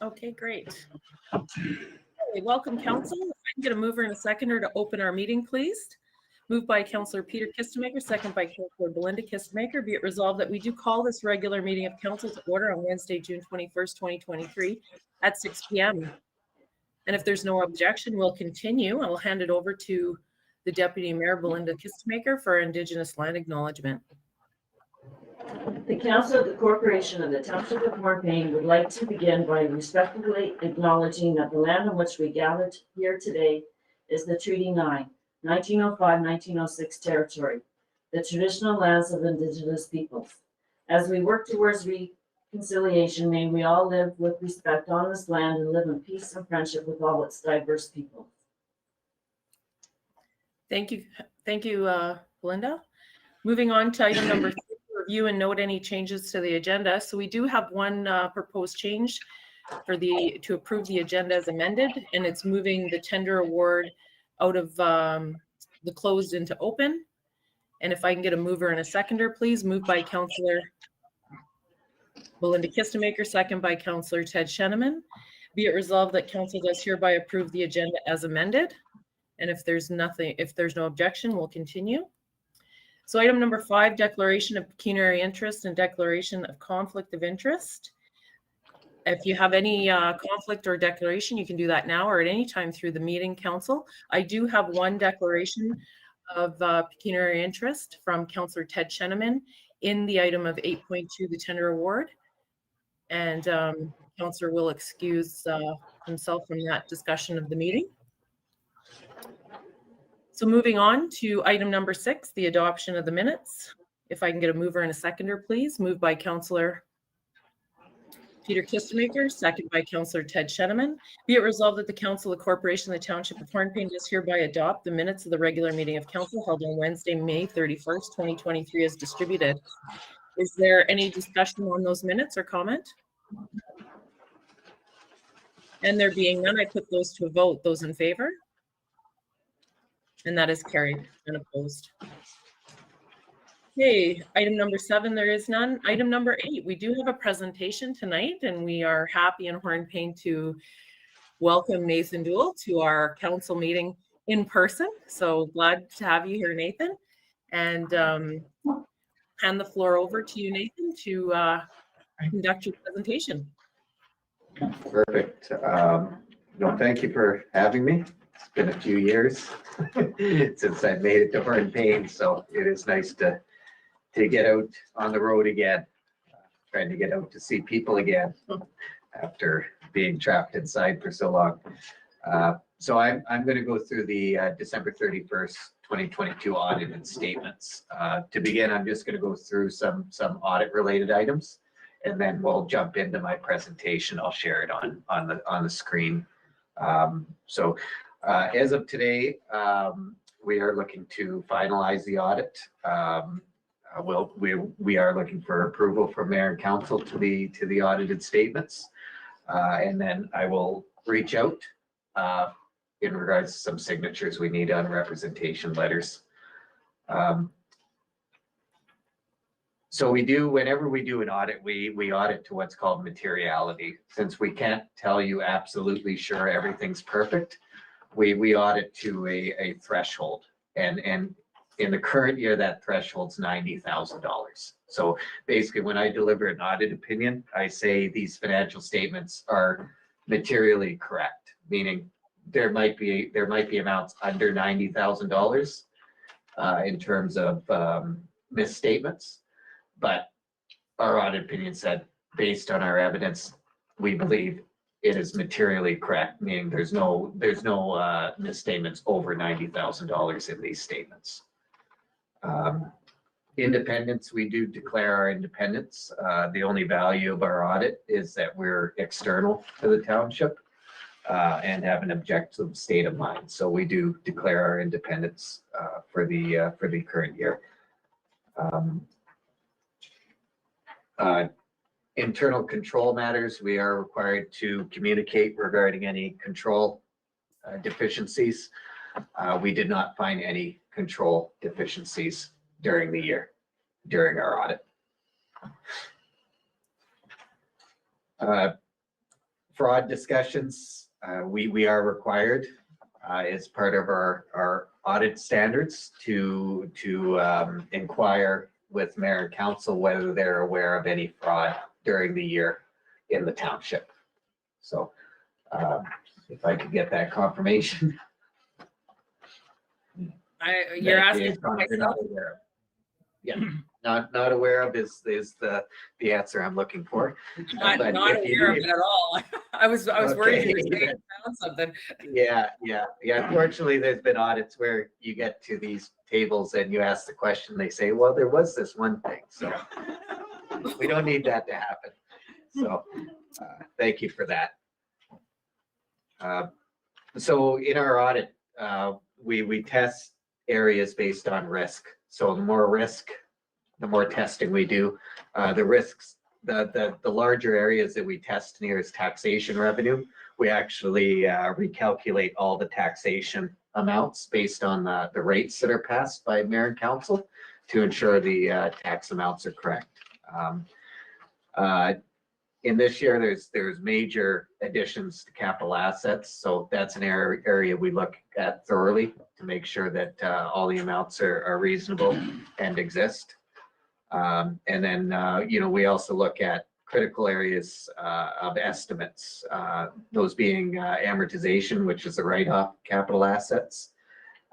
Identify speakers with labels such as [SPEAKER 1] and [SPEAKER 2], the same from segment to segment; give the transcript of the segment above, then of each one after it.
[SPEAKER 1] Okay, great. Okay, welcome, Council. If I can get a mover and a seconder to open our meeting, please. Moved by Councillor Peter Kistemaker, second by Councillor Belinda Kistemaker. Be it resolved that we do call this regular meeting of Council to order on Wednesday, June 21st, 2023 at 6 p.m. And if there's no objection, we'll continue. I will hand it over to the Deputy Mayor, Belinda Kistemaker, for Indigenous land acknowledgement.
[SPEAKER 2] The Council of the Corporation of the Township of Hornepayne would like to begin by respectfully acknowledging that the land on which we gathered here today is the Treaty 9, 1905-1906 territory, the traditional lands of Indigenous peoples. As we work towards reconciliation, may we all live with respect on this land and live in peace and friendship with all its diverse people.
[SPEAKER 1] Thank you, Belinda. Moving on to item number 3. Review and note any changes to the agenda. So we do have one proposed change to approve the agenda as amended, and it's moving the tender award out of the closed into open. And if I can get a mover and a seconder, please. Moved by Councillor Belinda Kistemaker, second by Councillor Ted Sheneman. Be it resolved that Council does hereby approve the agenda as amended. And if there's no objection, we'll continue. So item number 5, declaration of pecuniary interest and declaration of conflict of interest. If you have any conflict or declaration, you can do that now or at any time through the meeting, Council. I do have one declaration of pecuniary interest from Councillor Ted Sheneman in the item of 8.2, the tender award. And Councillor will excuse himself from that discussion of the meeting. So moving on to item number 6, the adoption of the minutes. If I can get a mover and a seconder, please. Moved by Councillor Peter Kistemaker, second by Councillor Ted Sheneman. Be it resolved that the Council of the Corporation of the Township of Hornepayne does hereby adopt the minutes of the regular meeting of Council held on Wednesday, May 31st, 2023 as distributed. Is there any discussion on those minutes or comment? And there being none, I put those to a vote. Those in favor? And that is carried and opposed. Okay, item number 7, there is none. Item number 8, we do have a presentation tonight, and we are happy in Hornepayne to welcome Nathan Dool to our council meeting in person. So glad to have you here, Nathan. And hand the floor over to you, Nathan, to conduct your presentation.
[SPEAKER 3] Perfect. Thank you for having me. It's been a few years since I made it to Hornepayne, so it is nice to get out on the road again, trying to get out to see people again after being trapped inside for so long. So I'm going to go through the December 31st, 2022 audited statements. To begin, I'm just going to go through some audit related items, and then we'll jump into my presentation. I'll share it on the screen. As of today, we are looking to finalize the audit. We are looking for approval from Mayor and Council to the audited statements, and then I will reach out in regards to some signatures we need on representation letters. So whenever we do an audit, we audit to what's called materiality. Since we can't tell you absolutely sure everything's perfect, we audit to a threshold, and in the current year that threshold's $90,000. So basically, when I deliver an audit opinion, I say these financial statements are materially correct, meaning there might be amounts under $90,000 in terms of misstatements, but our audit opinion said, based on our evidence, we believe it is materially correct, meaning there's no misstatements over $90,000 in these statements. Independence, we do declare our independence. The only value of our audit is that we're external to the township and have an objective state of mind. So we do declare our independence for the current year. Internal control matters, we are required to communicate regarding any control deficiencies. We did not find any control deficiencies during the year, during our audit. Fraud discussions, we are required as part of our audit standards to inquire with mayor and council whether they're aware of any fraud during the year in the township. So if I could get that confirmation.
[SPEAKER 1] You're
[SPEAKER 3] that
[SPEAKER 1] asking
[SPEAKER 3] is
[SPEAKER 1] for
[SPEAKER 3] they're
[SPEAKER 1] myself?
[SPEAKER 3] not aware of. Yeah, not aware of is the answer I'm looking for.
[SPEAKER 1] Not
[SPEAKER 3] But
[SPEAKER 1] aware
[SPEAKER 3] if
[SPEAKER 1] of
[SPEAKER 3] you
[SPEAKER 1] it
[SPEAKER 3] do-
[SPEAKER 1] at all. I was worried you were
[SPEAKER 3] Okay.
[SPEAKER 1] saying you found something.
[SPEAKER 3] Yeah. Unfortunately, there's been audits where you get to these tables and you ask the question, they say, well, there was this one thing. So we don't need that to happen. So thank you for that. So in our audit, we test areas based on risk. So the more risk, the more testing we do. The risks, the larger areas that we test near is taxation revenue. We actually recalculate all the taxation amounts based on the rates that are passed by mayor and council to ensure the tax amounts are correct. In this year, there's major additions to capital assets. So that's an area we look at thoroughly to make sure that all the amounts are reasonable and exist. And then, we also look at critical areas of estimates, those being amortization, which is the write-off capital assets,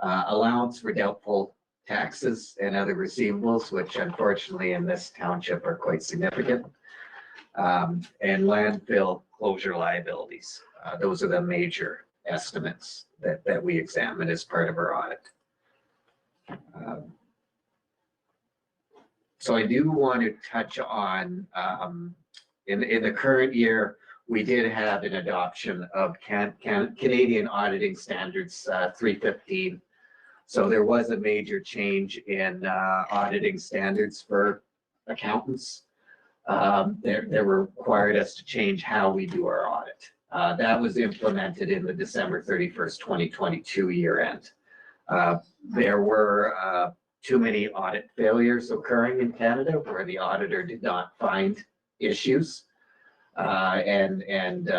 [SPEAKER 3] allowance for doubtful taxes and other receivables, which unfortunately in this township are quite significant. And landfill closure liabilities. Those are the major estimates that we examine as part of our audit. So I do want to touch on, in the current year, we did have an adoption of Canadian Auditing Standards 315. So there was a major change in auditing standards for accountants. They required us to change how we do our audit. That was implemented in the December 31st, 2022 year end. There were too many audit failures occurring in Canada where the auditor did not find issues. And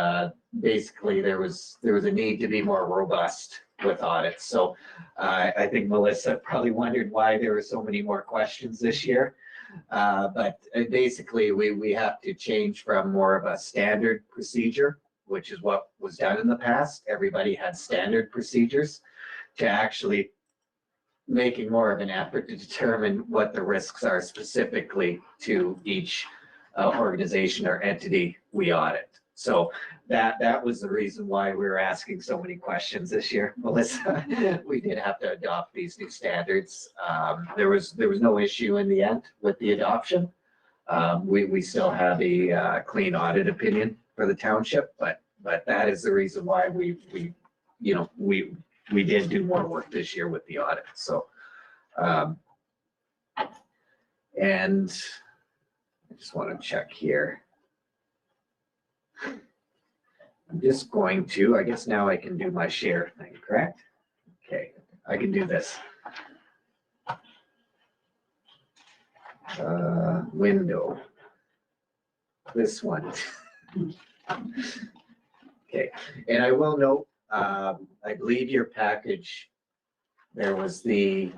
[SPEAKER 3] basically there was a need to be more robust with audits. So I think Melissa probably wondered why there were so many more questions this year. But basically we have to change from more of a standard procedure, which is what was done in the past. Everybody had standard procedures, to actually making more of an effort to determine what the risks are specifically to each organization or entity we audit. So that was the reason why we were asking so many questions this year, Melissa. We did have to adopt these new standards. There was no issue in the end with the adoption. We still have a clean audit opinion for the township, but that is the reason why we did do more work this year with the audit. So, and I just want to check here. I'm just going to, I guess now I can do my share thing, correct? Okay, I can do this. Window. This one. Okay, and I will note, I believe your package, there was the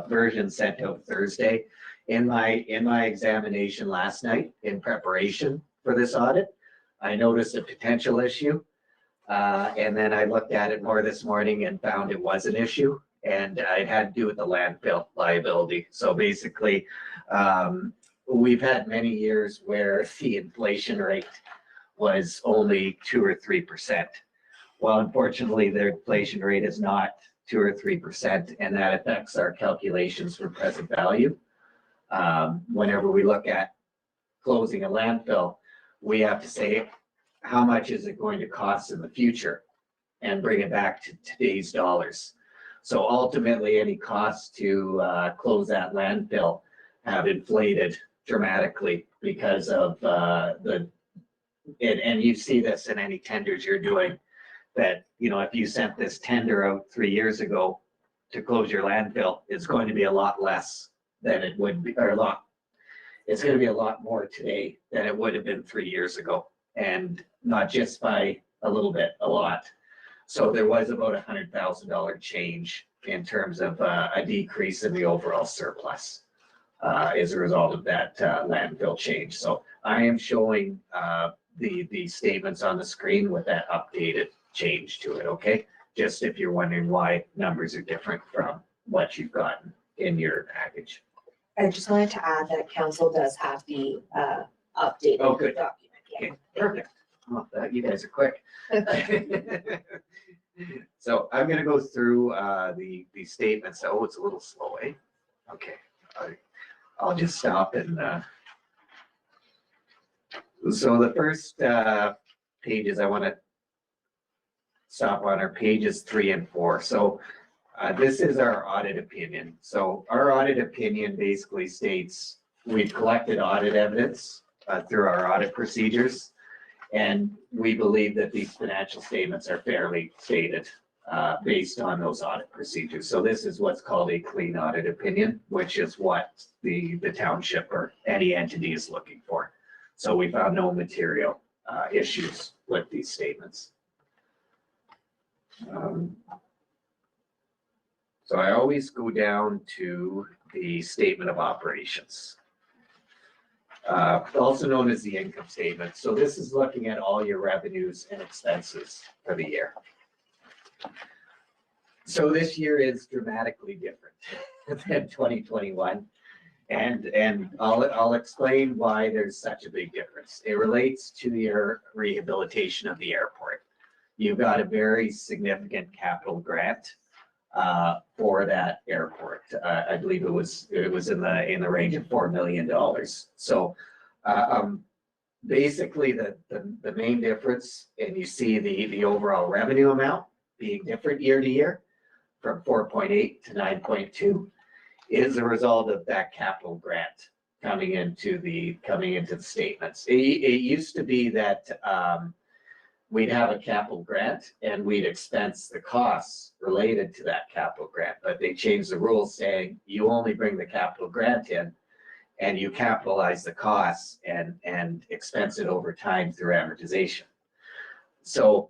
[SPEAKER 3] version sent out Thursday. In my examination last night in preparation for this audit, I noticed a potential issue. And then I looked at it more this morning and found it was an issue, and it had to do with the landfill liability. So basically, we've had many years where the inflation rate was only 2 or 3%. Well, unfortunately, the inflation rate is not 2 or 3%, and that affects our calculations for present value. Whenever we look at closing a landfill, we have to say, how much is it going to cost in the future, and bring it back to today's dollars. So ultimately, any costs to close that landfill have inflated dramatically because of and you see this in any tenders you're doing, that, if you sent this tender out 3 years ago to close your landfill, it's going to be a lot less than it would be, it's going to be a lot more today than it would have been 3 years ago. And not just by a little bit, a lot. So there was about $100,000 change in terms of a decrease in the overall surplus as a result of that landfill change. So I am showing the statements on the screen with that updated change to it, okay? Just if you're wondering why numbers are different from what you've gotten in your package.
[SPEAKER 4] I just wanted to add that council does have the updated
[SPEAKER 3] Oh, good.
[SPEAKER 4] document. Yeah.
[SPEAKER 3] Okay, perfect. Oh, you guys are quick. So I'm gonna go through the statements. Oh, it's a little slow, eh? Okay, I'll just stop and so the first pages I want to stop on are pages 3 and 4. So this is our audit opinion. So our audit opinion basically states we've collected audit evidence through our audit procedures, and we believe that these financial statements are fairly stated based on those audit procedures. So this is what's called a clean audit opinion, which is what the township or any entity is looking for. So we found no material issues with these statements. So I always go down to the statement of operations, also known as the income statement. So this is looking at all your revenues and expenses for the year. So this year is dramatically different than 2021. And I'll explain why there's such a big difference. It relates to your rehabilitation of the airport. You've got a very significant capital grant for that airport. I believe it was in the range of $4 million. So basically the main difference, and you see the overall revenue amount being different year to year from 4.8 to 9.2 is a result of that capital grant coming into the statements. It used to be that we'd have a capital grant and we'd expense the costs related to that capital grant, but they changed the rules saying you only bring the capital grant in and you capitalize the costs and expense it over time through amortization. So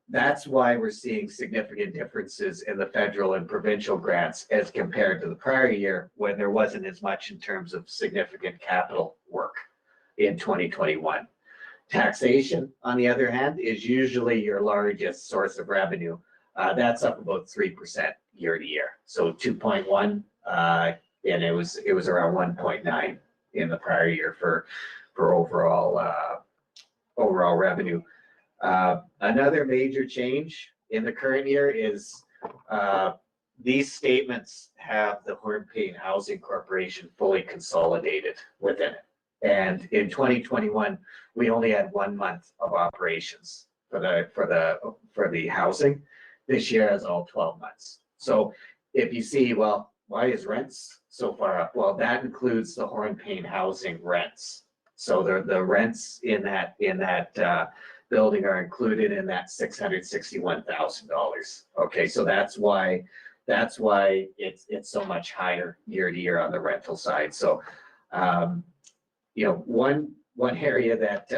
[SPEAKER 3] that's why we're seeing significant differences in the federal and provincial grants as compared to the prior year when there wasn't as much in terms of significant capital work in 2021. Taxation, on the other hand, is usually your largest source of revenue. That's up about 3% year to year. So 2.1, and it was around 1.9 in the prior year for overall revenue. Another major change in the current year is these statements have the Hornepayne Housing Corporation fully consolidated within it. And in 2021, we only had 1 month of operations for the housing. This year has all 12 months. So if you see, well, why is rents so far up? Well, that includes the Hornepayne housing rents. So the rents in that building are included in that $661,000. Okay, so that's why it's so much higher year to year on the rental side. So one area that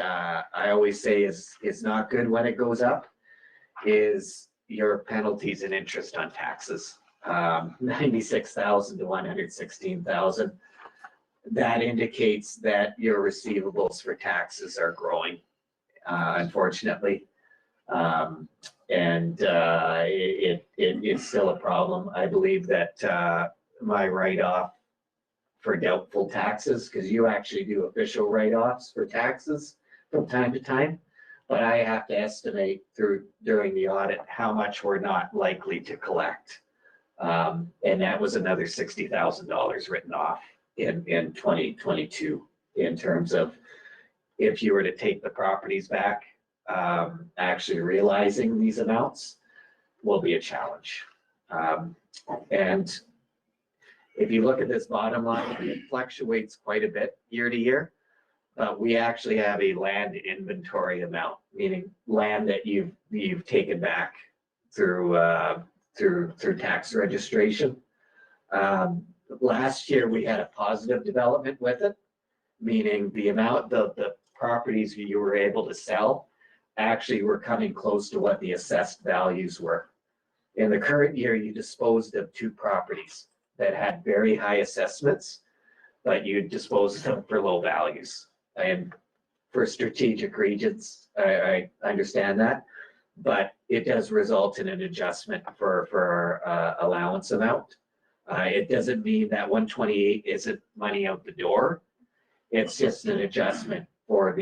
[SPEAKER 3] I always say is not good when it goes up is your penalties and interest on taxes. 96,000 to 116,000. That indicates that your receivables for taxes are growing, unfortunately. It's still a problem. I believe that my write-off for doubtful taxes, because you actually do official write-offs for taxes from time to time, but I have to estimate during the audit how much we're not likely to collect. And that was another $60,000 written off in 2022 in terms of if you were to take the properties back, actually realizing these amounts will be a challenge. And if you look at this bottom line, it fluctuates quite a bit year to year. But we actually have a land inventory amount, meaning land that you've taken back through tax registration. Last year we had a positive development with it, meaning the amount, the properties you were able to sell actually were coming close to what the assessed values were. In the current year, you disposed of 2 properties that had very high assessments, but you disposed of them for low values. And for strategic regions, I understand that, but it does result in an adjustment for allowance amount. It doesn't mean that 128 isn't money out the door. It's just an adjustment for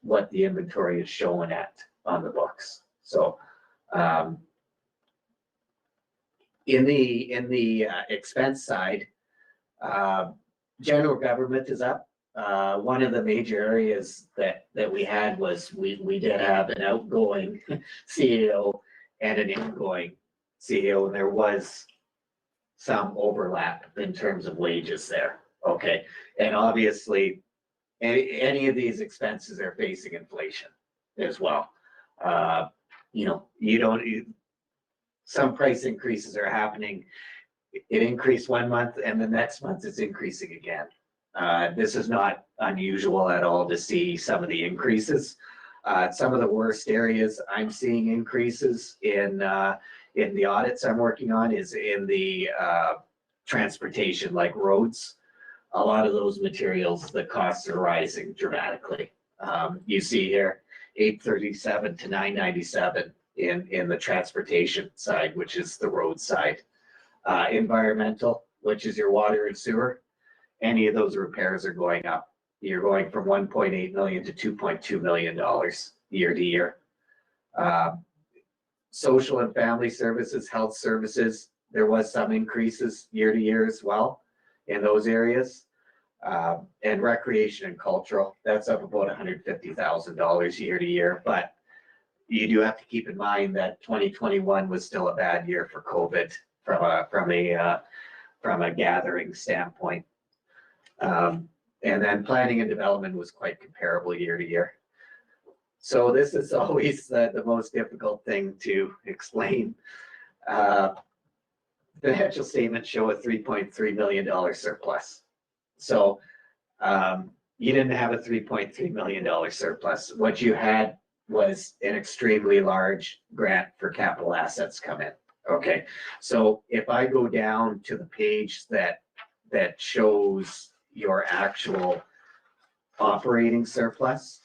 [SPEAKER 3] what the inventory is showing at on the books. So, in the expense side, general government is up. One of the major areas that we had was we did have an outgoing CEO and an incoming CEO, and there was some overlap in terms of wages there. Okay, and obviously, any of these expenses are facing inflation as well. Some price increases are happening. It increased 1 month and the next month it's increasing again. This is not unusual at all to see some of the increases. Some of the worst areas I'm seeing increases in the audits I'm working on is in the transportation, like roads. A lot of those materials, the costs are rising dramatically. You see here, 837 to 997 in the transportation side, which is the road side. Environmental, which is your water and sewer, any of those repairs are going up. You're going from 1.8 million to 2.2 million dollars year to year. Social and family services, health services, there was some increases year to year as well in those areas. And recreation and cultural, that's up about $150,000 year to year, but you do have to keep in mind that 2021 was still a bad year for COVID from a gathering standpoint. And then planning and development was quite comparable year to year. So this is always the most difficult thing to explain. Financial statements show a $3.3 million surplus. So you didn't have a $3.3 million surplus. What you had was an extremely large grant for capital assets come in. Okay, so if I go down to the page that shows your actual operating surplus,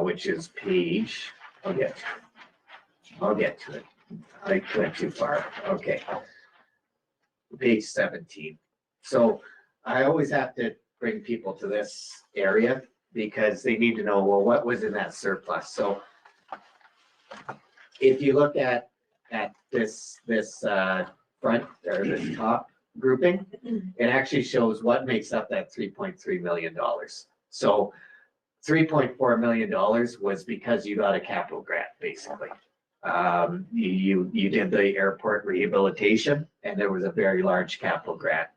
[SPEAKER 3] which is page, I'll get to it. I went too far. Okay, page 17. So I always have to bring people to this area because they need to know, well, what was in that surplus? So if you look at this front or this top grouping, it actually shows what makes up that $3.3 million. So $3.4 million was because you got a capital grant, basically. You did the airport rehabilitation and there was a very large capital grant.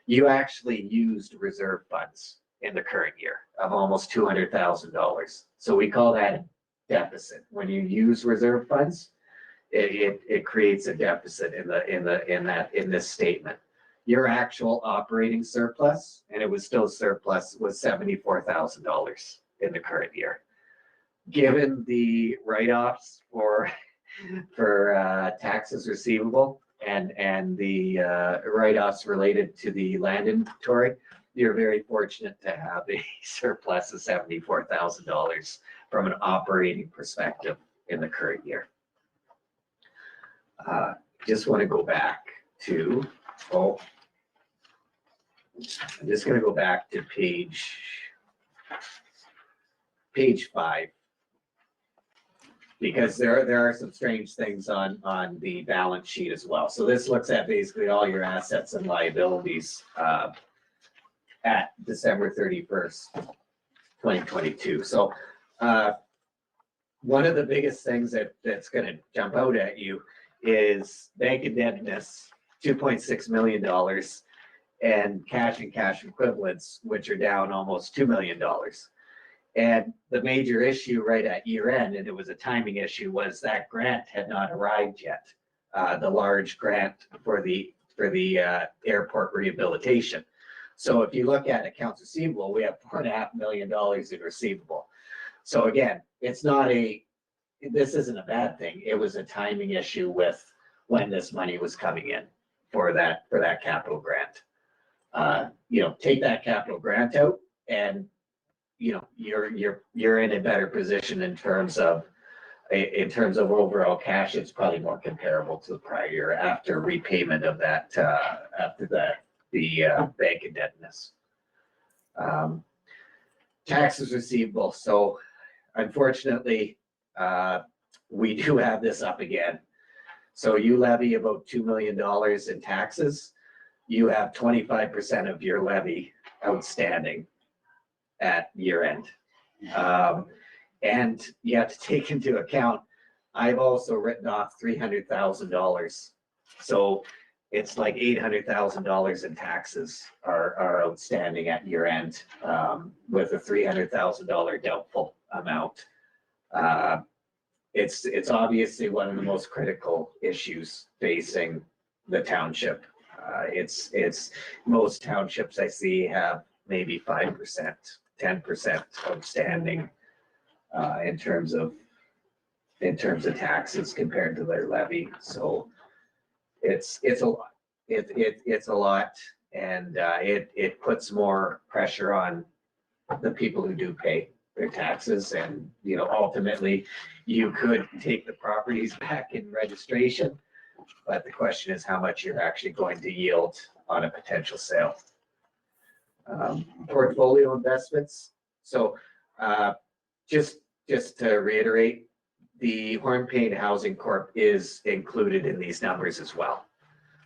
[SPEAKER 3] You actually used reserve funds in the current year of almost $200,000. So we call that a deficit. When you use reserve funds, it creates a deficit in this statement. Your actual operating surplus, and it was still surplus, was $74,000 in the current year. Given the write-offs for taxes receivable and the write-offs related to the land inventory, you're very fortunate to have a surplus of $74,000 from an operating perspective in the current year. Just want to go back to, I'm just going to go back to page 5. Because there are some strange things on the balance sheet as well. So this looks at basically all your assets and liabilities at December 31st, 2022. So one of the biggest things that's going to jump out at you is bank indebtedness, $2.6 million, and cash equivalents, which are down almost $2 million. And the major issue right at year end, and it was a timing issue, was that grant had not arrived yet. The large grant for the airport rehabilitation. So if you look at accounts receivable, we have $4.5 million in receivable. So again, this isn't a bad thing. It was a timing issue with when this money was coming in for that capital grant. Take that capital grant out and, you're in a better position in terms of overall cash. It's probably more comparable to the prior year after repayment of that, the bank indebtedness. Taxes receivable. So unfortunately, we do have this up again. So you levy about $2 million in taxes. You have 25% of your levy outstanding at year end. And you have to take into account, I've also written off $300,000. So it's like $800,000 in taxes are outstanding at year end, with a $300,000 doubtful amount. It's obviously one of the most critical issues facing the township. It's most townships I see have maybe 5%, 10% outstanding in terms of taxes compared to their levy. So it's a lot. It's a lot, and it puts more pressure on the people who do pay their taxes. And ultimately, you could take the properties back in registration, but the question is how much you're actually going to yield on a potential sale. Portfolio investments. So just to reiterate, the Hornepayne Housing Corp is included in these numbers as well.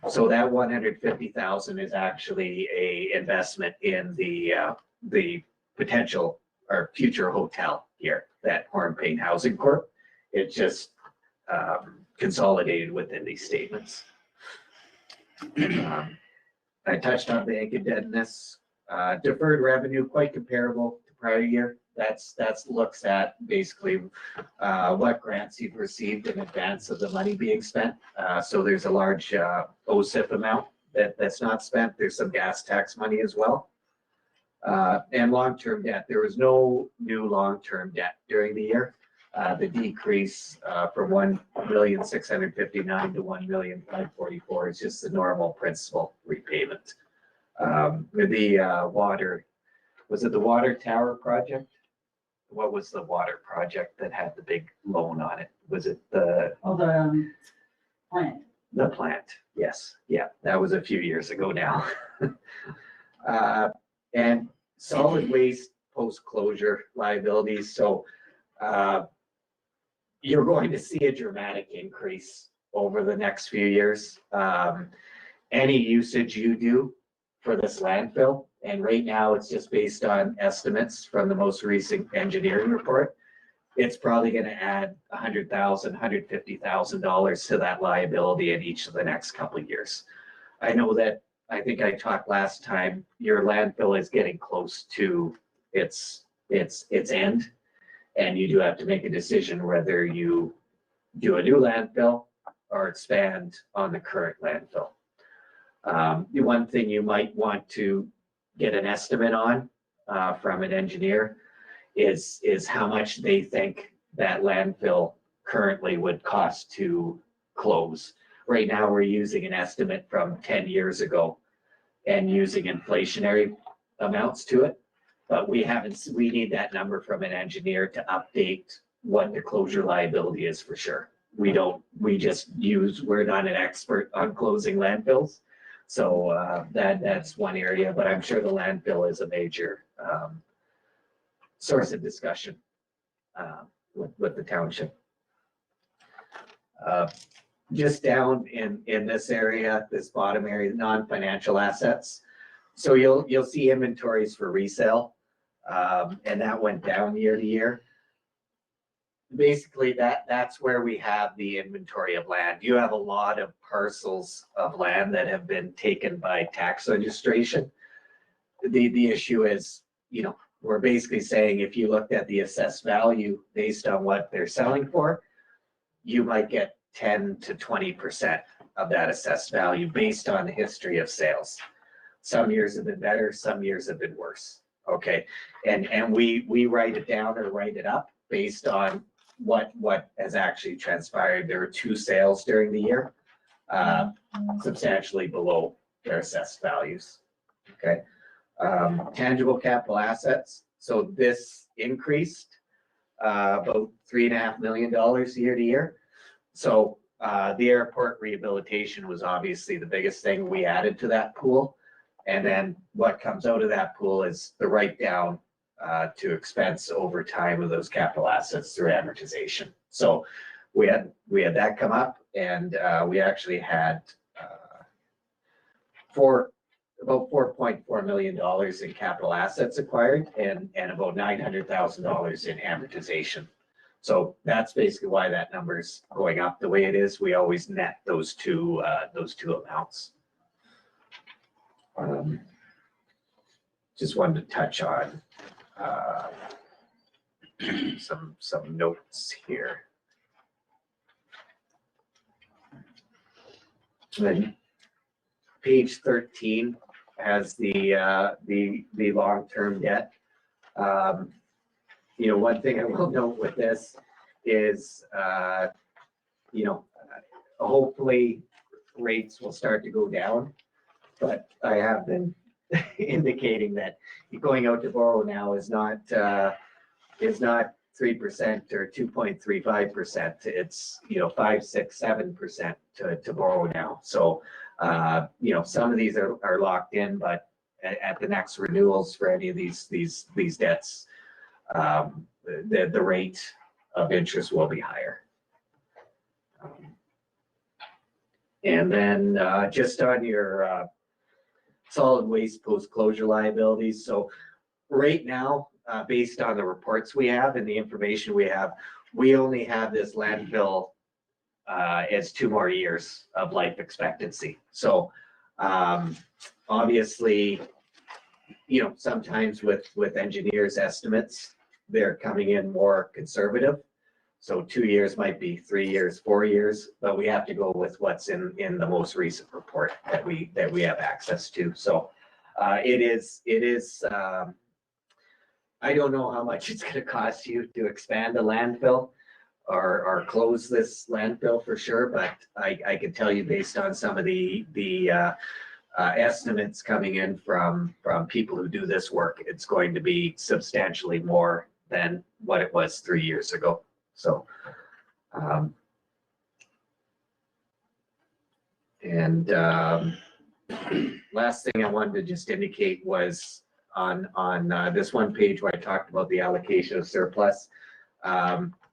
[SPEAKER 3] So that 150,000 is actually a investment in the potential or future hotel here, that Hornepayne Housing Corp. It just consolidated within these statements. I touched on bank indebtedness. Deferred revenue, quite comparable to prior year. That's looks at basically what grants you've received in advance of the money being spent. So there's a large OSIP amount that's not spent. There's some gas tax money as well. And long-term debt. There was no new long-term debt during the year. The decrease from 1,659,000 to 1,544,000 is just the normal principal repayment. The water, was it the water tower project? What was the water project that had the big loan on it? Was it the
[SPEAKER 2] Plant.
[SPEAKER 3] The plant? Yes. Yeah, that was a few years ago now. And solid waste post-closure liabilities. So you're going to see a dramatic increase over the next few years. Any usage you do for this landfill, and right now it's just based on estimates from the most recent engineering report, it's probably going to add $100,000, $150,000 to that liability in each of the next couple of years. I know that, I think I talked last time, your landfill is getting close to its end, and you do have to make a decision whether you do a new landfill or expand on the current landfill. The one thing you might want to get an estimate on from an engineer is how much they think that landfill currently would cost to close. Right now, we're using an estimate from 10 years ago and using inflationary amounts to it. But we need that number from an engineer to update what the closure liability is for sure. We're not an expert on closing landfills. So that's one area, but I'm sure the landfill is a major source of discussion with the township. Just down in this area, this bottom area, non-financial assets. So you'll see inventories for resale, and that went down year to year. Basically, that's where we have the inventory of land. You have a lot of parcels of land that have been taken by tax registration. The issue is, we're basically saying if you looked at the assessed value based on what they're selling for, you might get 10 to 20% of that assessed value based on the history of sales. Some years have been better, some years have been worse. Okay, and we write it down or write it up based on what has actually transpired. There were 2 sales during the year, substantially below their assessed values. Okay, tangible capital assets. So this increased about $3.5 million year to year. So the airport rehabilitation was obviously the biggest thing we added to that pool. And then what comes out of that pool is the write down to expense over time of those capital assets through amortization. So we had that come up, and we actually had about $4.4 million in capital assets acquired and about $900,000 in amortization. So that's basically why that number's going up the way it is. We always net those two amounts. Just wanted to touch on some notes here. Then page 13 has the long-term debt. You know, one thing I will note with this is, you know, hopefully rates will start to go down, but I have been indicating that going out to borrow now is not 3% or 2.35%. It's, you know, 5, 6, 7% to borrow now. So, you know, some of these are locked in, but at the next renewals for any of these debts, the rate of interest will be higher. And then just on your solid waste post-closure liabilities. So right now, based on the reports we have and the information we have, we only have this landfill as 2 more years of life expectancy. So obviously, you know, sometimes with engineers' estimates, they're coming in more conservative. So 2 years might be 3 years, 4 years, but we have to go with what's in the most recent report that we have access to. So it is. I don't know how much it's going to cost you to expand a landfill or close this landfill for sure, but I can tell you based on some of the estimates coming in from people who do this work, it's going to be substantially more than what it was 3 years ago. So, last thing I wanted to just indicate was on this one page where I talked about the allocation of surplus.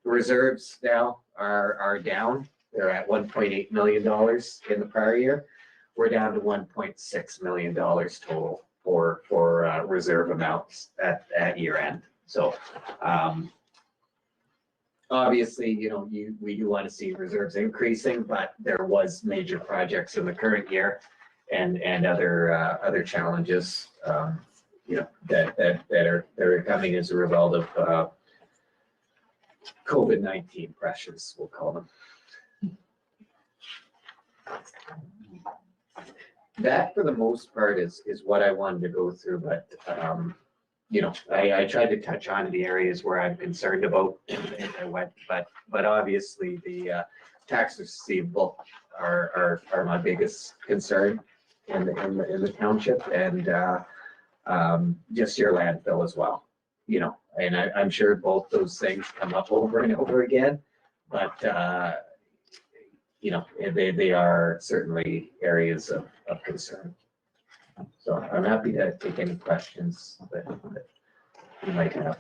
[SPEAKER 3] Reserves now are down. They're at $1.8 million in the prior year. We're down to $1.6 million total for reserve amounts at year end. So, obviously, you know, we do want to see reserves increasing, but there was major projects in the current year and other challenges, you know, that are coming as a result of COVID-19 pressures, we'll call them. That, for the most part, is what I wanted to go through, but you know, I tried to touch on the areas where I'm concerned about, and I went, but obviously the tax receivable are my biggest concern in the township, and just your landfill as well. You know, and I'm sure both those things come up over and over again, but you know, they are certainly areas of concern. So I'm happy to take any questions that you might have.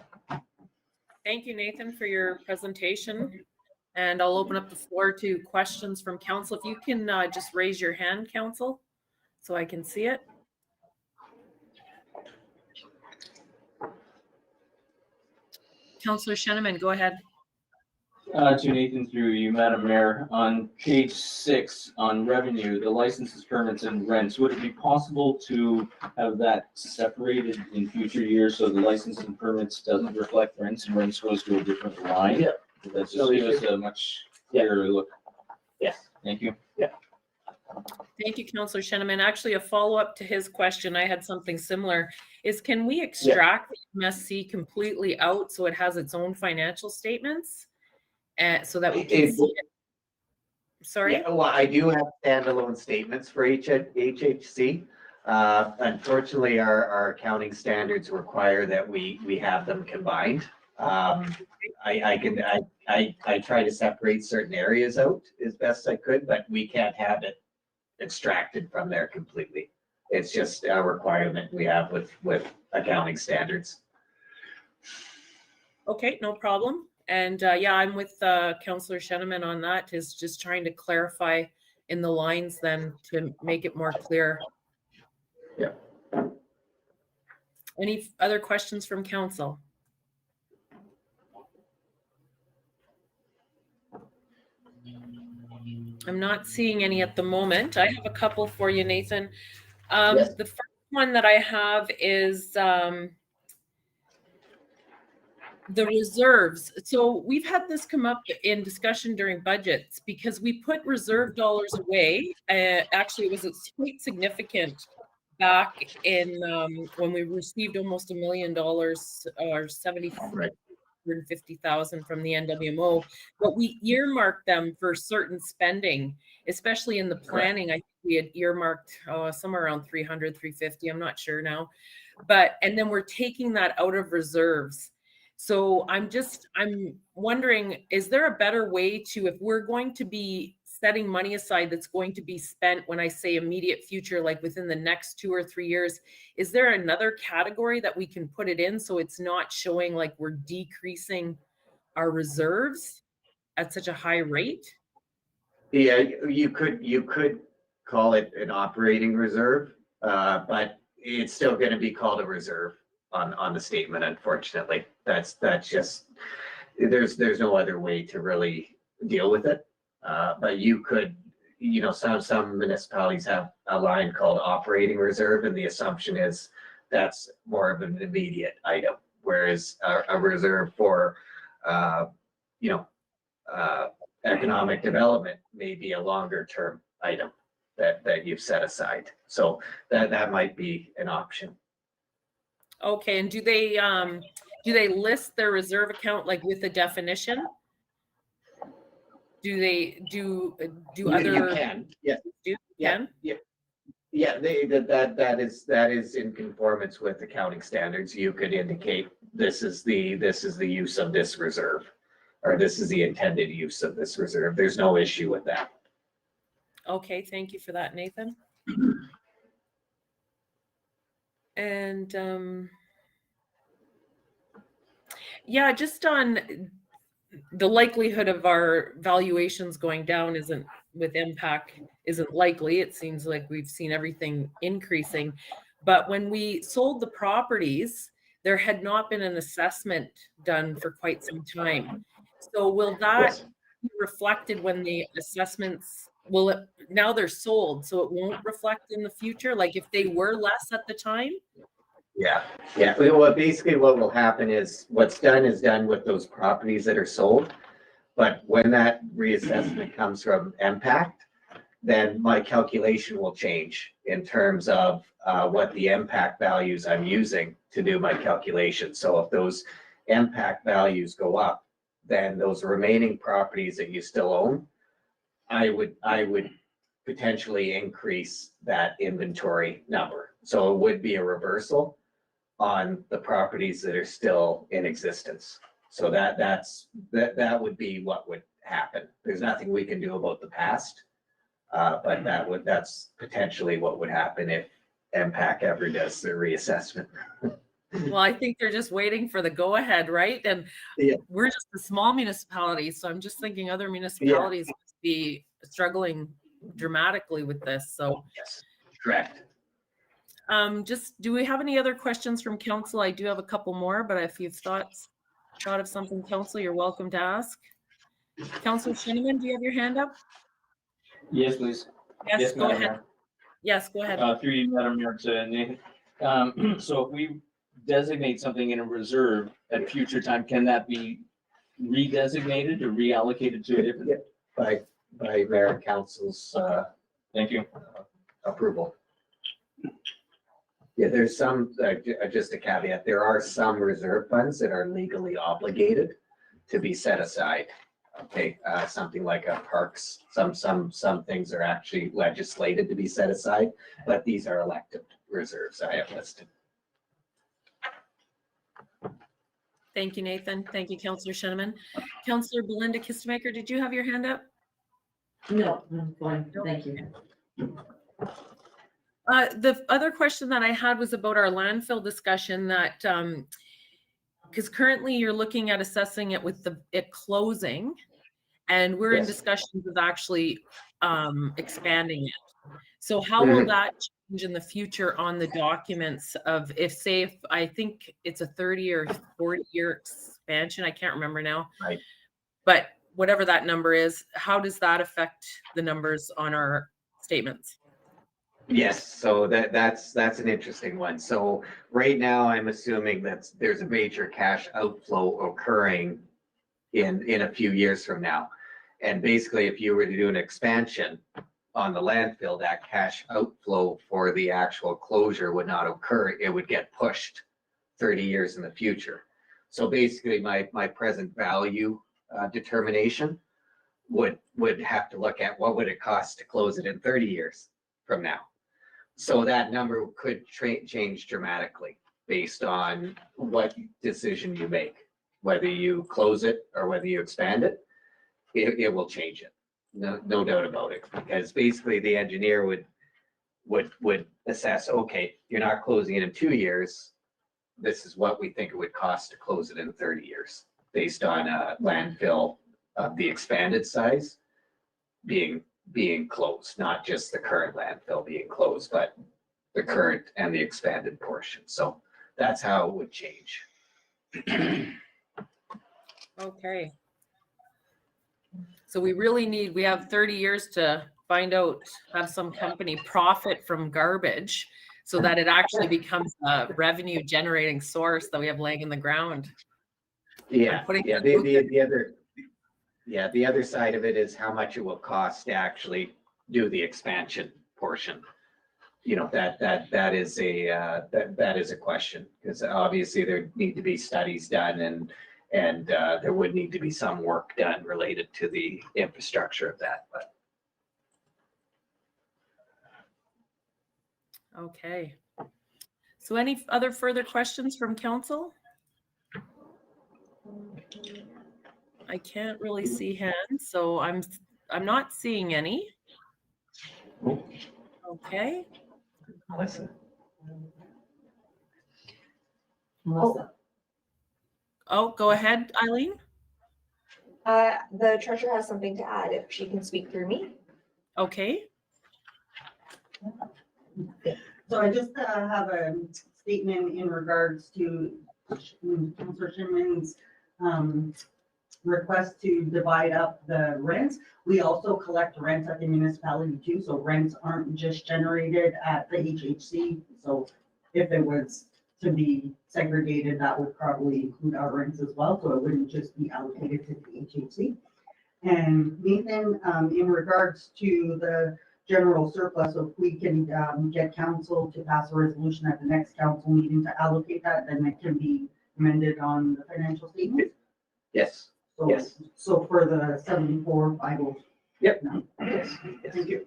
[SPEAKER 1] Thank you, Nathan, for your presentation. And I'll open up the floor to questions from council. If you can just raise your hand, council, so I can see it. Councillor Sheneman, go ahead.
[SPEAKER 5] To Nathan, through you, Madam Mayor, on page 6 on revenue, the licenses, permits, and rents, would it be possible to have that separated in future years so the license and permits doesn't reflect rents and rents goes to a different line?
[SPEAKER 3] Yeah.
[SPEAKER 5] That's just give us a much clearer look.
[SPEAKER 3] Yes.
[SPEAKER 5] Thank you.
[SPEAKER 1] Thank you, Councillor Sheneman. Actually, a follow-up to his question, I had something similar, is can we extract the MSC completely out so it has its own financial statements? And so that we can see it? Sorry?
[SPEAKER 3] Yeah, well, I do have standalone statements for HHC. Unfortunately, our accounting standards require that we have them combined. I try to separate certain areas out as best I could, but we can't have it extracted from there completely. It's just a requirement we have with accounting standards.
[SPEAKER 1] Okay, no problem. And yeah, I'm with Councillor Sheneman on that, is just trying to clarify in the lines then to make it more clear.
[SPEAKER 3] Yeah.
[SPEAKER 1] Any other questions from council? I'm not seeing any at the moment. I have a couple for you, Nathan.
[SPEAKER 3] Yes.
[SPEAKER 1] The first one that I have is the reserves. So we've had this come up in discussion during budgets because we put reserve dollars away. Actually, it was quite significant back in when we received almost $1 million or 750,000 from the NWMO, but we earmarked them for certain spending, especially in the planning. I think we had earmarked somewhere around 300, 350. I'm not sure now, and then we're taking that out of reserves. So I'm wondering, is there a better way to, if we're going to be setting money aside that's going to be spent, when I say immediate future, like within the next 2 or 3 years, is there another category that we can put it in so it's not showing like we're decreasing our reserves at such a high rate?
[SPEAKER 3] Yeah, you could call it an operating reserve, but it's still going to be called a reserve on the statement, unfortunately. That's just, there's no other way to really deal with it. But you could, some municipalities have a line called operating reserve, and the assumption is that's more of an immediate item, whereas a reserve for, economic development may be a longer term item that you've set aside. So that might be an option.
[SPEAKER 1] Okay, and do they list their reserve account like with the definition? Do they do other?
[SPEAKER 3] You can, yeah.
[SPEAKER 1] Can?
[SPEAKER 3] Yeah, that is in conformance with accounting standards. You could indicate this is the use of this reserve, or this is the intended use of this reserve. There's no issue with that.
[SPEAKER 1] Okay, thank you for that, Nathan. And yeah, just on the likelihood of our valuations going down with impact isn't likely. It seems like we've seen everything increasing. But when we sold the properties, there had not been an assessment done for quite some time. So will that be reflected when the assessments, now they're sold, so it won't reflect in the future? Like if they were less at the time?
[SPEAKER 3] Yeah. Well, basically what will happen is what's done is done with those properties that are sold. But when that reassessment comes from impact, then my calculation will change in terms of what the impact values I'm using to do my calculation. So if those impact values go up, then those remaining properties that you still own, I would potentially increase that inventory number. So it would be a reversal on the properties that are still in existence. So that would be what would happen. There's nothing we can do about the past, but that's potentially what would happen if MPAC ever does the reassessment.
[SPEAKER 1] Well, I think they're just waiting for the go-ahead, right? And we're just a small municipality, so I'm just thinking other municipalities must be struggling dramatically with this. So
[SPEAKER 3] yes, correct.
[SPEAKER 1] Do we have any other questions from council? I do have a couple more, but if you've thought of something, council, you're welcome to ask. Councillor Sheneman, do you have your hand up?
[SPEAKER 5] Yes, please.
[SPEAKER 1] Yes, go
[SPEAKER 5] Madam
[SPEAKER 1] ahead.
[SPEAKER 5] Mayor.
[SPEAKER 1] Yes, go ahead.
[SPEAKER 5] Through you, Madam Mayor, to Nathan. So if we designate something in a reserve at future time, can that be redesignated or reallocated to a different?
[SPEAKER 3] By mayor and council's
[SPEAKER 5] Thank you.
[SPEAKER 3] approval. Yeah, there's some, just a caveat, there are some reserve funds that are legally obligated to be set aside. Okay, something like a parks, some things are actually legislated to be set aside, but these are elective reserves I have listed.
[SPEAKER 1] Thank you, Nathan. Thank you, Councillor Sheneman. Councillor Belinda Kistemaker, did you have your hand up?
[SPEAKER 2] No, I'm fine, thank you.
[SPEAKER 1] The other question that I had was about our landfill discussion that, because currently you're looking at assessing it with it closing, and we're in
[SPEAKER 3] Yes.
[SPEAKER 1] discussions of actually expanding it. So how will that change in the future on the documents of if I think it's a 30 or 40-year expansion, I can't remember now.
[SPEAKER 3] Right.
[SPEAKER 1] But whatever that number is, how does that affect the numbers on our statements?
[SPEAKER 3] Yes, so that's an interesting one. So right now, I'm assuming that there's a major cash outflow occurring in a few years from now. And basically, if you were to do an expansion on the landfill, that cash outflow for the actual closure would not occur. It would get pushed 30 years in the future. So basically, my present value determination would have to look at what would it cost to close it in 30 years from now. So that number could change dramatically based on what decision you make, whether you close it or whether you expand it, it will change it. No doubt about it, because basically the engineer would assess, okay, you're not closing it in 2 years. This is what we think it would cost to close it in 30 years, based on a landfill of the expanded size being closed, not just the current landfill being closed, but the current and the expanded portion. So that's how it would change.
[SPEAKER 1] Okay. So we have 30 years to find out, have some company profit from garbage so that it actually becomes a revenue generating source that we have laying in the ground.
[SPEAKER 3] Yeah,
[SPEAKER 1] putting
[SPEAKER 3] yeah, the other side of it is how much it will cost to actually do the expansion portion. You know, that is a question, because obviously there need to be studies done and there would need to be some work done related to the infrastructure of that, but.
[SPEAKER 1] Okay. So any other further questions from council? I can't really see hands, so I'm not seeing any. Okay.
[SPEAKER 3] Listen.
[SPEAKER 2] Melissa.
[SPEAKER 1] Oh, go ahead, Eileen.
[SPEAKER 4] The treasurer has something to add if she can speak through me.
[SPEAKER 1] Okay.
[SPEAKER 6] So I just have a statement in regards to Councillor Shinman's request to divide up the rents. We also collect rents at the municipality too, so rents aren't just generated at the HHC. So if it was to be segregated, that would probably include our rents as well, so it wouldn't just be allocated to the HHC. And Nathan, in regards to the general surplus, so if we can get council to pass a resolution at the next council meeting to allocate that, then it can be amended on the financial statement.
[SPEAKER 3] Yes,
[SPEAKER 6] So,
[SPEAKER 3] yes.
[SPEAKER 6] So for the 74,509.
[SPEAKER 3] Yep.
[SPEAKER 6] No.
[SPEAKER 3] Yes.
[SPEAKER 6] Thank you.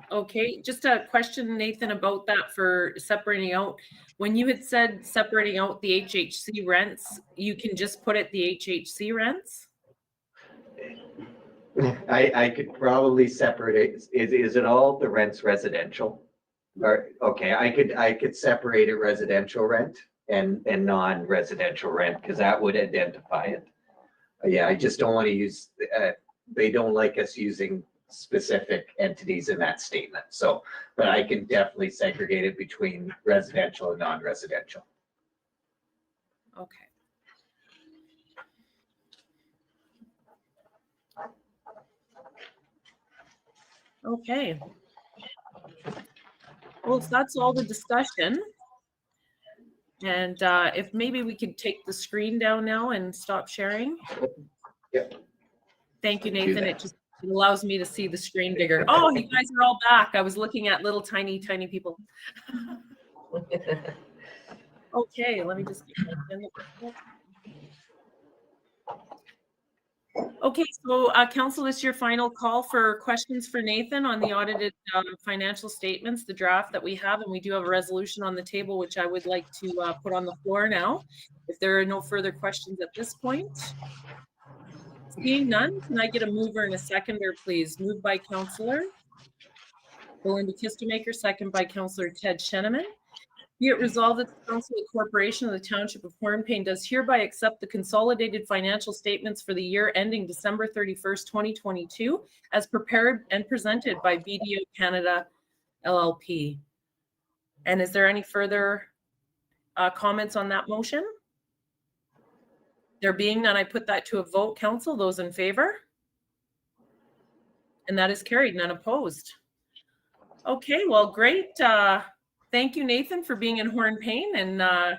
[SPEAKER 1] Okay, just a question, Nathan, about that for separating out. When you had said separating out the HHC rents, you can just put it the HHC rents?
[SPEAKER 3] I could probably separate it. Is it all the rents residential? Or, okay, I could separate it residential rent and non-residential rent, because that would identify it. Yeah, I just don't want to use, they don't like us using specific entities in that statement. So, but I can definitely segregate it between residential and non-residential.
[SPEAKER 1] Okay. Okay. Well, if that's all the discussion, and if maybe we could take the screen down now and stop sharing. Thank you,
[SPEAKER 3] Do
[SPEAKER 1] Nathan.
[SPEAKER 3] that.
[SPEAKER 1] It just allows me to see the screen bigger. Oh, you guys are all back. I was looking at little tiny people. Okay, let me just get my agenda. Okay, so council, this is your final call for questions for Nathan on the audited financial statements, the draft that we have, and we do have a resolution on the table, which I would like to put on the floor now. If there are no further questions at this point. Seeing none, can I get a mover and a seconder, please? Moved by Councillor Belinda Kistemaker, second by Councillor Ted Sheneman. Be it resolved that the Council of the Corporation of the Township of Hornepayne does hereby accept the consolidated financial statements for the year ending December 31st, 2022, as prepared and presented by BDO Canada LLP. And is there any further comments on that motion? There being none, I put that to a vote. Council, those in favor? And that is carried, none opposed. Okay, well, great. Thank you, Nathan, for being in Hornepayne, and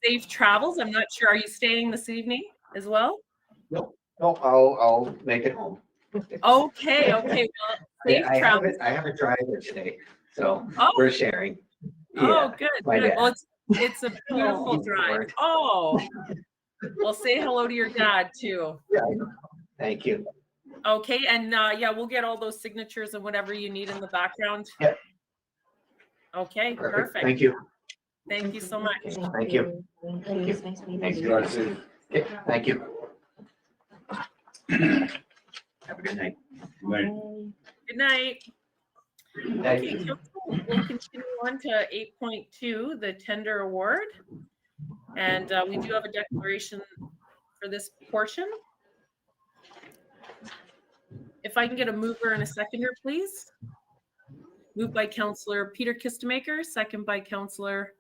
[SPEAKER 1] safe travels. I'm not sure, are you staying this evening as well?
[SPEAKER 3] No, I'll make it home.
[SPEAKER 1] Okay, well, safe travels.
[SPEAKER 3] I have a driver today, so
[SPEAKER 1] Oh.
[SPEAKER 3] we're sharing.
[SPEAKER 1] Oh, good,
[SPEAKER 3] my
[SPEAKER 1] good.
[SPEAKER 3] dad.
[SPEAKER 1] Well, it's a beautiful
[SPEAKER 3] he's
[SPEAKER 1] drive.
[SPEAKER 3] bored.
[SPEAKER 1] Oh, well, say hello to your dad too.
[SPEAKER 3] Yeah, thank you.
[SPEAKER 1] Okay, and yeah, we'll get all those signatures and whatever you need in the background.
[SPEAKER 3] Yep.
[SPEAKER 1] Okay, perfect.
[SPEAKER 3] Thank you.
[SPEAKER 1] Thank you so much.
[SPEAKER 3] Thank you.
[SPEAKER 4] Thank you. It's nice meeting
[SPEAKER 3] Thank
[SPEAKER 4] you.
[SPEAKER 3] you. Okay, thank you. Have a good night.
[SPEAKER 1] Good night.
[SPEAKER 3] Thank
[SPEAKER 1] Okay,
[SPEAKER 3] you.
[SPEAKER 1] council, we'll continue on to 8.2, the tender award. And we do have a declaration for this portion. If I can get a mover and a seconder, please. Moved by Councillor Peter Kistemaker, second by Councillor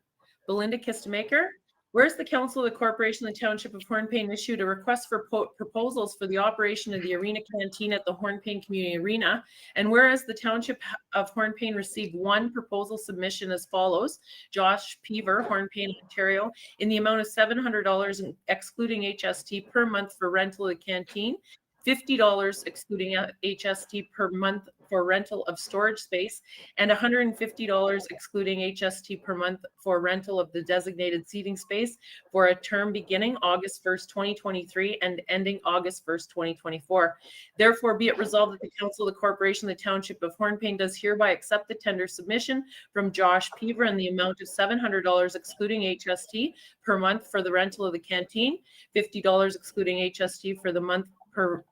[SPEAKER 1] Belinda Kistemaker. Whereas the Council of the Corporation of the Township of Hornepayne issued a request for proposals for the operation of the arena canteen at the Hornepayne Community Arena, and whereas the Township of Hornepayne received one proposal submission as follows: Josh Peaver, Hornepayne, Ontario, in the amount of $700 excluding HST per month for rental of the canteen, $50 excluding HST per month for rental of storage space, and $150 excluding HST per month for rental of the designated seating space for a term beginning August 1st, 2023 and ending August 1st, 2024. Therefore, be it resolved that the Council of the Corporation of the Township of Hornepayne does hereby accept the tender submission from Josh Peaver in the amount of $700 excluding HST per month for the rental of the canteen, $50 excluding HST for the month per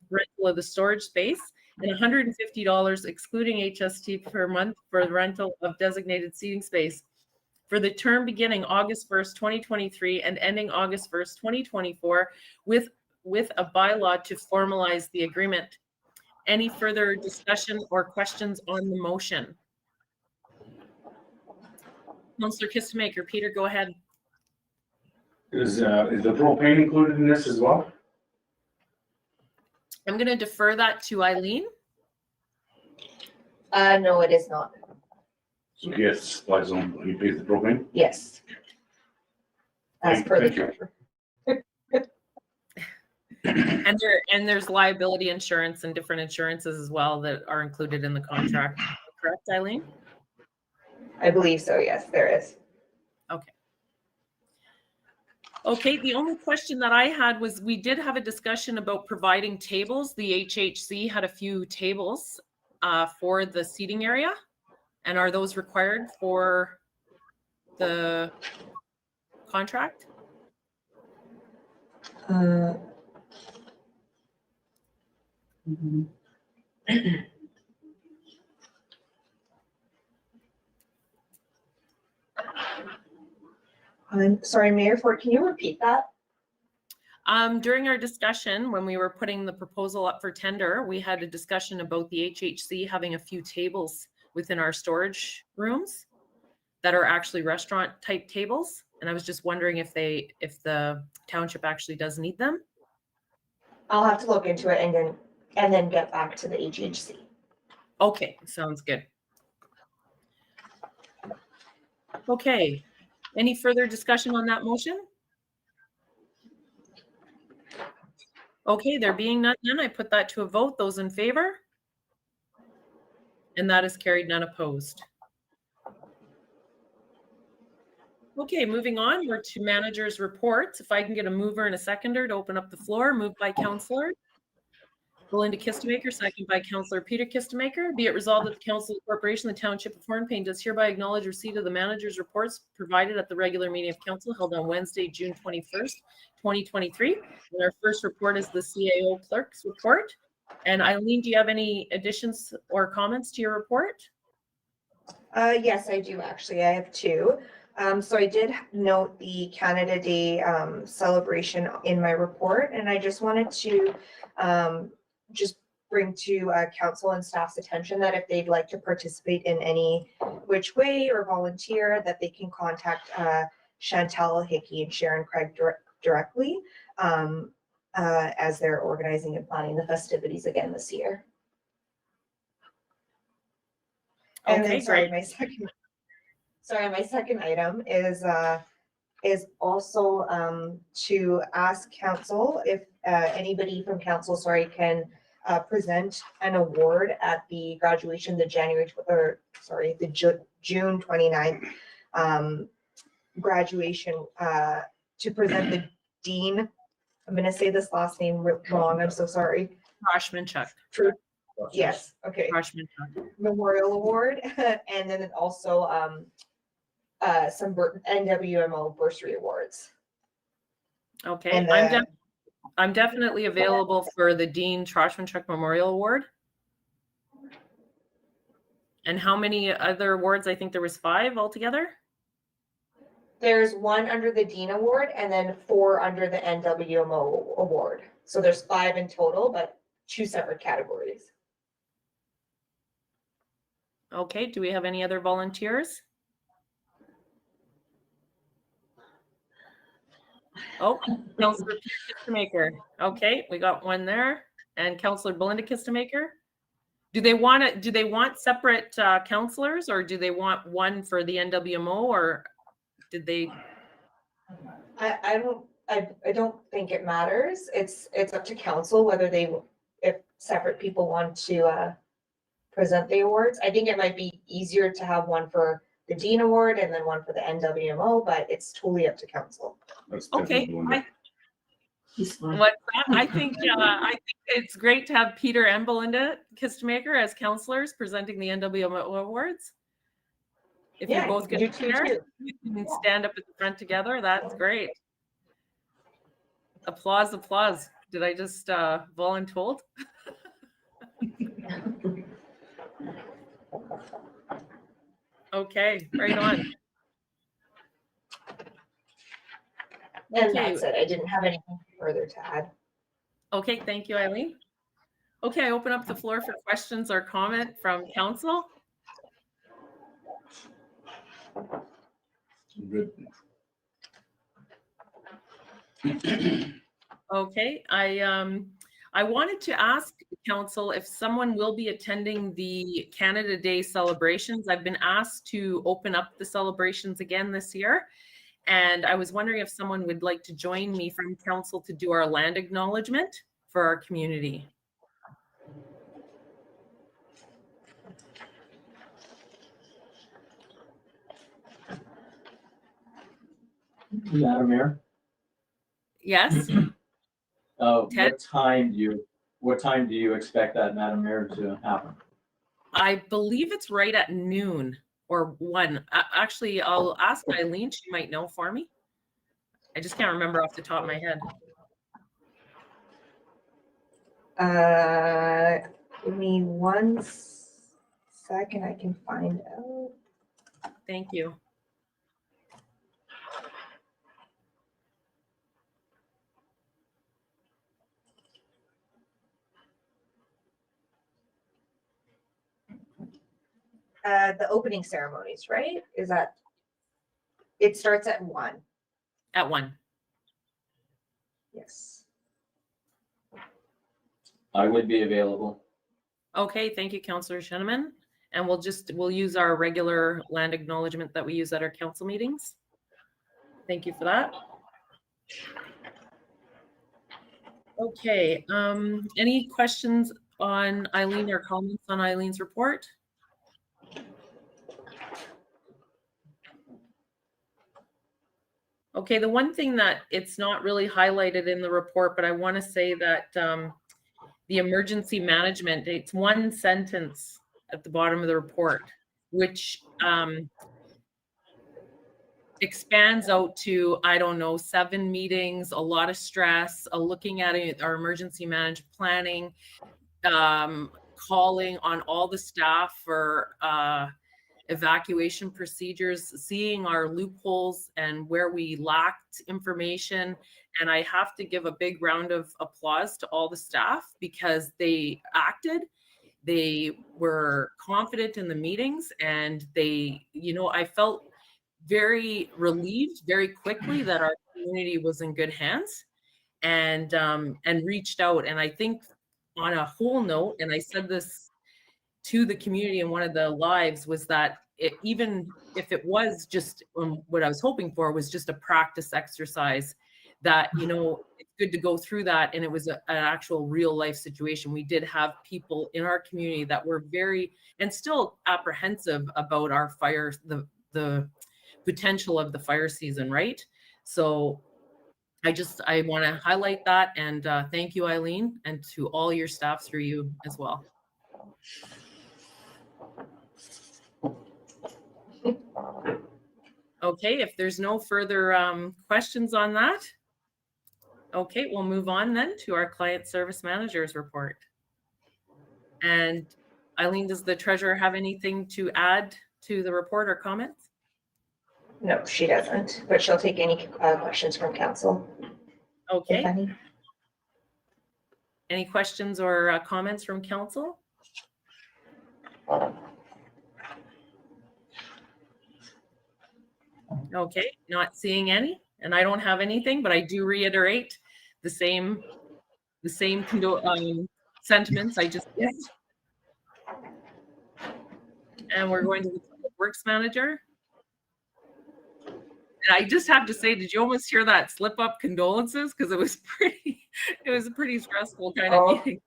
[SPEAKER 1] rental of the storage space, and $150 excluding HST per month for the rental of designated seating space for the term beginning August 1st, 2023 and ending August 1st, 2024 with a bylaw to formalize the agreement. Any further discussion or questions on the motion? Councillor Kistemaker, Peter, go ahead.
[SPEAKER 7] Is the propane included in this as well?
[SPEAKER 1] I'm going to defer that to Eileen.
[SPEAKER 4] No, it is not.
[SPEAKER 7] So he has to supply his own, he pays the propane?
[SPEAKER 4] Yes. As per the
[SPEAKER 7] Thank you.
[SPEAKER 4] treasurer.
[SPEAKER 1] And there's liability insurance and different insurances as well that are included in the contract. Correct, Eileen?
[SPEAKER 4] I believe so, yes, there is.
[SPEAKER 1] Okay, the only question that I had was we did have a discussion about providing tables. The HHC had a few tables for the seating area. And are those required for the contract?
[SPEAKER 4] I'm sorry, Mayor Ford, can you repeat that?
[SPEAKER 1] During our discussion, when we were putting the proposal up for tender, we had a discussion about the HHC having a few tables within our storage rooms that are actually restaurant type tables. And I was just wondering if the township actually does need them.
[SPEAKER 4] I'll have to look into it and then get back to the HHC.
[SPEAKER 1] Okay, sounds good. Okay, any further discussion on that motion? Okay, there being none, I put that to a vote. Those in favor? And that is carried, none opposed. Okay, moving on, we're to managers' reports. If I can get a mover and a seconder to open up the floor, moved by Councillor Belinda Kistemaker, second by Councillor Peter Kistemaker. Be it resolved that the Council of the Corporation, the Township of Hornepayne does hereby acknowledge receipt of the managers' reports provided at the regular meeting of council held on Wednesday, June 21st, 2023. And our first report is the CAO Clerk's report. And Eileen, do you have any additions or comments to your report?
[SPEAKER 4] Yes, I do actually. I have two. So I did note the Canada Day celebration in my report, and I just wanted to just bring to council and staff's attention that if they'd like to participate in any which way or volunteer, that they can contact Chantal Hickey and Sharon Craig directly as they're organizing and planning the festivities again this year. And
[SPEAKER 1] Okay,
[SPEAKER 4] then, sorry,
[SPEAKER 1] great.
[SPEAKER 4] my second item is also to ask council if anybody from council, can present an award at the graduation, the June 29th graduation to present the dean. I'm going to say this last name wrong. I'm so sorry.
[SPEAKER 1] Rashman-Chuck.
[SPEAKER 4] True. Yes. Okay.
[SPEAKER 1] Rashman-Chuck.
[SPEAKER 4] Memorial Award, and then also some NWMO bursary awards.
[SPEAKER 1] Okay,
[SPEAKER 4] And
[SPEAKER 1] I'm definitely available for the Dean Rashman-Chuck Memorial Award. And how many other awards? I think there was 5 altogether.
[SPEAKER 4] there's one under the Dean Award and then 4 under the NWMO Award. So there's 5 in total, but 2 separate categories.
[SPEAKER 1] Okay, do we have any other volunteers? Oh, Councillor Kistemaker. Okay, we got one there. And Councillor Belinda Kistemaker. Do they want separate councillors, or do they want one for the NWMO, or did they?
[SPEAKER 4] I don't think it matters. It's up to council whether if separate people want to present the awards. I think it might be easier to have one for the Dean Award and then one for the NWMO, but it's totally up to council.
[SPEAKER 1] Okay,
[SPEAKER 2] He's fine.
[SPEAKER 1] I think it's great to have Peter and Belinda Kistemaker as councillors presenting the NWMO awards. If you're both good to share, you can stand up at the front together. That's great. Applause, applause. Did I just voluntold? Okay, right on.
[SPEAKER 4] And that's it. I didn't have anything further to add.
[SPEAKER 1] Okay, thank you, Eileen. Okay, I open up the floor for questions or comment from council.
[SPEAKER 7] Good.
[SPEAKER 1] Okay, I wanted to ask council if someone will be attending the Canada Day celebrations. I've been asked to open up the celebrations again this year. And I was wondering if someone would like to join me from council to do our land acknowledgement for our community.
[SPEAKER 5] Madam Mayor,
[SPEAKER 1] Yes, Ted?
[SPEAKER 5] what time do you expect that, Madam Mayor, to happen?
[SPEAKER 1] I believe it's right at noon or 1. Actually, I'll ask Eileen. She might know for me. I just can't remember off the top of my head.
[SPEAKER 4] Give me 1 second. I can find out.
[SPEAKER 1] Thank you.
[SPEAKER 4] The opening ceremonies, right? It starts at 1.
[SPEAKER 1] At 1.
[SPEAKER 4] Yes.
[SPEAKER 5] I would be available.
[SPEAKER 1] Okay, thank you, Councillor Sheneman. And we'll use our regular land acknowledgement that we use at our council meetings. Thank you for that. Okay, any questions on Eileen or comments on Eileen's report? Okay, the one thing that it's not really highlighted in the report, but I want to say that the emergency management, it's one sentence at the bottom of the report, which expands out to, I don't know, 7 meetings, a lot of stress, looking at it, our emergency management planning, calling on all the staff for evacuation procedures, seeing our loopholes and where we lacked information. And I have to give a big round of applause to all the staff because they acted. They were confident in the meetings, and they, I felt very relieved very quickly that our community was in good hands, and reached out. And I think on a whole note, and I said this to the community in one of the lives, was that even if it was just what I was hoping for was just a practice exercise, that it's good to go through that, and it was an actual real life situation. We did have people in our community that were very and still apprehensive about our fire, the potential of the fire season, right? So I want to highlight that, and thank you, Eileen, and to all your staff through you as well. Okay, if there's no further questions on that, okay, we'll move on then to our client service manager's report. And Eileen, does the treasurer have anything to add to the report or comments?
[SPEAKER 4] No, she doesn't, but she'll take any questions from council.
[SPEAKER 1] Okay.
[SPEAKER 4] If any.
[SPEAKER 1] Any questions or comments from council? Okay, not seeing any, and I don't have anything, but I do reiterate the same sentiments I just did. And we're going to the Public Works Manager. And I just have to say, did you almost hear that slip up condolences? Because it was a pretty stressful kind of meeting.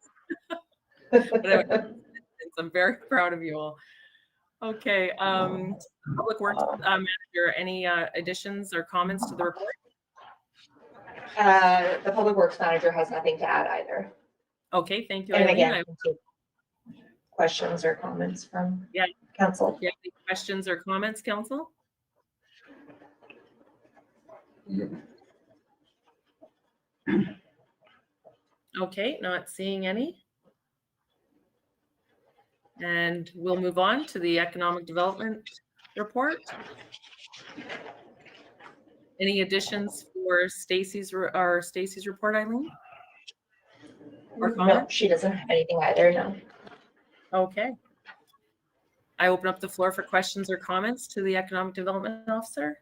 [SPEAKER 1] But I'm very proud of you all. Okay, Public Works Manager, any additions or comments to the report?
[SPEAKER 4] The Public Works Manager has nothing to add either.
[SPEAKER 1] Okay, thank you,
[SPEAKER 4] And
[SPEAKER 1] Eileen.
[SPEAKER 4] again, questions or comments from council?
[SPEAKER 1] Do you have any questions or comments, council? Okay, not seeing any. And we'll move on to the economic development report. Any additions for Stacy's report, Eileen? Or
[SPEAKER 4] No,
[SPEAKER 1] comments?
[SPEAKER 4] she doesn't have anything either, no.
[SPEAKER 1] Okay. I open up the floor for questions or comments to the economic development officer.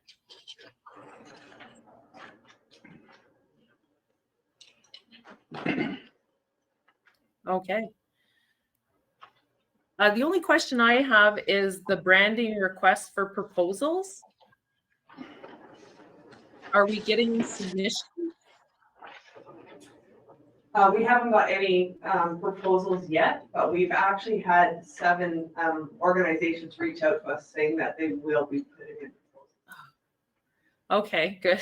[SPEAKER 1] Okay. The only question I have is the branding request for proposals. Are we getting submissions?
[SPEAKER 8] We haven't got any proposals yet, but we've actually had 7 organizations reach out to us saying that they will be putting in proposals.
[SPEAKER 1] Okay, good.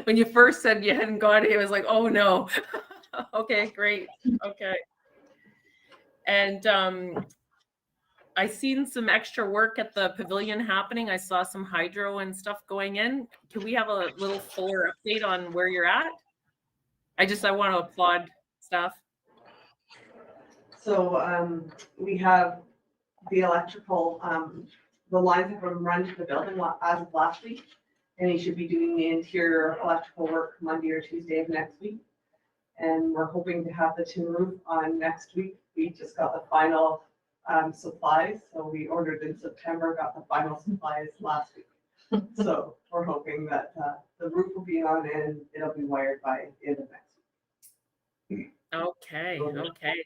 [SPEAKER 1] When you first said you hadn't got it, it was like, oh no. Okay, great. Okay. And I seen some extra work at the pavilion happening. I saw some hydro and stuff going in. Can we have a little fuller update on where you're at? I want to applaud staff.
[SPEAKER 8] So we have the electrical, the lines have been run to the building as of last week, and he should be doing the interior electrical work Monday or Tuesday of next week. And we're hoping to have the tin roof on next week. We just got the final supplies. So we ordered in September, got the final supplies last week. So we're hoping that the roof will be on and it'll be wired by the end of next week.
[SPEAKER 1] Okay, okay.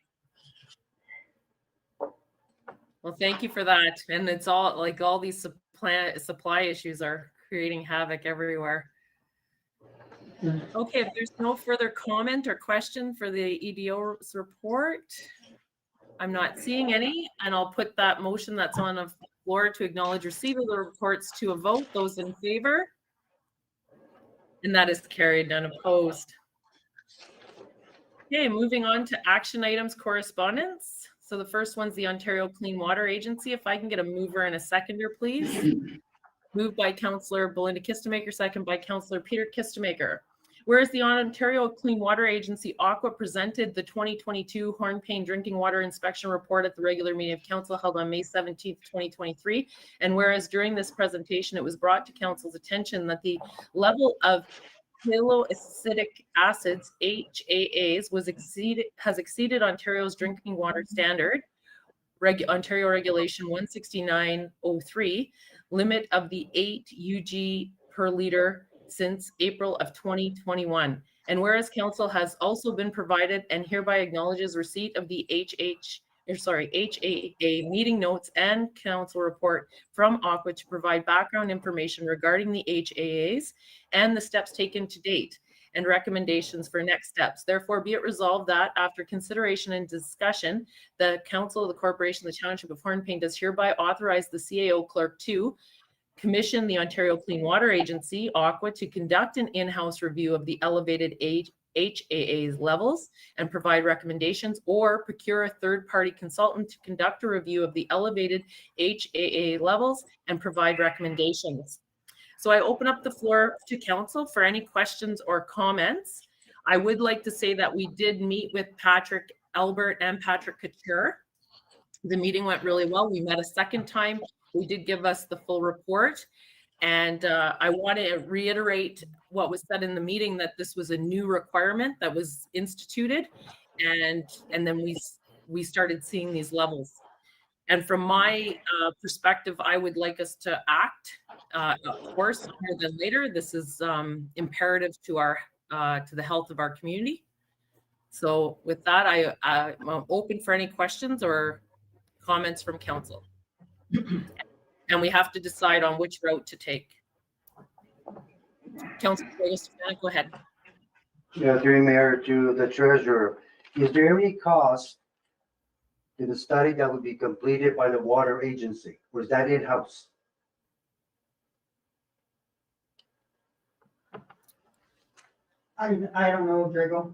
[SPEAKER 1] Well, thank you for that. And it's all like all these supply issues are creating havoc everywhere. Okay, if there's no further comment or question for the EDO's report, I'm not seeing any, and I'll put that motion that's on the floor to acknowledge receipt of the reports to a vote. Those in favor? And that is carried, none opposed. Okay, moving on to action items, correspondence. So the first one's the Ontario Clean Water Agency. If I can get a mover and a seconder, please. Moved by Councillor Belinda Kistemaker, second by Councillor Peter Kistemaker. Whereas the Ontario Clean Water Agency, Aqua, presented the 2022 Hornepayne Drinking Water Inspection Report at the regular meeting of Council held on May 17th, 2023. And whereas during this presentation, it was brought to Council's attention that the level of haloacidic acids, HAAs, has exceeded Ontario's drinking water standard, Ontario Regulation 169.03, limit of the 8 UG per liter since April of 2021. And whereas Council has also been provided and hereby acknowledges receipt of the HAA meeting notes and Council report from Aqua to provide background information regarding the HAAs and the steps taken to date and recommendations for next steps. Therefore, be it resolved that after consideration and discussion, the Council of the Corporation of the Township of Hornepayne does hereby authorize the CAO clerk to commission the Ontario Clean Water Agency, Aqua, to conduct an in-house review of the elevated HAAs levels and provide recommendations, or procure a third-party consultant to conduct a review of the elevated HAA levels and provide recommendations. So I open up the floor to Council for any questions or comments. I would like to say that we did meet with Patrick Albert and Patrick Couture. The meeting went really well. We met a second time. We did give us the full report. And I want to reiterate what was said in the meeting, that this was a new requirement that was instituted. And then we started seeing these levels. And from my perspective, I would like us to act, of course, sooner than later. This is imperative to the health of our community. So with that, I'm open for any questions or comments from Council. And we have to decide on which route to take. Councilor, go ahead.
[SPEAKER 9] Yeah, through Mayor to the treasurer, is there any cost to the study that would be completed by the water agency, or is that in-house?
[SPEAKER 6] I don't know, Drago.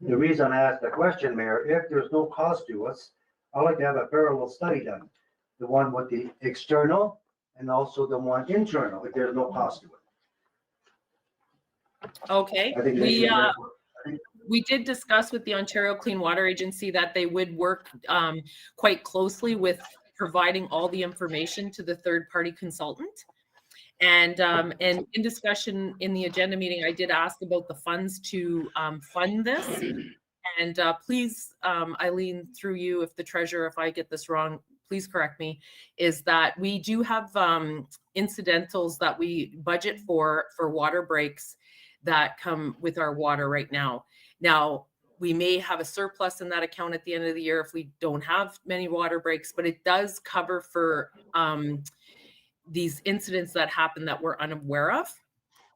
[SPEAKER 9] The reason I asked the question, Mayor, if there's no cost to us, I'd like to have a parallel study done. The one with the external and also the one internal, if there's no cost to it.
[SPEAKER 1] Okay,
[SPEAKER 9] I think
[SPEAKER 1] we did discuss with the Ontario Clean Water Agency that they would work quite closely with providing all the information to the third-party consultant. And in discussion in the agenda meeting, I did ask about the funds to fund this. And please, Eileen, through you, if the treasurer, if I get this wrong, please correct me, is that we do have incidentals that we budget for water breaks that come with our water right now. Now, we may have a surplus in that account at the end of the year if we don't have many water breaks, but it does cover for these incidents that happen that we're unaware of.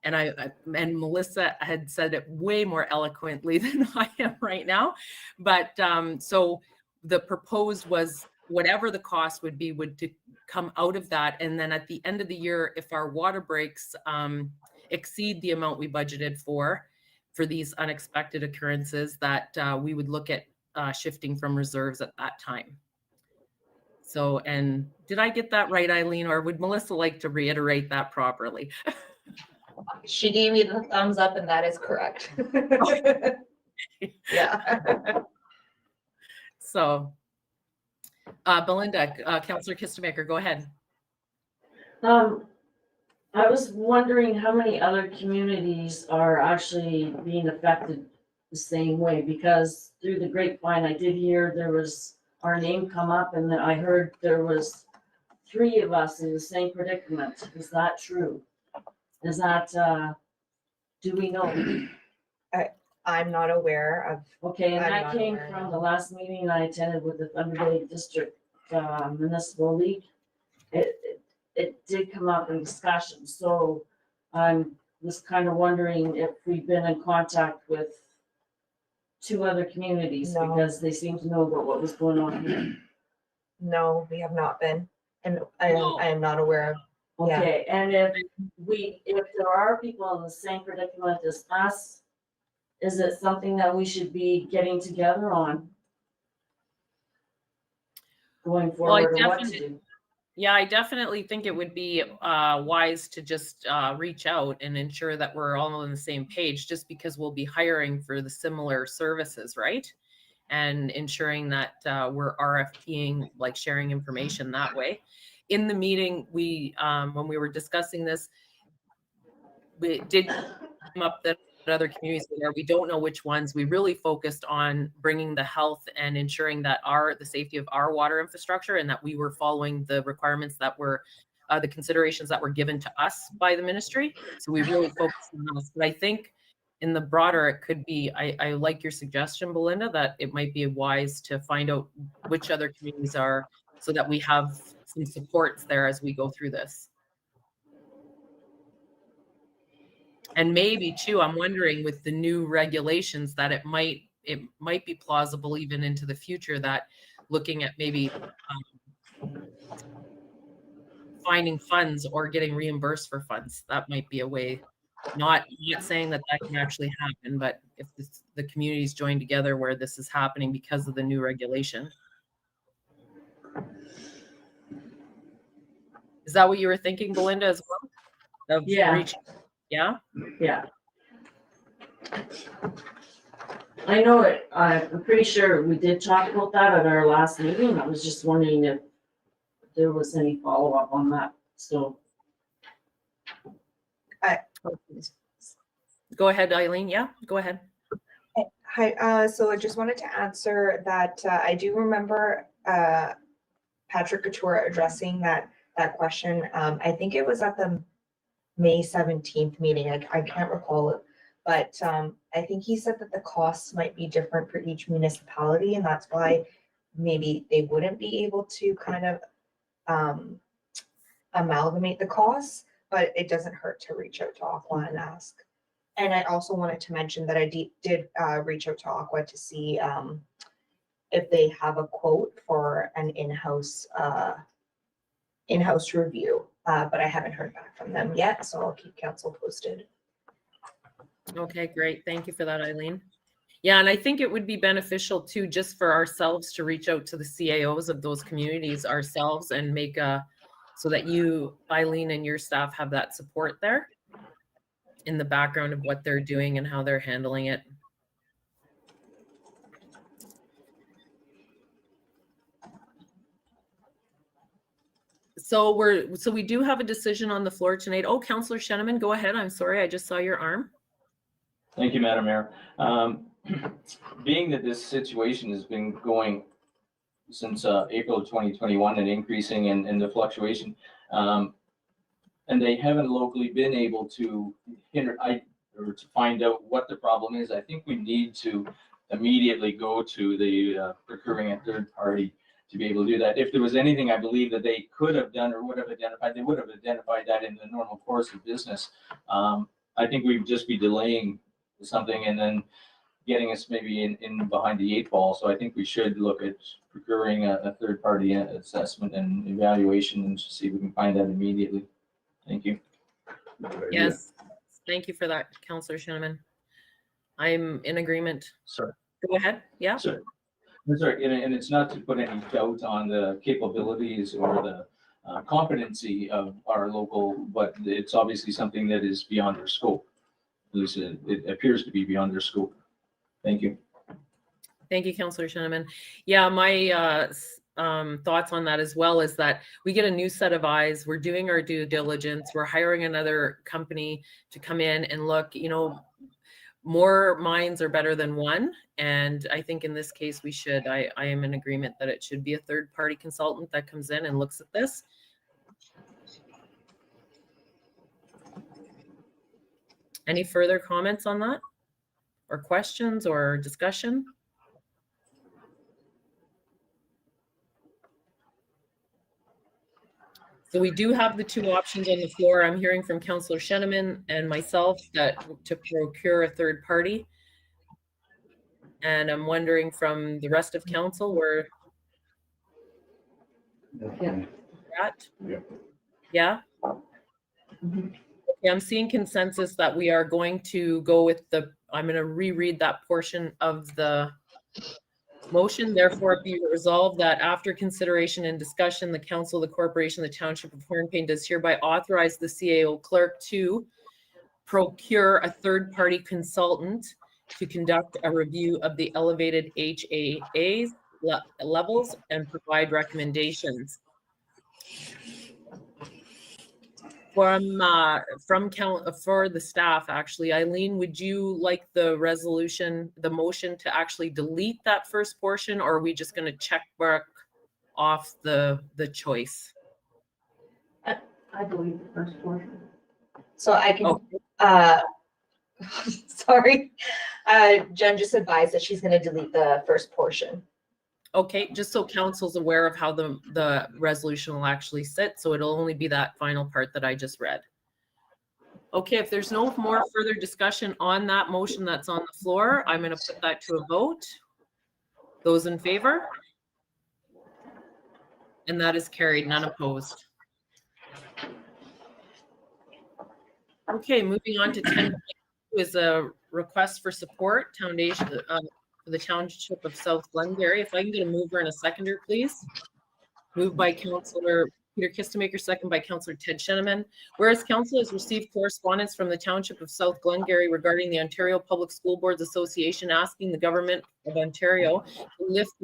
[SPEAKER 1] And Melissa had said it way more eloquently than I am right now. But so the proposed was whatever the cost would be would to come out of that. And then at the end of the year, if our water breaks exceed the amount we budgeted for these unexpected occurrences, that we would look at shifting from reserves at that time. So, and did I get that right, Eileen, or would Melissa like to reiterate that properly?
[SPEAKER 4] She gave me the thumbs up, and that is correct. Yeah.
[SPEAKER 1] So, Belinda, Councillor Kistemaker, go ahead.
[SPEAKER 2] I was wondering how many other communities are actually being affected the same way, because through the grapevine, I did hear there was our name come up, and then I heard there was 3 of us in the same predicament. Is that true? Is that, do we know?
[SPEAKER 4] I'm not aware of.
[SPEAKER 2] Okay, and
[SPEAKER 4] I'm
[SPEAKER 2] that
[SPEAKER 4] not
[SPEAKER 2] came
[SPEAKER 4] aware.
[SPEAKER 2] from the last meeting I attended with the Thunder Bay District Municipal League. It did come up in discussion, so I'm was kind of wondering if we've been in contact with two other communities
[SPEAKER 4] No.
[SPEAKER 2] because they seem to know about what was going on here.
[SPEAKER 4] No, we have not been, and I am not aware of. Yeah.
[SPEAKER 2] Okay, and if there are people in the same predicament as us, is it something that we should be getting together on? Going
[SPEAKER 1] Well, I
[SPEAKER 2] forward, or what to
[SPEAKER 1] definitely-
[SPEAKER 2] do?
[SPEAKER 1] Yeah, I definitely think it would be wise to just reach out and ensure that we're all on the same page, just because we'll be hiring for the similar services, right? And ensuring that we're RFPing, like sharing information that way. In the meeting, we when we were discussing this, we did come up that other communities where we don't know which ones. We really focused on bringing the health and ensuring that the safety of our water infrastructure, and that we were following the requirements that were the considerations that were given to us by the ministry. So we really focused on those. But I think in the broader, it could be, I like your suggestion, Belinda, that it might be wise to find out which other communities are, so that we have some supports there as we go through this. And maybe too, I'm wondering with the new regulations that it might be plausible even into the future that looking at maybe finding funds or getting reimbursed for funds, that might be a way. Not saying that can actually happen, but if the communities join together where this is happening because of the new regulation. Is that what you were thinking, Belinda, as well?
[SPEAKER 2] Yeah.
[SPEAKER 1] Yeah.
[SPEAKER 2] Yeah. I know it, I'm pretty sure we did talk about that at our last meeting. I was just wondering if there was any follow-up on that, so.
[SPEAKER 1] Go ahead, Eileen. Yeah, go ahead.
[SPEAKER 4] Hi, so I just wanted to answer that, I do remember, Patrick Couture addressing that question. I think it was at the May 17th meeting. I can't recall it, but, I think he said that the costs might be different for each municipality, and that's why maybe they wouldn't be able to kind of, amalgamate the costs, but it doesn't hurt to reach out to Aqua and ask. And I also wanted to mention that I did reach out to Aqua to see if they have a quote for an in-house review, but I haven't heard back from them yet, so I'll keep council posted.
[SPEAKER 1] Okay, great. Thank you for that, Eileen. Yeah, and I think it would be beneficial too, just for ourselves to reach out to the CAOs of those communities ourselves and make so that you, Eileen, and your staff have that support there in the background of what they're doing and how they're handling it. So we do have a decision on the floor tonight. Oh, Councillor Sheneman, go ahead. I'm sorry, I just saw your arm.
[SPEAKER 5] Thank you, Madam Mayor. Being that this situation has been going since April of 2021 and increasing in the fluctuation, and they haven't locally been able to find out what the problem is, I think we need to immediately go to the procuring a third party to be able to do that. If there was anything I believe that they could have done or would have identified, they would have identified that in the normal course of business. I think we'd just be delaying something and then getting us maybe in behind the eight ball. So I think we should look at procuring a third party assessment and evaluation and see if we can find that immediately. Thank you.
[SPEAKER 1] Yes, thank you for that, Councillor Sheneman. I'm in agreement.
[SPEAKER 5] Sorry.
[SPEAKER 1] Go ahead. Yeah.
[SPEAKER 5] Sorry. That's right. And it's not to put any doubt on the capabilities or the competency of our local, but it's obviously something that is beyond their scope. At least it appears to be beyond their scope. Thank you.
[SPEAKER 1] Thank you, Councillor Sheneman. Yeah, my thoughts on that as well is that we get a new set of eyes. We're doing our due diligence. We're hiring another company to come in and look, more minds are better than one. And I think in this case, I am in agreement that it should be a third party consultant that comes in and looks at this. Any further comments on that or questions or discussion? So we do have the two options on the floor. I'm hearing from Councillor Sheneman and myself that to procure a third party. And I'm wondering from the rest of council where
[SPEAKER 9] Okay.
[SPEAKER 1] at.
[SPEAKER 7] Yeah.
[SPEAKER 1] Yeah? Okay, I'm seeing consensus that we are going to go with I'm gonna reread that portion of the motion. Therefore, it be resolved that after consideration and discussion, the council, the corporation, the township of Hornepayne does hereby authorize the CAO clerk to procure a third-party consultant to conduct a review of the elevated HAAs levels and provide recommendations. For the staff, actually, Eileen, would you like the motion to actually delete that first portion, or are we just going to check mark off the choice?
[SPEAKER 2] I believe the first portion.
[SPEAKER 4] So I can,
[SPEAKER 1] Okay.
[SPEAKER 4] sorry, Jen just advised that she's gonna delete the first portion.
[SPEAKER 1] Okay, just so council's aware of how the resolution will actually sit, so it'll only be that final part that I just read. Okay, if there's no more further discussion on that motion that's on the floor, I'm gonna put that to a vote. Those in favor? And that is carried, none opposed. Okay, moving on to 10 is a request for support, foundation, for the Township of South Glengarry. If I can get a mover and a seconder, please. Moved by Councillor Peter Kistemaker, second by Councillor Ted Sheneman. Whereas council has received correspondence from the Township of South Glengarry regarding the Ontario Public School Boards Association asking the Government of Ontario to lift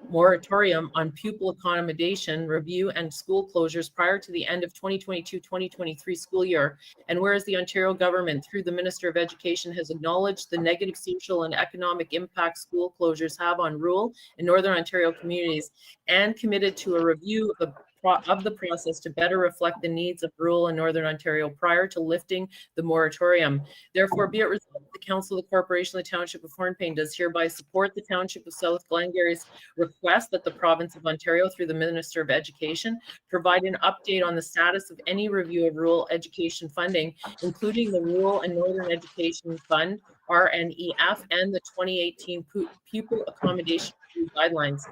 [SPEAKER 1] moratorium on pupil accommodation review and school closures prior to the end of 2022-2023 school year. And whereas the Ontario government, through the Minister of Education, has acknowledged the negative social and economic impact school closures have on rural and Northern Ontario communities and committed to a review of the process to better reflect the needs of rural and Northern Ontario prior to lifting the moratorium. Therefore, be it resolved, the Council of the Corporation of the Township of Hornepayne does hereby support the Township of South Glengarry's request that the Province of Ontario, through the Minister of Education, provide an update on the status of any review of rural education funding, including the Rural and Northern Education Fund, RNEF, and the 2018 Pupil Accommodation Guidelines.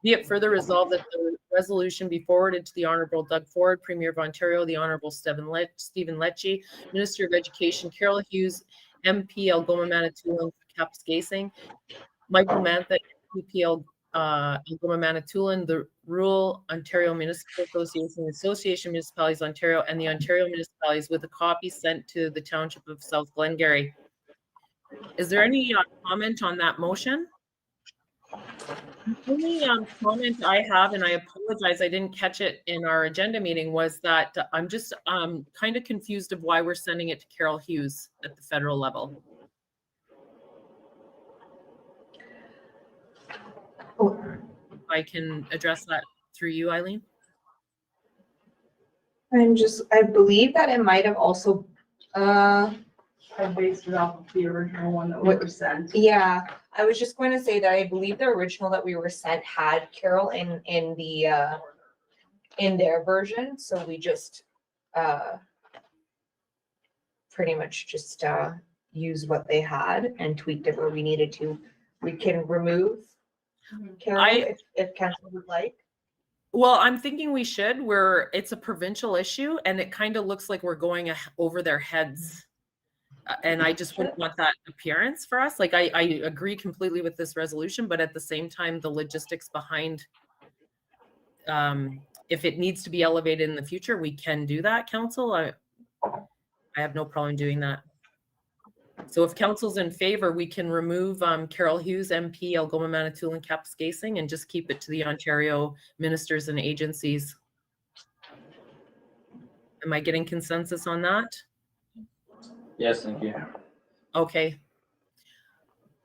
[SPEAKER 1] Be it further resolved that the resolution be forwarded to the Honourable Doug Ford, Premier of Ontario, the Honourable Stephen Lecce, Minister of Education Carol Hughes, MP Algoma Manitoulin Kapuskasing, Michael Mantha, MP Algoma Manitoulin, the Rural Ontario Municipal Association, the Association of Municipalities Ontario, and the Ontario Municipalities, with a copy sent to the Township of South Glengarry. Is there any comment on that motion? The only comment I have, and I apologize, I didn't catch it in our agenda meeting, was that I'm just kind of confused of why we're sending it to Carol Hughes at the federal level. I can address that through you, Eileen.
[SPEAKER 4] I believe that it might have also,
[SPEAKER 8] I based it off of the original one that we were sent.
[SPEAKER 4] yeah, I was just going to say that I believe the original that we were sent had Carol in their version, so we just pretty much just used what they had and tweaked it where we needed to. We can remove Carol if council would like.
[SPEAKER 1] Well, I'm thinking we should, it's a provincial issue and it kind of looks like we're going over their heads. And I just wouldn't want that appearance for us. Like, I agree completely with this resolution, but at the same time, the logistics behind, if it needs to be elevated in the future, we can do that, council. I have no problem doing that. So if council's in favor, we can remove Carol Hughes, MP, Algoma Manitoulin Kapuskasing, and just keep it to the Ontario ministers and agencies. Am I getting consensus on that?
[SPEAKER 5] Yes, thank you.
[SPEAKER 1] Okay.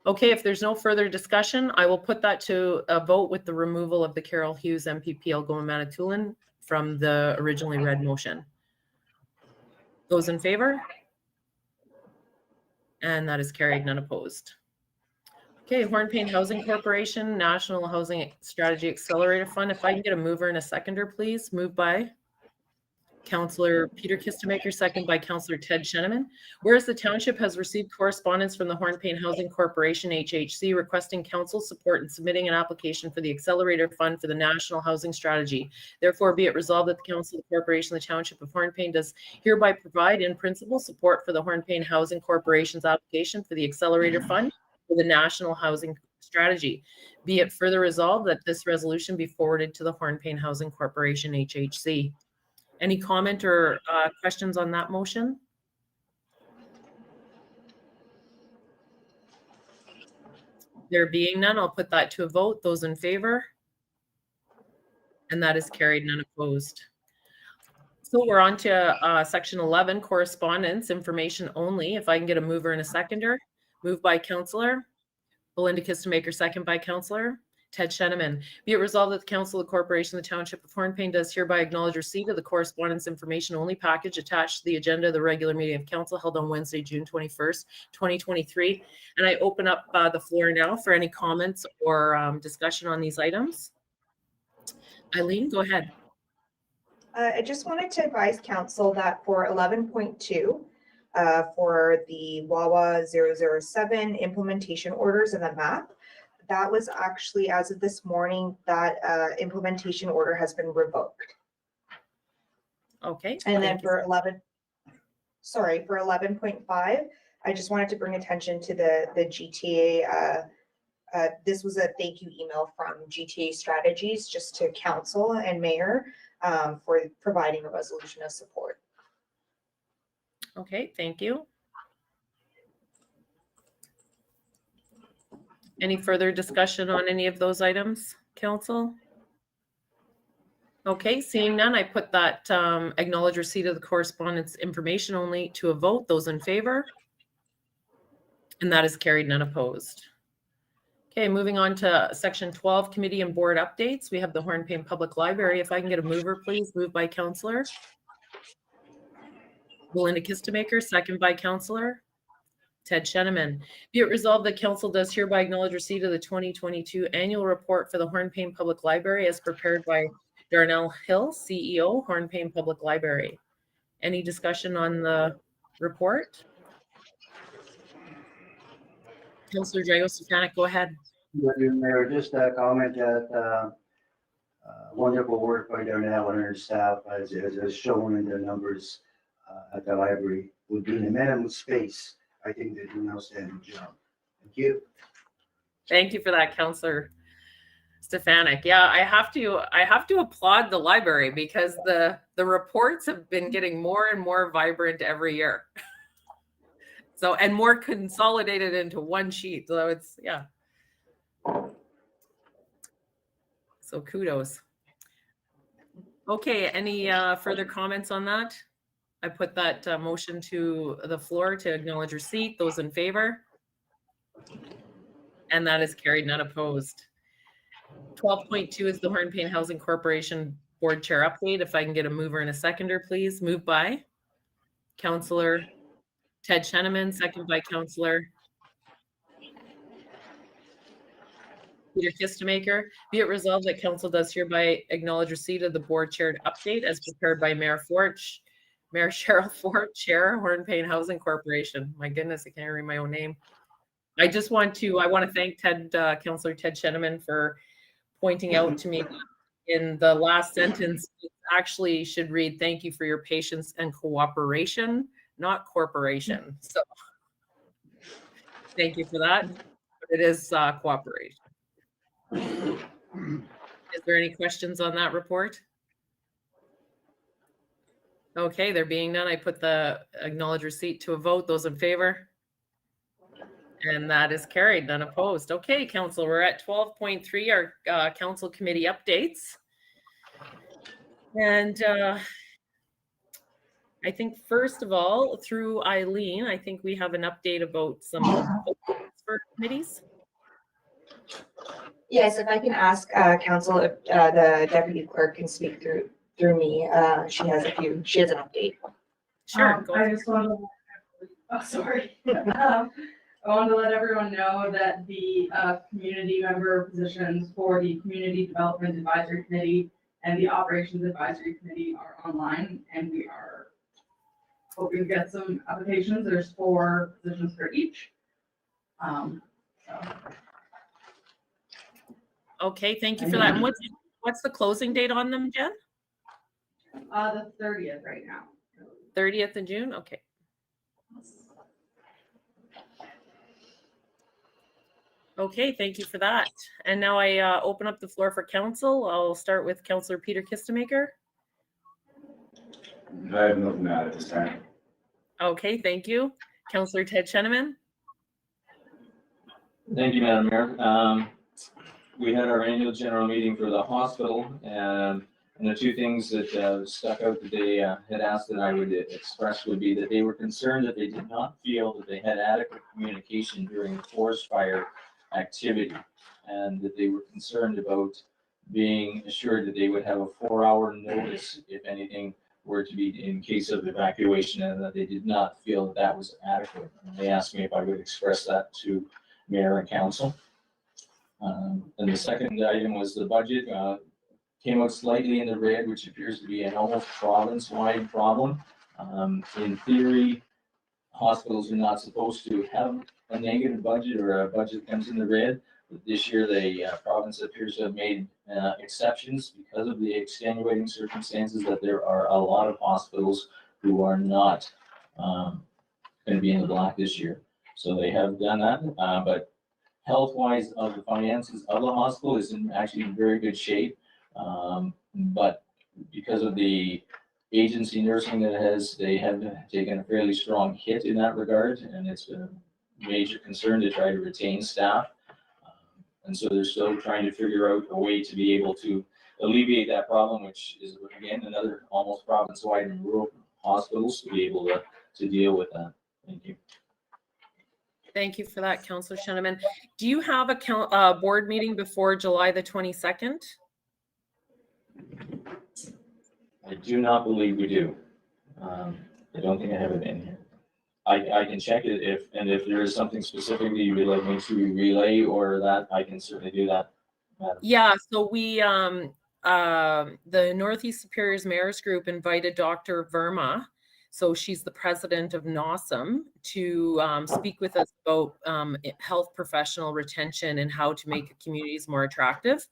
[SPEAKER 1] Okay, if there's no further discussion, I will put that to a vote with the removal of the Carol Hughes MPP Algoma Manitoulin from the originally read motion. Those in favor? And that is carried, none opposed. Okay, Hornepayne Housing Corporation, National Housing Strategy Accelerator Fund. If I can get a mover and a seconder, please. Moved by Councillor Peter Kistemaker, second by Councillor Ted Sheneman. Whereas the township has received correspondence from the Hornepayne Housing Corporation, HHC, requesting council support in submitting an application for the Accelerator Fund for the National Housing Strategy. Therefore, be it resolved that the Council of the Corporation of the Township of Hornepayne does hereby provide in principle support for the Hornepayne Housing Corporation's application for the Accelerator Fund for the National Housing Strategy. Be it further resolved that this resolution be forwarded to the Hornepayne Housing Corporation, HHC. Any comment or questions on that motion? There being none, I'll put that to a vote. Those in favor? And that is carried, none opposed. So we're on to section 11, correspondence, information only. If I can get a mover and a seconder. Moved by Councillor Belinda Kistemaker, second by Councillor Ted Sheneman. Be it resolved that the Council of the Corporation of the Township of Hornepayne does hereby acknowledge receipt of the correspondence information only package attached to the agenda of the regular meeting of council held on Wednesday, June 21st, 2023. And I open up the floor now for any comments or discussion on these items. Eileen, go ahead.
[SPEAKER 4] I just wanted to advise council that for 11.2, for the WAWA 007 implementation orders and the map, that was actually, as of this morning, that implementation order has been revoked.
[SPEAKER 1] Okay.
[SPEAKER 4] And then for 11.5, I just wanted to bring attention to the GTA. This was a thank you email from GTA Strategies just to council and mayor for providing a resolution of support.
[SPEAKER 1] Okay, thank you. Any further discussion on any of those items, council? Okay, seeing none, I put that acknowledge receipt of the correspondence information only to a vote. Those in favor? And that is carried, none opposed. Okay, moving on to section 12, committee and board updates. We have the Hornepayne Public Library. If I can get a mover, please. Moved by Councillor Belinda Kistemaker, second by Councillor Ted Sheneman. Be it resolved that council does hereby acknowledge receipt of the 2022 annual report for the Hornepayne Public Library as prepared by Darnell Hill, CEO, Hornepayne Public Library. Any discussion on the report? Councillor Drago-Stefanik, go ahead.
[SPEAKER 9] Mayor, just a comment that wonderful work by Darnell and her staff as shown in the numbers at the library. Would be in a minimum space. I think they do an outstanding job. Thank you.
[SPEAKER 1] Thank you for that, Councillor Stefanik. Yeah, I have to applaud the library because the reports have been getting more and more vibrant every year. So, and more consolidated into one sheet. So it's, yeah. So kudos. Okay, any further comments on that? I put that motion to the floor to acknowledge receipt. Those in favor? And that is carried, none opposed. 12.2 is the Hornepayne Housing Corporation Board Chair update. If I can get a mover and a seconder, please. Moved by Councillor Ted Sheneman, second by Councillor Peter Kistemaker. Be it resolved that council does hereby acknowledge receipt of the board chaired update as prepared by Mayor Cheryl Fort, Chair, Hornepayne Housing Corporation. My goodness, I can't read my own name. I want to thank Councillor Ted Sheneman for pointing out to me in the last sentence, it actually should read, thank you for your patience and cooperation, not corporation. So thank you for that. It is cooperation. Is there any questions on that report? Okay, there being none, I put the acknowledge receipt to a vote. Those in favor? And that is carried, none opposed. Okay, council, we're at 12.3, our council committee updates. And I think first of all, through Eileen, I think we have an update about some for committees.
[SPEAKER 4] Yes, if I can ask council if the deputy clerk can speak through me. She has an update.
[SPEAKER 1] Sure. Go
[SPEAKER 8] I
[SPEAKER 1] ahead.
[SPEAKER 8] just want to, oh, sorry.
[SPEAKER 10] I wanted to let everyone know that the community member positions for the Community Development Advisory Committee and the Operations Advisory Committee are online, and we are hoping to get some applications. There's 4 positions for each. So.
[SPEAKER 1] Okay, thank you for that. And what's the closing date on them, Jen?
[SPEAKER 10] The 30th right now.
[SPEAKER 1] 30th of June? Okay. Okay, thank you for that. And now I open up the floor for council. I'll start with Councillor Peter Kistemaker.
[SPEAKER 7] I have nothing to add at this time.
[SPEAKER 1] Okay, thank you. Councillor Ted Sheneman.
[SPEAKER 5] Thank you, Madam Mayor. We had our annual general meeting for the hospital, and the 2 things that stuck out that they had asked that I would express would be that they were concerned that they did not feel that they had adequate communication during the forest fire activity, and that they were concerned about being assured that they would have a 4-hour notice if anything were to be in case of evacuation, and that they did not feel that that was adequate. And they asked me if I would express that to Mayor and Council. And the second item was the budget. Came out slightly in the red, which appears to be an almost province-wide problem. In theory, hospitals are not supposed to have a negative budget or a budget that comes in the red. But this year, the province appears to have made exceptions because of the extenuating circumstances that there are a lot of hospitals who are not going to be in the black this year. So they have done that, but health-wise, of the finances of the hospital is actually in very good shape. But because of the agency nursing that they have taken a fairly strong hit in that regard, and it's been a major concern to try to retain staff. And so they're still trying to figure out a way to be able to alleviate that problem, which is, again, another almost province-wide in rural hospitals to be able to deal with that. Thank you.
[SPEAKER 1] Thank you for that, Councillor Sheneman. Do you have a board meeting before July the 22nd?
[SPEAKER 5] I do not believe we do. I don't think I have it in here. I can check it if there is something specific that you would like me to relay, or that I can certainly do that, Madam.
[SPEAKER 1] Yeah, so we, the Northeast Superiors Mayor's Group invited Dr. Verma, so she's the president of NOSM, to speak with us about health professional retention and how to make communities more attractive.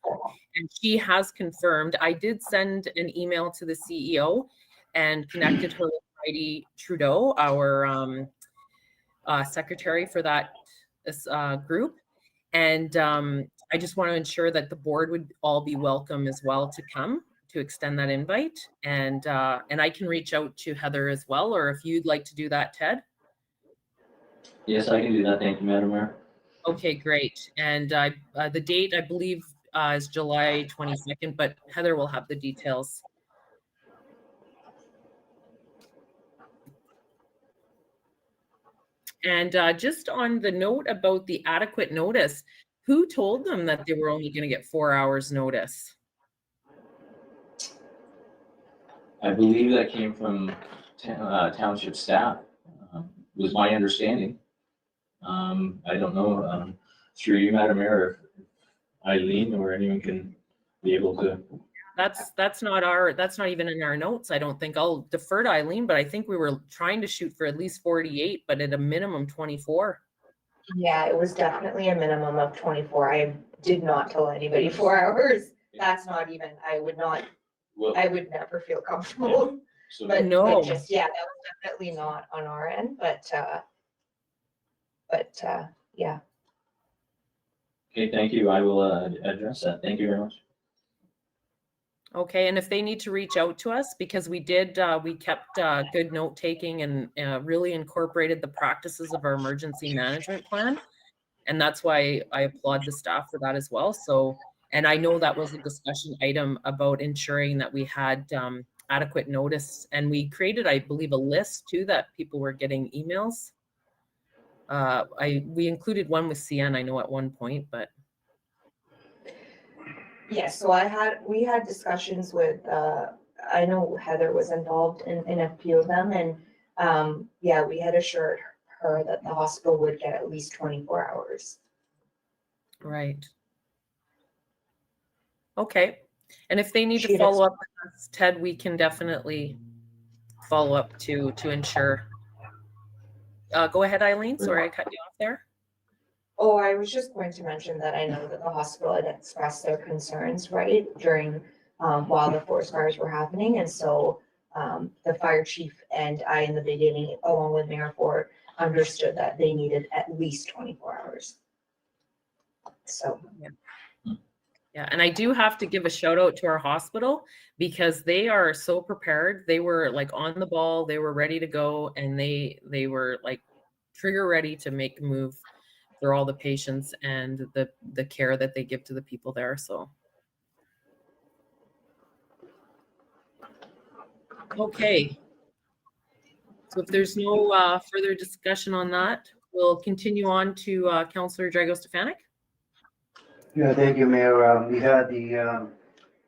[SPEAKER 1] And she has confirmed. I did send an email to the CEO and connected her with Heidi Trudeau, our secretary for that group. And I just want to ensure that the board would all be welcome as well to come to extend that invite. And I can reach out to Heather as well, or if you'd like to do that, Ted.
[SPEAKER 5] Yes, I can do that. Thank you, Madam Mayor.
[SPEAKER 1] Okay, great. And the date, I believe, is July 22nd, but Heather will have the details. And just on the note about the adequate notice, who told them that they were only going to get 4 hours notice?
[SPEAKER 5] I believe that came from township staff, was my understanding. I don't know, through you, Madam Mayor, if Eileen or anyone can be able to.
[SPEAKER 1] That's not even in our notes. I don't think. I'll defer to Eileen, but I think we were trying to shoot for at least 48, but at a minimum 24.
[SPEAKER 4] Yeah, it was definitely a minimum of 24. I did not tell anybody 4 hours. That's not even, I would never feel comfortable.
[SPEAKER 5] So
[SPEAKER 4] But
[SPEAKER 1] No.
[SPEAKER 4] it just, yeah, that was definitely not on our end, but yeah.
[SPEAKER 5] okay, thank you. I will address that. Thank you very much.
[SPEAKER 1] Okay, and if they need to reach out to us, because we kept good note taking and really incorporated the practices of our emergency management plan. And that's why I applaud the staff for that as well. So, and I know that was a discussion item about ensuring that we had adequate notice. And we created, I believe, a list too that people were getting emails. We included one with CN, I know at one point, but.
[SPEAKER 4] Yes, so we had discussions with, I know Heather was involved in a few of them, and yeah, we had assured her that the hospital would get at least 24 hours.
[SPEAKER 1] Right. Okay, and if they need to
[SPEAKER 4] She'd
[SPEAKER 1] follow up with us, Ted, we can definitely follow up to ensure. Go ahead, Eileen, sorry I cut you off there.
[SPEAKER 4] Oh, I was just going to mention that I know that the hospital had expressed their concerns, right, during, while the forest fires were happening. And so the fire chief and I in the beginning, along with Mayor Ford, understood that they needed at least 24 hours. So.
[SPEAKER 1] Yeah, and I do have to give a shout out to our hospital because they are so prepared. They were like on the ball, they were ready to go, and they were like trigger ready to make a move for all the patients and the care that they give to the people there. So okay. So if there's no further discussion on that, we'll continue on to Councillor Drago-Stefanik.
[SPEAKER 9] Yeah, thank you, Mayor. We had the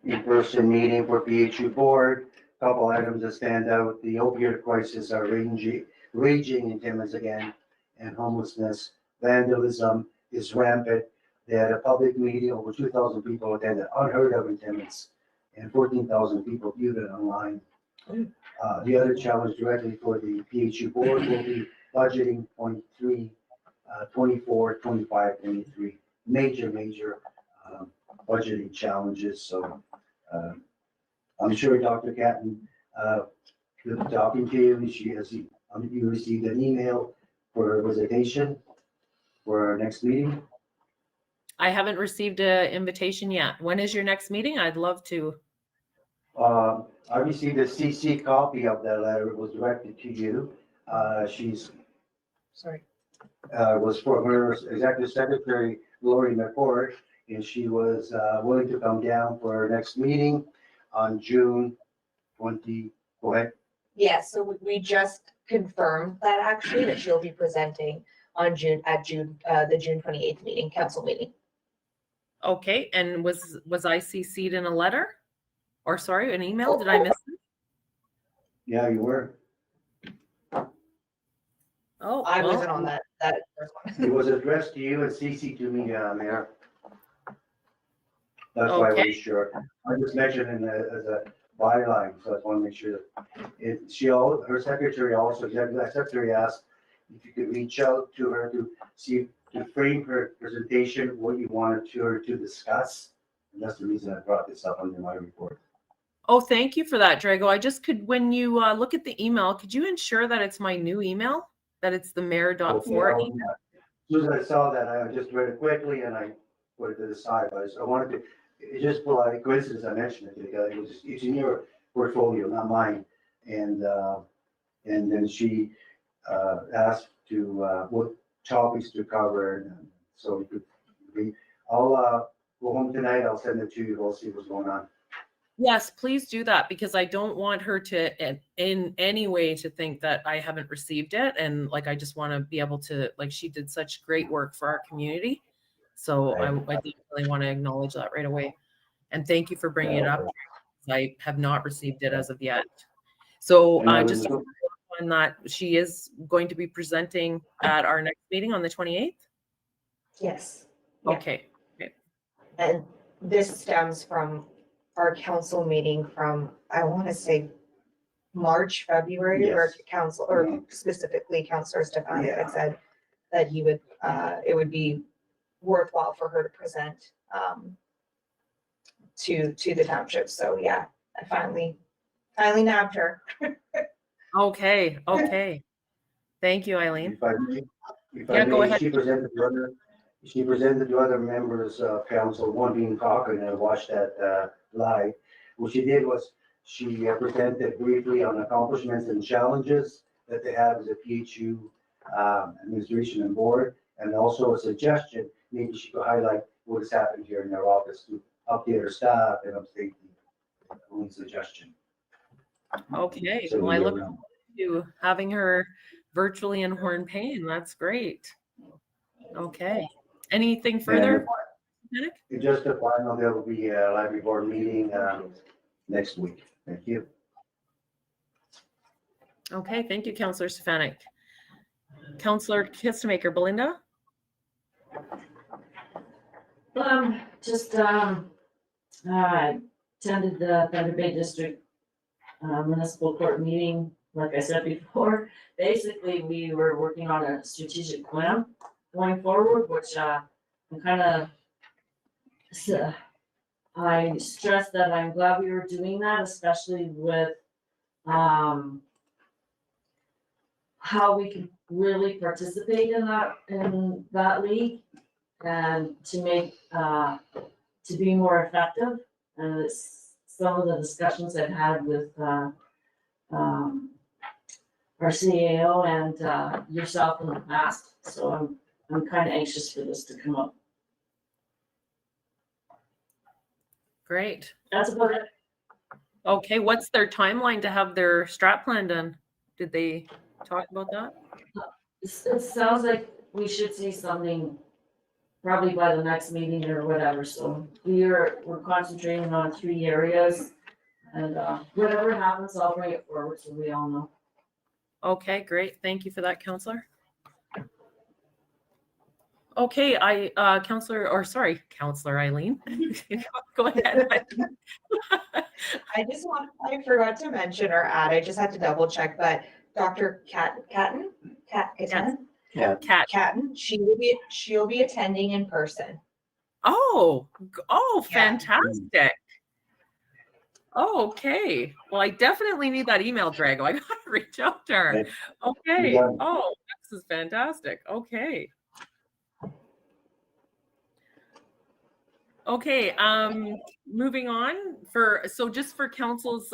[SPEAKER 9] in-person meeting for PHU board. Couple items that stand out. The opioid crisis are raging in Timmins again, and homelessness, vandalism is rampant. They had a public meeting, over 2,000 people attended, unheard of in Timmins, and 14,000 people viewed it online. The other challenge directly for the PHU board will be budgeting 23, 24, 25, 23. Major budgeting challenges. So I'm sure Dr. Catton, talking to you, you received an email for a visitation for our next meeting.
[SPEAKER 1] I haven't received an invitation yet. When is your next meeting? I'd love to.
[SPEAKER 9] I received a CC copy of that letter. It was directed to you.
[SPEAKER 4] Sorry.
[SPEAKER 9] Was for her executive secretary, Lori McCord, and she was willing to come down for our next meeting on June 20. Go ahead.
[SPEAKER 4] Yeah, so we just confirmed that actually, that she'll be presenting on the June 28th meeting, council meeting.
[SPEAKER 1] Okay, and was I CC'd in a letter? Or sorry, an email? Did I miss it?
[SPEAKER 9] Yeah, you were.
[SPEAKER 1] Oh,
[SPEAKER 4] I
[SPEAKER 1] well,
[SPEAKER 4] wasn't on that first one.
[SPEAKER 9] It was addressed to you and CC to me, Mayor. That's why I
[SPEAKER 1] Okay.
[SPEAKER 9] was sure. I just mentioned as a byline, so I just want to make sure that her secretary also, executive secretary asked if you could reach out to her to see, to frame her presentation, what you wanted her to discuss. And that's the reason I brought this up under my report.
[SPEAKER 1] Oh, thank you for that, Drago. I just could, when you look at the email, could you ensure that it's my new email? That it's the mayor.4
[SPEAKER 9] Okay,
[SPEAKER 1] email?
[SPEAKER 9] as soon as I saw that, I just read it quickly and I put it to the side, but I wanted to, it's just like coincidence I mentioned it, because it's in your portfolio, not mine. And then she asked to what topics to cover, and so we could, I'll go home tonight, I'll send it to you, we'll see what's going on.
[SPEAKER 1] Yes, please do that because I don't want her to in any way to think that I haven't received it. And like, I just want to be able to, like, she did such great work for our community. So I definitely want to acknowledge that right away. And thank you for bringing it up. I have not received it as of yet. So just on that, she is going to be presenting at our next meeting on the 28th.
[SPEAKER 4] Yes. Yeah.
[SPEAKER 1] Okay.
[SPEAKER 4] And this stems from our council meeting from, I want to say, March, February, where
[SPEAKER 9] Yes.
[SPEAKER 4] council, or specifically Councillor Stefanik had said that he would, it would be worthwhile for her to present to the township. So yeah, I finally nabbed her.
[SPEAKER 1] Okay. Okay. Thank you, Eileen.
[SPEAKER 9] If I
[SPEAKER 1] Yeah, go
[SPEAKER 9] may,
[SPEAKER 1] ahead.
[SPEAKER 9] she presented to other members of council, one being Cochran, and I watched that live. What she did was she presented briefly on accomplishments and challenges that they have as a PHU administration and board, and also a suggestion, maybe she could highlight what has happened here in their office to update her staff and update the only suggestion.
[SPEAKER 1] Okay.
[SPEAKER 9] So
[SPEAKER 1] Well, I
[SPEAKER 9] we
[SPEAKER 1] look
[SPEAKER 9] go
[SPEAKER 1] forward
[SPEAKER 9] around.
[SPEAKER 1] to having her virtually in Hornepayne. That's great. Okay. Anything further? Dominic?
[SPEAKER 9] Just a final, there will be a library board meeting next week. Thank you.
[SPEAKER 1] Okay, thank you, Councillor Stefanik. Councillor Kistemaker, Belinda?
[SPEAKER 2] I attended the Thunder Bay District Municipal Court meeting. Like I said before, basically, we were working on a strategic plan going forward, which I'm kind of, I stress that I'm glad we were doing that, especially with how we can really participate in that league and to make, to be more effective. And it's some of the discussions I've had with our CAO and yourself in the past. So I'm kind of anxious for this to come up.
[SPEAKER 1] Great.
[SPEAKER 2] That's about it.
[SPEAKER 1] Okay, what's their timeline to have their strat plan done? Did they talk about that?
[SPEAKER 2] It sounds like we should see something probably by the next meeting or whatever. So we're concentrating on 3 areas, and whatever happens, I'll bring it forward so we all know.
[SPEAKER 1] Okay, great. Thank you for that, Councillor. Okay, Councillor Eileen. Go ahead.
[SPEAKER 4] I forgot to mention or add, I just had to double check, but Dr. Catton, she'll be attending in person.
[SPEAKER 1] Oh,
[SPEAKER 4] Yeah.
[SPEAKER 1] fantastic. Oh, okay. Well, I definitely need that email, Drago. I gotta reach out to her. Okay.
[SPEAKER 9] Yeah.
[SPEAKER 1] Oh, this is fantastic. Okay. Okay, moving on just for council's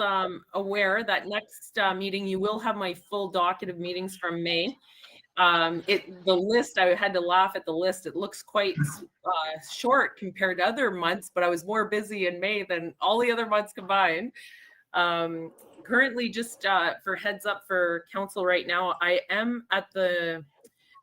[SPEAKER 1] aware that next meeting, you will have my full docket of meetings from May. The list, I had to laugh at the list. It looks quite short compared to other months, but I was more busy in May than all the other months combined. Currently, just for heads up for council right now, I am at the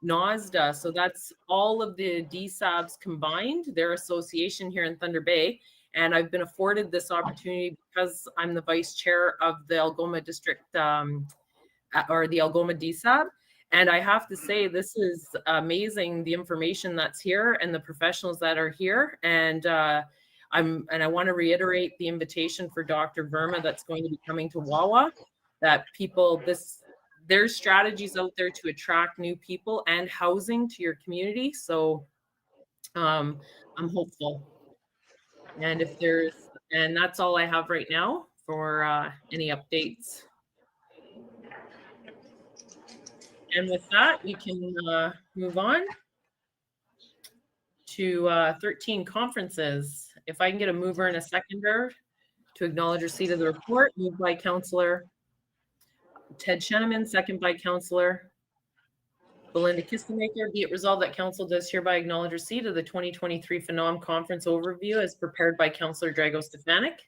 [SPEAKER 1] NASDA, so that's all of the DSABs combined, their association here in Thunder Bay. And I've been afforded this opportunity because I'm the vice chair of the Algoma district, or the Algoma DSAB. And I have to say, this is amazing, the information that's here and the professionals that are here. And I want to reiterate the invitation for Dr. Verma that's going to be coming to Wawa, that there's strategies out there to attract new people and housing to your community. So I'm hopeful. And that's all I have right now for any updates. And with that, we can move on to 13 conferences. If I can get a mover and a seconder to acknowledge receipt of the report, moved by Councillor Ted Sheneman, second by Councillor Belinda Kistemaker. Be it resolved that council does hereby acknowledge receipt of the 2023 Phenom Conference overview as prepared by Councillor Drago Stefanik.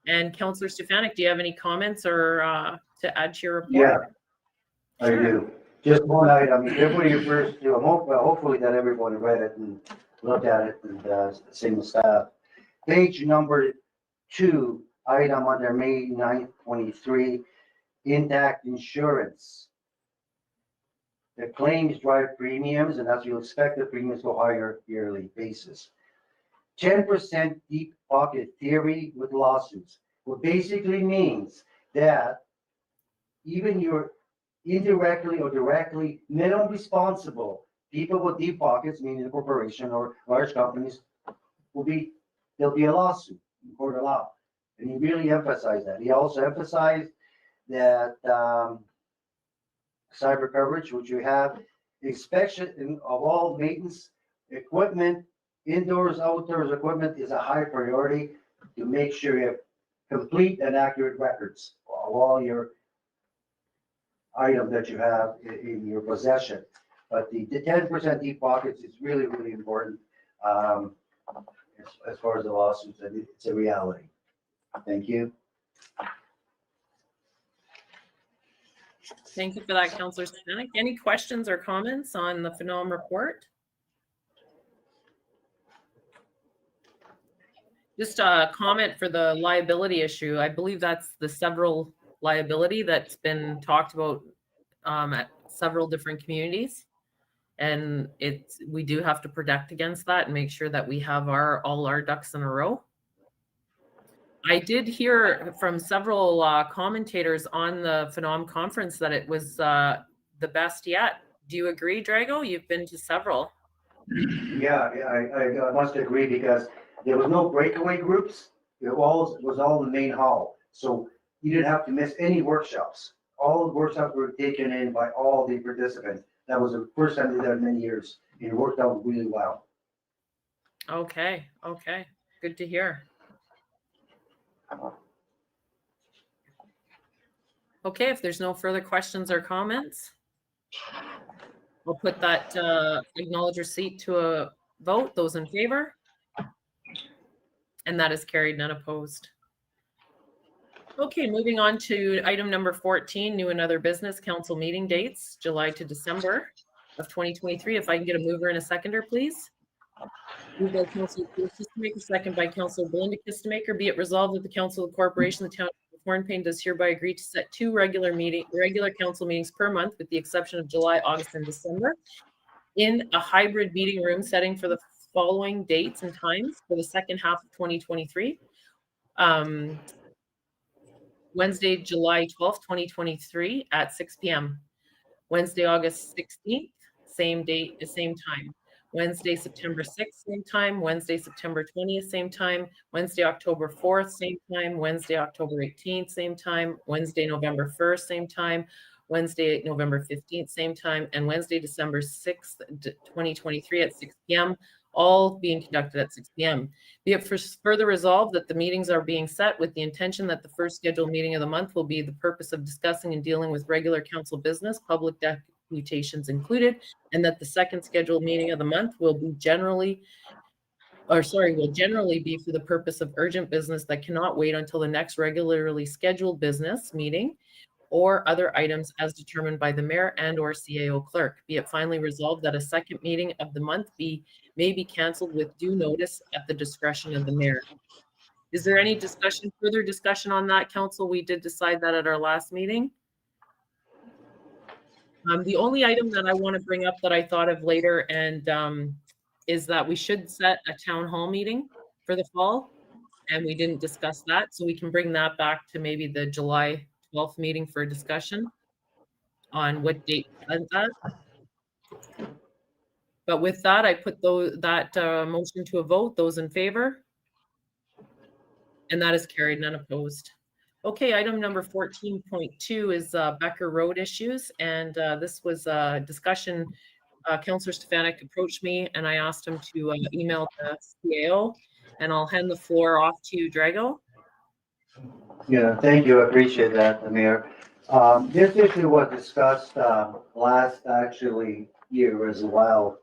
[SPEAKER 1] And Councillor Stefanik, do you have any comments or to add to your report?
[SPEAKER 9] Yeah, I do. Just one item, everybody refers to, hopefully that everyone read it and looked at it and same staff. Page number 2, item under May 9th, 23, intact insurance. The claims drive premiums, and as you expect, the premiums go higher yearly basis. 10% deep pocket theory with lawsuits. What basically means that even your indirectly or directly minimum responsible people with deep pockets, meaning a corporation or large companies, there'll be a lawsuit in court of law. And he really emphasized that. He also emphasized that cyber coverage, which you have, inspection of all maintenance equipment, indoors, outdoors equipment is a high priority to make sure you have complete and accurate records of all your item that you have in your possession. But the 10% deep pockets is really, really important as far as the lawsuits, and it's a reality. Thank you.
[SPEAKER 1] Thank you for that, Councillor Stefanik. Any questions or comments on the Phenom report? Just a comment for the liability issue. I believe that's the several liability that's been talked about at several different communities. And we do have to protect against that and make sure that we have all our ducks in a row. I did hear from several commentators on the Phenom conference that it was the best yet. Do you agree, Drago? You've been to several.
[SPEAKER 9] Yeah, I must agree because there was no breakaway groups. It was all in the main hall. So you didn't have to miss any workshops. All the workshops were taken in by all the participants. That was the first time they did that in many years. And it worked out really well.
[SPEAKER 1] Okay. Good to hear. Okay, if there's no further questions or comments, we'll put that acknowledge receipt to a vote. Those in favor? And that is carried, none opposed. Okay, moving on to item number 14, new and other business council meeting dates, July to December of 2023. If I can get a mover and a seconder, please. Moved by Councilor Kistemaker, second by Councilor Belinda Kistemaker. Be it resolved that the Council of Corporation of the Township of Hornepayne does hereby agree to set 2 regular council meetings per month, with the exception of July, August, and December, in a hybrid meeting room setting for the following dates and times for the second half of 2023. Wednesday, July 12th, 2023 at 6 p.m. Wednesday, August 16th, same date, same time. Wednesday, September 6th, same time. Wednesday, September 20th, same time. Wednesday, October 4th, same time. Wednesday, October 18th, same time. Wednesday, November 1st, same time. Wednesday, November 15th, same time. And Wednesday, December 6th, 2023 at 6 p.m., all being conducted at 6 p.m. Be it further resolved that the meetings are being set with the intention that the first scheduled meeting of the month will be the purpose of discussing and dealing with regular council business, public deputations included, and that the second scheduled meeting of the month will generally be for the purpose of urgent business that cannot wait until the next regularly scheduled business meeting or other items as determined by the mayor and or CAO clerk. Be it finally resolved that a second meeting of the month may be canceled with due notice at the discretion of the mayor. Is there any further discussion on that, council? We did decide that at our last meeting. The only item that I want to bring up that I thought of later and is that we should set a town hall meeting for the fall, and we didn't discuss that, so we can bring that back to maybe the July 12th meeting for discussion on what date that. But with that, I put that motion to a vote. Those in favor? And that is carried, none opposed. Okay, item number 14.2 is Becker Road issues. And this was a discussion. Councillor Stefanik approached me and I asked him to email the CAO, and I'll hand the floor off to you, Drago.
[SPEAKER 9] Yeah, thank you. I appreciate that, Mayor. This issue was discussed last year as well,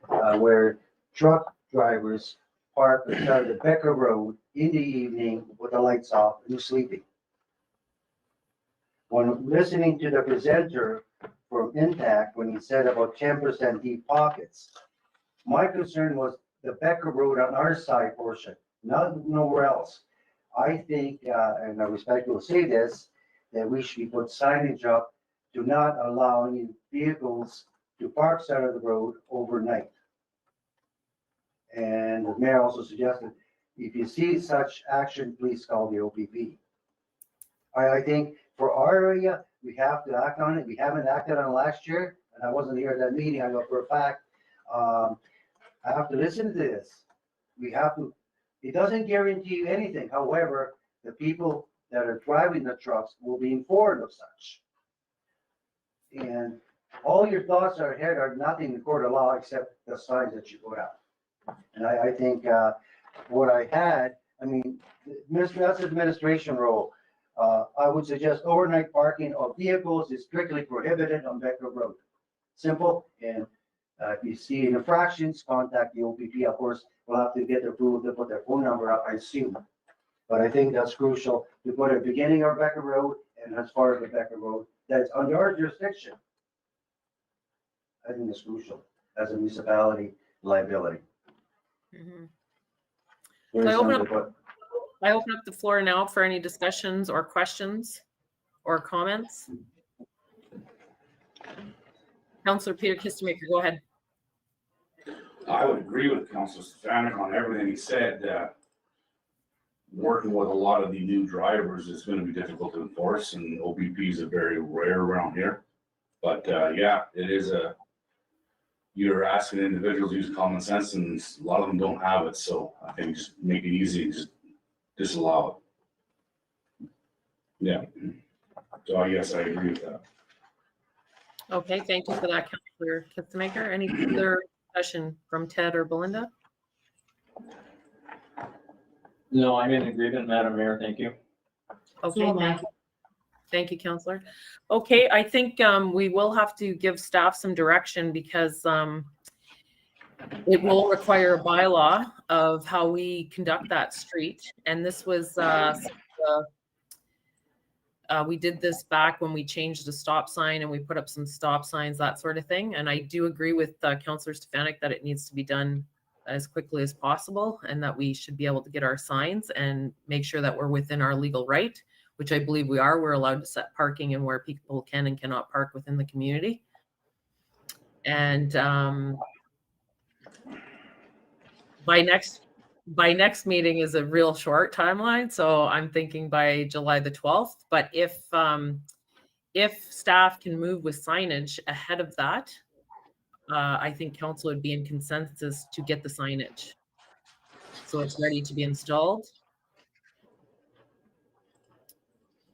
[SPEAKER 9] where truck drivers park beside the Becker Road in the evening with the lights off and sleeping. When listening to the presenter from Intact, when he said about 10% deep pockets, my concern was the Becker Road on our side portion, not nowhere else. I think, and I respectfully say this, that we should put signage up to not allow any vehicles to park side of the road overnight. And the mayor also suggested, if you see such action, please call the OPP. I think for our area, we have to act on it. We haven't acted on it last year, and I wasn't here at that meeting. I know for a fact. I have to listen to this. We have to. It doesn't guarantee you anything. However, the people that are driving the trucks will be informed of such. And all your thoughts are ahead are nothing in court of law except the signs that you put out. And I think what I had, I mean, that's administration role. I would suggest overnight parking of vehicles is strictly prohibited on Becker Road. Simple. And if you see infractions, contact the OPP. Of course, we'll have to get their approval to put their phone number up, I assume. But I think that's crucial to put at the beginning of Becker Road and as far as the Becker Road, that's under our jurisdiction. I think it's crucial as a municipality liability.
[SPEAKER 1] So I open up the floor now for any discussions or questions or comments. Councillor Peter Kistemaker, go ahead.
[SPEAKER 7] I would agree with Councilor Stefanik on everything he said. Working with a lot of the new drivers is gonna be difficult to enforce, and OBPs are very rare around here. But, yeah, it is you're asking individuals to use common sense, and a lot of them don't have it, so I think just make it easy and just disallow it. Yeah. So I guess I agree with that.
[SPEAKER 1] Okay, thank you for that, Councillor Kistemaker. Any further discussion from Ted or Belinda?
[SPEAKER 5] No, I'm in agreement, Madam Mayor, thank you.
[SPEAKER 1] Okay,
[SPEAKER 2] So am I.
[SPEAKER 1] thank you. Thank you, Councillor. Okay, I think we will have to give staff some direction because it will require a bylaw of how we conduct that street. And this was, we did this back when we changed the stop sign and we put up some stop signs, that sort of thing. And I do agree with Councillor Stefanik that it needs to be done as quickly as possible and that we should be able to get our signs and make sure that we're within our legal right, which I believe we are. We're allowed to set parking and where people can and cannot park within the community. And by next meeting is a real short timeline. So I'm thinking by July the 12th. But if staff can move with signage ahead of that, I think council would be in consensus to get the signage. So it's ready to be installed.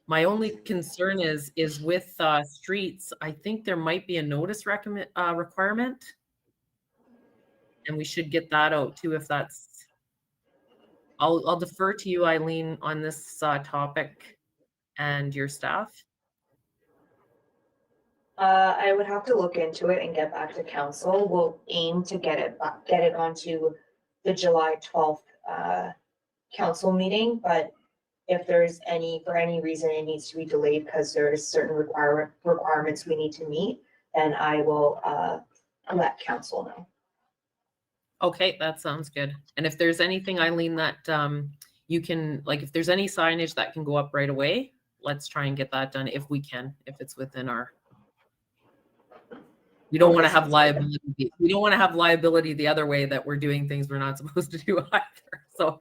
[SPEAKER 1] My only concern is with streets, I think there might be a notice requirement. And we should get that out too, if that's, I'll defer to you, Eileen, on this topic and your staff.
[SPEAKER 4] I would have to look into it and get back to council. We'll aim to get it onto the July 12th council meeting, but if there's for any reason it needs to be delayed because there's certain requirements we need to meet, then I will let council know.
[SPEAKER 1] Okay, that sounds good. And if there's anything, Eileen, that you can, like, if there's any signage that can go up right away, let's try and get that done if we can, if it's within our. We don't want to have liability. We don't want to have liability the other way that we're doing things we're not supposed to do either. So,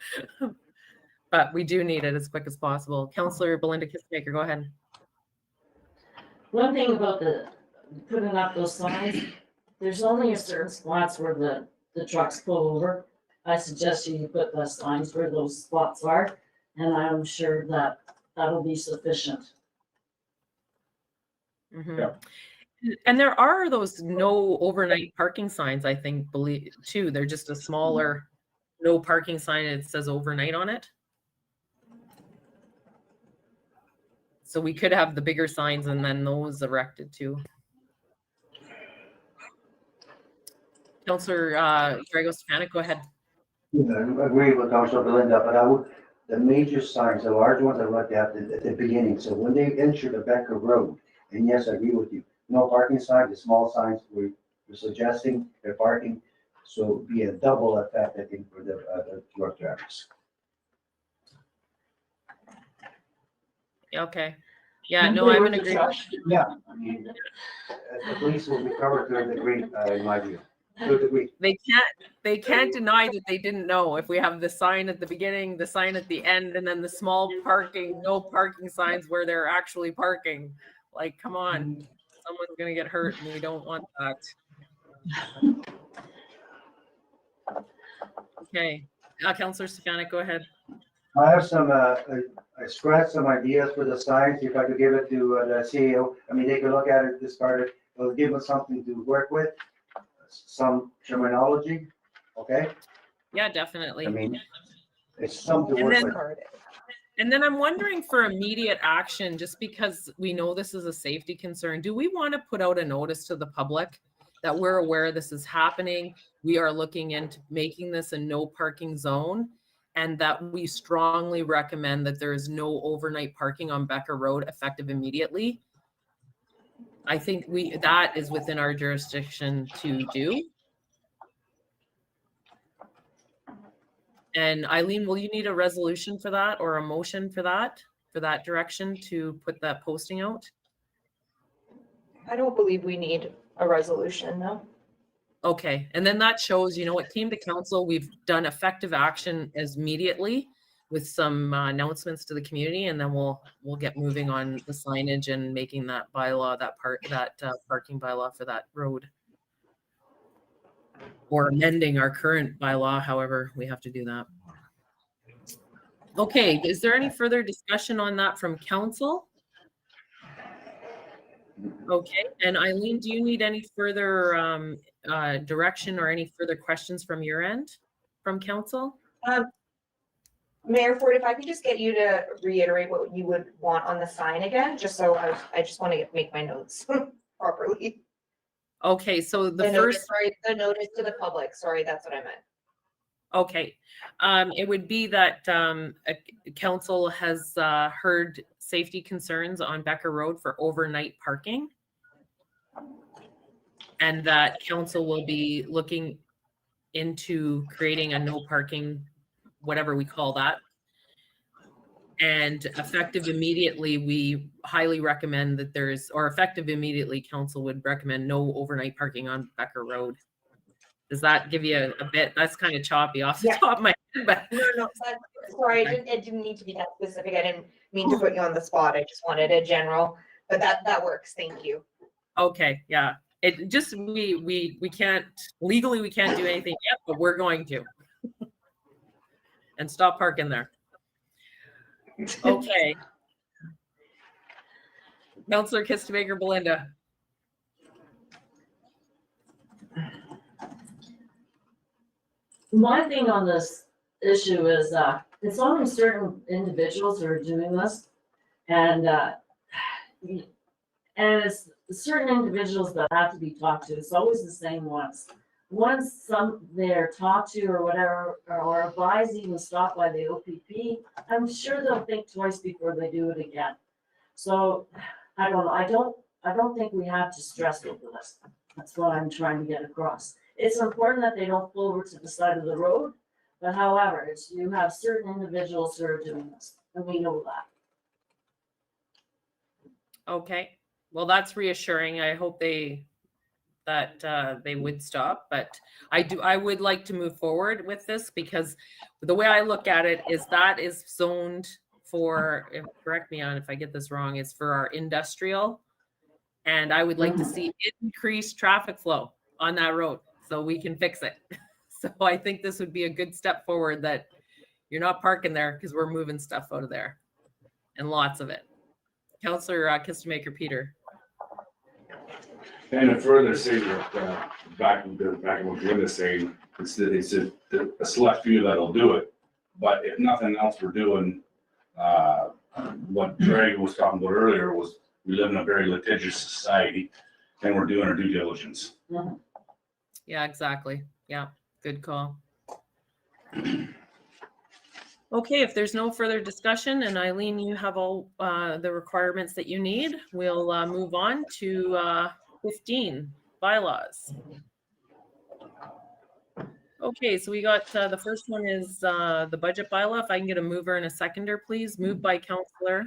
[SPEAKER 1] but we do need it as quick as possible. Councillor Belinda Kistemaker, go ahead.
[SPEAKER 2] One thing about putting up those signs, there's only a certain spots where the trucks pull over. I suggest you put the signs where those spots are, and I'm sure that that'll be sufficient.
[SPEAKER 1] Mhm.
[SPEAKER 7] Yeah.
[SPEAKER 1] And there are those no overnight parking signs, I think, too. They're just a smaller no parking sign and it says overnight on it. So we could have the bigger signs and then those erected too. Councillor Drago Stefanik, go ahead.
[SPEAKER 9] Yeah, I agree with Councilor Belinda, but the major signs, the large ones I looked at the beginning, so when they enter the Becker Road, and yes, I agree with you, no parking signs, the small signs we're suggesting they're parking, so it'd be a double effect, I think, for the truck drivers.
[SPEAKER 1] Okay. Yeah, no, I'm in agreement.
[SPEAKER 9] Yeah, I mean, the police will be covered to a degree, in my view, to a degree.
[SPEAKER 1] They can't deny that they didn't know. If we have the sign at the beginning, the sign at the end, and then the small parking, no parking signs where they're actually parking. Like, come on, someone's gonna get hurt and we don't want that. Okay, Councillor Stefanik, go ahead.
[SPEAKER 9] I have some, I scratched some ideas for the signs, if I could give it to the CEO. I mean, they could look at it, discard it, it'll give us something to work with, some terminology, okay?
[SPEAKER 1] Yeah, definitely.
[SPEAKER 9] I mean, it's something to work with.
[SPEAKER 1] And then I'm wondering for immediate action, just because we know this is a safety concern, do we want to put out a notice to the public that we're aware this is happening? We are looking into making this a no parking zone, and that we strongly recommend that there is no overnight parking on Becker Road effective immediately. I think that is within our jurisdiction to do. And Eileen, will you need a resolution for that or a motion for that direction to put that posting out?
[SPEAKER 4] I don't believe we need a resolution, no.
[SPEAKER 1] Okay, and then that shows, you know, it came to council, we've done effective action as immediately with some announcements to the community, and then we'll get moving on the signage and making that bylaw, that parking bylaw for that road. Or amending our current bylaw, however we have to do that. Okay, is there any further discussion on that from council? Okay, and Eileen, do you need any further direction or any further questions from your end, from council?
[SPEAKER 4] Mayor Ford, if I could just get you to reiterate what you would want on the sign again, just so I just want to make my notes properly.
[SPEAKER 1] Okay, so the
[SPEAKER 4] The notice,
[SPEAKER 1] first,
[SPEAKER 4] sorry, the notice to the public, sorry, that's what I meant.
[SPEAKER 1] okay, it would be that council has heard safety concerns on Becker Road for overnight parking. And that council will be looking into creating a no parking, whatever we call that. And effective immediately, we highly recommend that effective immediately, council would recommend no overnight parking on Becker Road. Does that give you a bit? That's kind of choppy off the
[SPEAKER 4] Yeah.
[SPEAKER 1] top of my head, but
[SPEAKER 4] No, sorry, it didn't need to be that specific. I didn't mean to put you on the spot. I just wanted a general, but that works. Thank you.
[SPEAKER 1] okay, yeah. It just, we can't, legally, we can't do anything yet, but we're going to. And stop parking there. Okay. Councillor Kistemaker Belinda.
[SPEAKER 2] My thing on this issue is, it's only certain individuals who are doing this. And it's certain individuals that have to be talked to. It's always the same ones. Once they're talked to or whatever, or advised, even stopped by the OPP, I'm sure they'll think twice before they do it again. So I don't know. I don't think we have to stress over this. That's what I'm trying to get across. It's important that they don't pull over to the side of the road, but however, you have certain individuals who are doing this, and we know that.
[SPEAKER 1] Okay, well, that's reassuring. I hope they would stop, but I would like to move forward with this because the way I look at it is that is zoned for, correct me on if I get this wrong, it's for our industrial. And I would like to see increased traffic flow on that road so we can fix it. So I think this would be a good step forward that you're not parking there because we're moving stuff out of there and lots of it. Councillor Kistemaker Peter.
[SPEAKER 7] And to further say that, back in what Linda's saying, it's a select few that'll do it. But if nothing else, we're doing, what Greg was talking about earlier was we live in a very litigious society and we're doing our due diligence.
[SPEAKER 1] Yeah, exactly. Yeah, good call. Okay, if there's no further discussion, and Eileen, you have all the requirements that you need, we'll move on to 15, bylaws. Okay, so we got the first one is the budget bylaw. If I can get a mover and a seconder, please. Moved by Councillor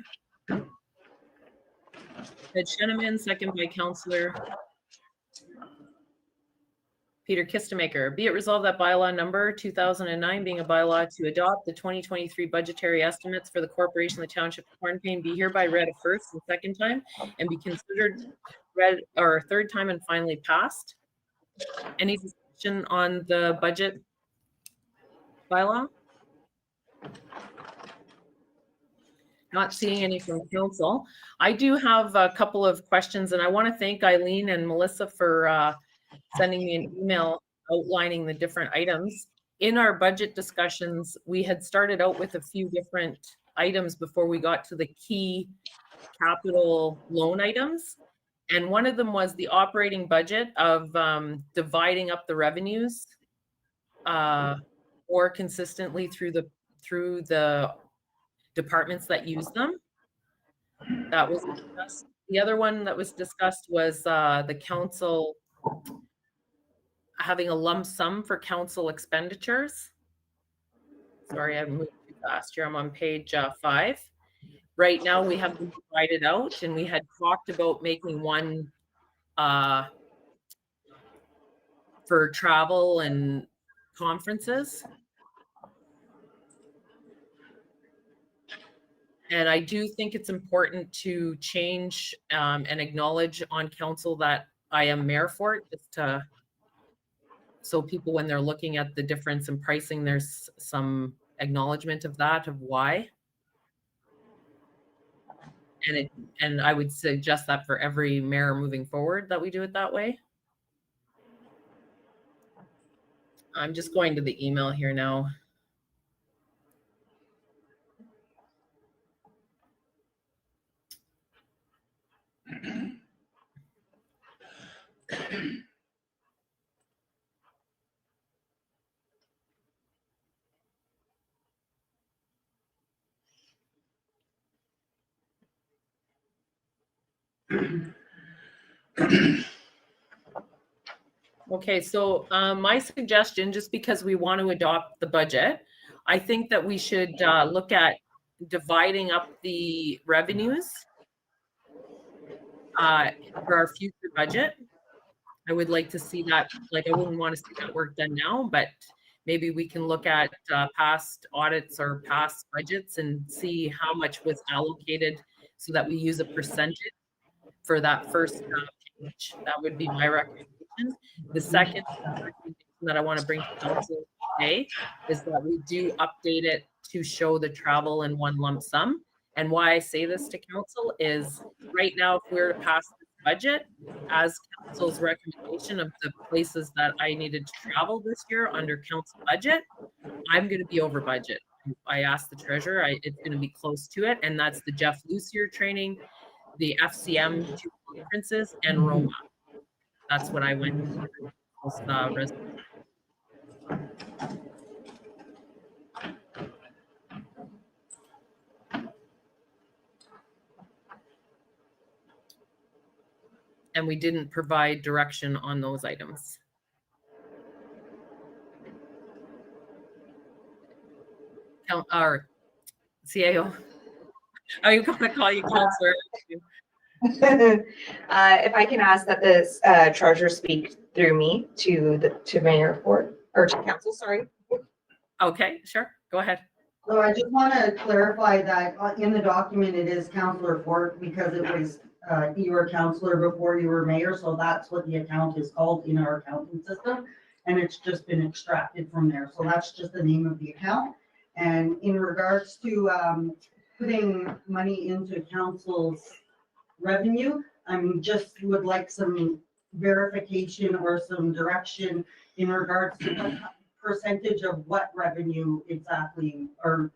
[SPEAKER 1] Ted Sheneman, second by Councillor Peter Kistemaker. Be it resolved that bylaw number 2009 being a bylaw to adopt the 2023 budgetary estimates for the corporation of the Township of Hornepayne be hereby read a first and second time and be considered read or third time and finally passed. Any discussion on the budget bylaw? Not seeing any from council. I do have a couple of questions, and I want to thank Eileen and Melissa for sending me an email outlining the different items. In our budget discussions, we had started out with a few different items before we got to the key capital loan items. And one of them was the operating budget of dividing up the revenues more consistently through the departments that use them. That was discussed. The other one that was discussed was the council having a lump sum for council expenditures. Sorry, I moved too fast here. I'm on page 5. Right now we have them divided out, and we had talked about making one for travel and conferences. And I do think it's important to change and acknowledge on council that I am mayor for it, just to, so people, when they're looking at the difference in pricing, there's some acknowledgement of that, of why. And I would suggest that for every mayor moving forward, that we do it that way. I'm just going to the email here now. Okay, so my suggestion, just because we want to adopt the budget, I think that we should look at dividing up the revenues for our future budget. I would like to see that, like, I wouldn't want to see that work done now, but maybe we can look at past audits or past budgets and see how much was allocated so that we use a percentage for that first page. That would be my recommendation. The second recommendation that I want to bring to council today is that we do update it to show the travel in one lump sum. And why I say this to council is right now, if we're to pass this budget as council's recommendation of the places that I needed to travel this year under council budget, I'm going to be over budget. I asked the treasurer, it's going to be close to it. And that's the Jeff Lucier training, the FCM 2 conferences, and Roma. That's what I went to. And we didn't provide direction on those items. Our CAO. Are you going to call you counselor?
[SPEAKER 4] If I can ask that this treasurer speak through me to mayor report, or to council, sorry.
[SPEAKER 1] Okay, sure. Go ahead.
[SPEAKER 6] So I just want to clarify that in the document, it is councillor Fort because it was, you were councillor before you were mayor. So that's what the account is called in our accounting system. And it's just been extracted from there. So that's just the name of the account. And in regards to putting money into council's revenue, I just would like some verification or some direction in regards to what percentage of what revenue exactly, or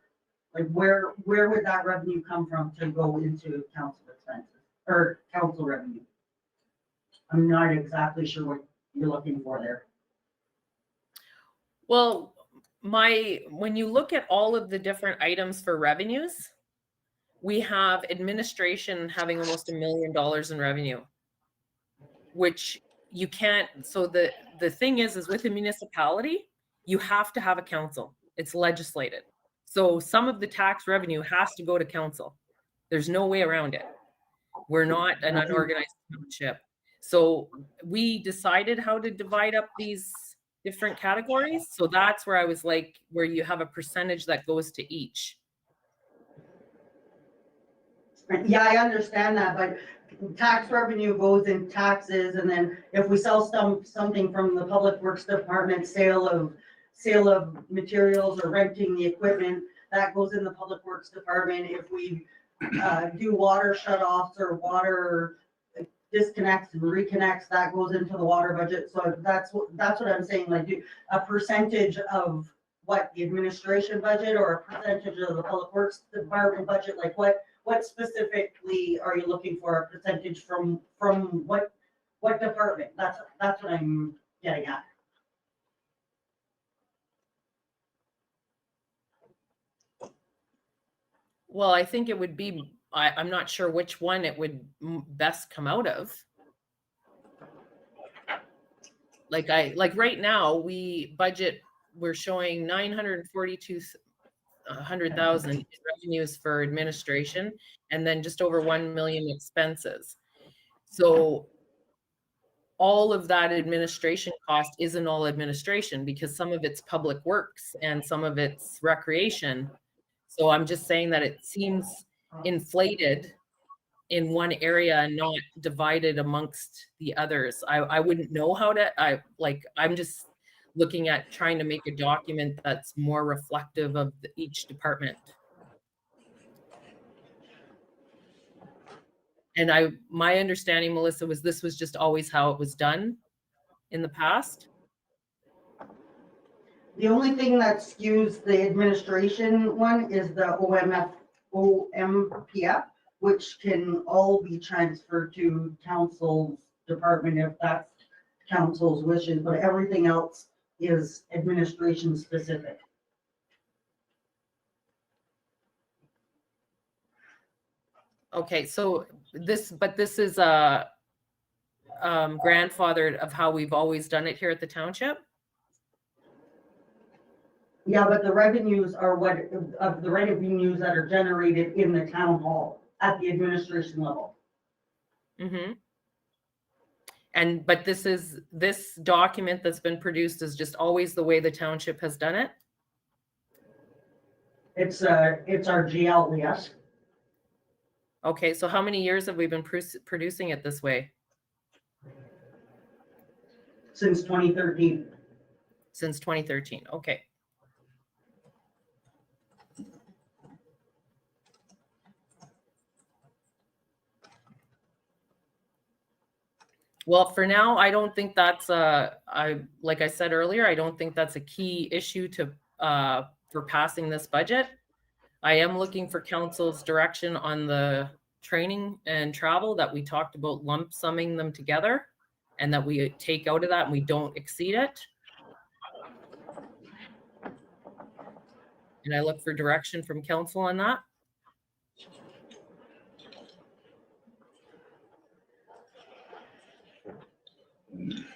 [SPEAKER 6] like where would that revenue come from to go into council expenses or council revenue? I'm not exactly sure what you're looking for there.
[SPEAKER 1] Well, when you look at all of the different items for revenues, we have administration having almost $1 million in revenue, which you can't. So the thing is with a municipality, you have to have a council. It's legislated. So some of the tax revenue has to go to council. There's no way around it. We're not an unorganized township. So we decided how to divide up these different categories. So that's where I was like, where you have a percentage that goes to each.
[SPEAKER 6] Yeah, I understand that, but tax revenue goes in taxes, and then if we sell something from the Public Works Department, sale of materials or renting the equipment, that goes in the Public Works Department. If we do water shutoffs or water disconnects and reconnects, that goes into the water budget. So that's what I'm saying, like a percentage of what the administration budget or a percentage of the Public Works Department budget, like what specifically are you looking for, a percentage from what department? That's what I'm getting at.
[SPEAKER 1] Well, I think it would be, I'm not sure which one it would best come out of. Like right now, we're showing 942,000 revenues for administration, and then just over 1 million expenses. So all of that administration cost isn't all administration, because some of it's public works and some of it's recreation. So I'm just saying that it seems inflated in one area and not divided amongst the others. I wouldn't know how to, I'm just looking at trying to make a document that's more reflective of each department. And my understanding, Melissa, was this was just always how it was done in the past.
[SPEAKER 6] The only thing that skews the administration one is the OMPF, which can all be transferred to council's department if that's council's wishes, but everything else is administration specific.
[SPEAKER 1] Okay, so this is grandfathered of how we've always done it here at the township?
[SPEAKER 6] Yeah, but the revenues are of the revenues that are generated in the town hall at the administration level.
[SPEAKER 1] Mm-hmm. But this document that's been produced is just always the way the township has done it?
[SPEAKER 6] It's our GL, yes.
[SPEAKER 1] Okay, so how many years have we been producing it this way?
[SPEAKER 6] Since 2013.
[SPEAKER 1] Since 2013, okay. Well, for now, I don't think that's like I said earlier, I don't think that's a key issue to for passing this budget. I am looking for council's direction on the training and travel that we talked about, lump summing them together, and that we take out of that and we don't exceed it. And I look for direction from council on that.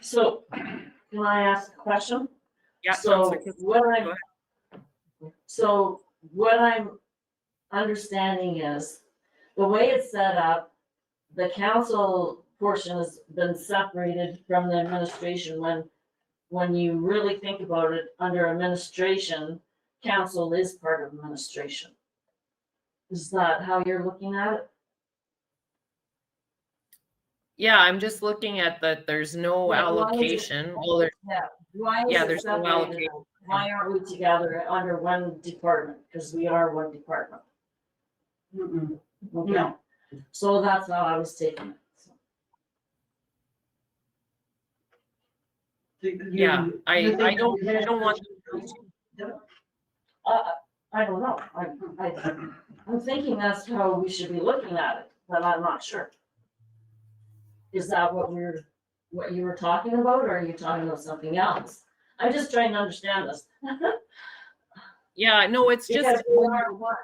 [SPEAKER 2] So, can I ask a question?
[SPEAKER 1] Yeah.
[SPEAKER 2] So
[SPEAKER 1] Counselor,
[SPEAKER 2] what I'm understanding is, the way it's set up, the council portion has been separated from the administration. When you really think about it, under administration, council is part of administration. Is that how you're looking at it?
[SPEAKER 1] yeah, I'm just looking at that. There's no
[SPEAKER 2] Yeah, why is it-
[SPEAKER 1] allocation. Well, there,
[SPEAKER 2] Why is
[SPEAKER 1] yeah,
[SPEAKER 2] it
[SPEAKER 1] there's no
[SPEAKER 2] separated?
[SPEAKER 1] allocation.
[SPEAKER 2] Why aren't we together under one department? Because we are one department.
[SPEAKER 6] Mm-mm.
[SPEAKER 2] Okay.
[SPEAKER 6] No.
[SPEAKER 2] So that's how I was taking it.
[SPEAKER 1] Yeah, I don't want.
[SPEAKER 2] I don't know. I'm thinking that's how we should be looking at it, but I'm not sure. Is that what you were talking about, or are you talking about something else? I'm just trying to understand this.
[SPEAKER 1] Yeah, no, it's
[SPEAKER 2] Because
[SPEAKER 1] just.
[SPEAKER 2] we are one.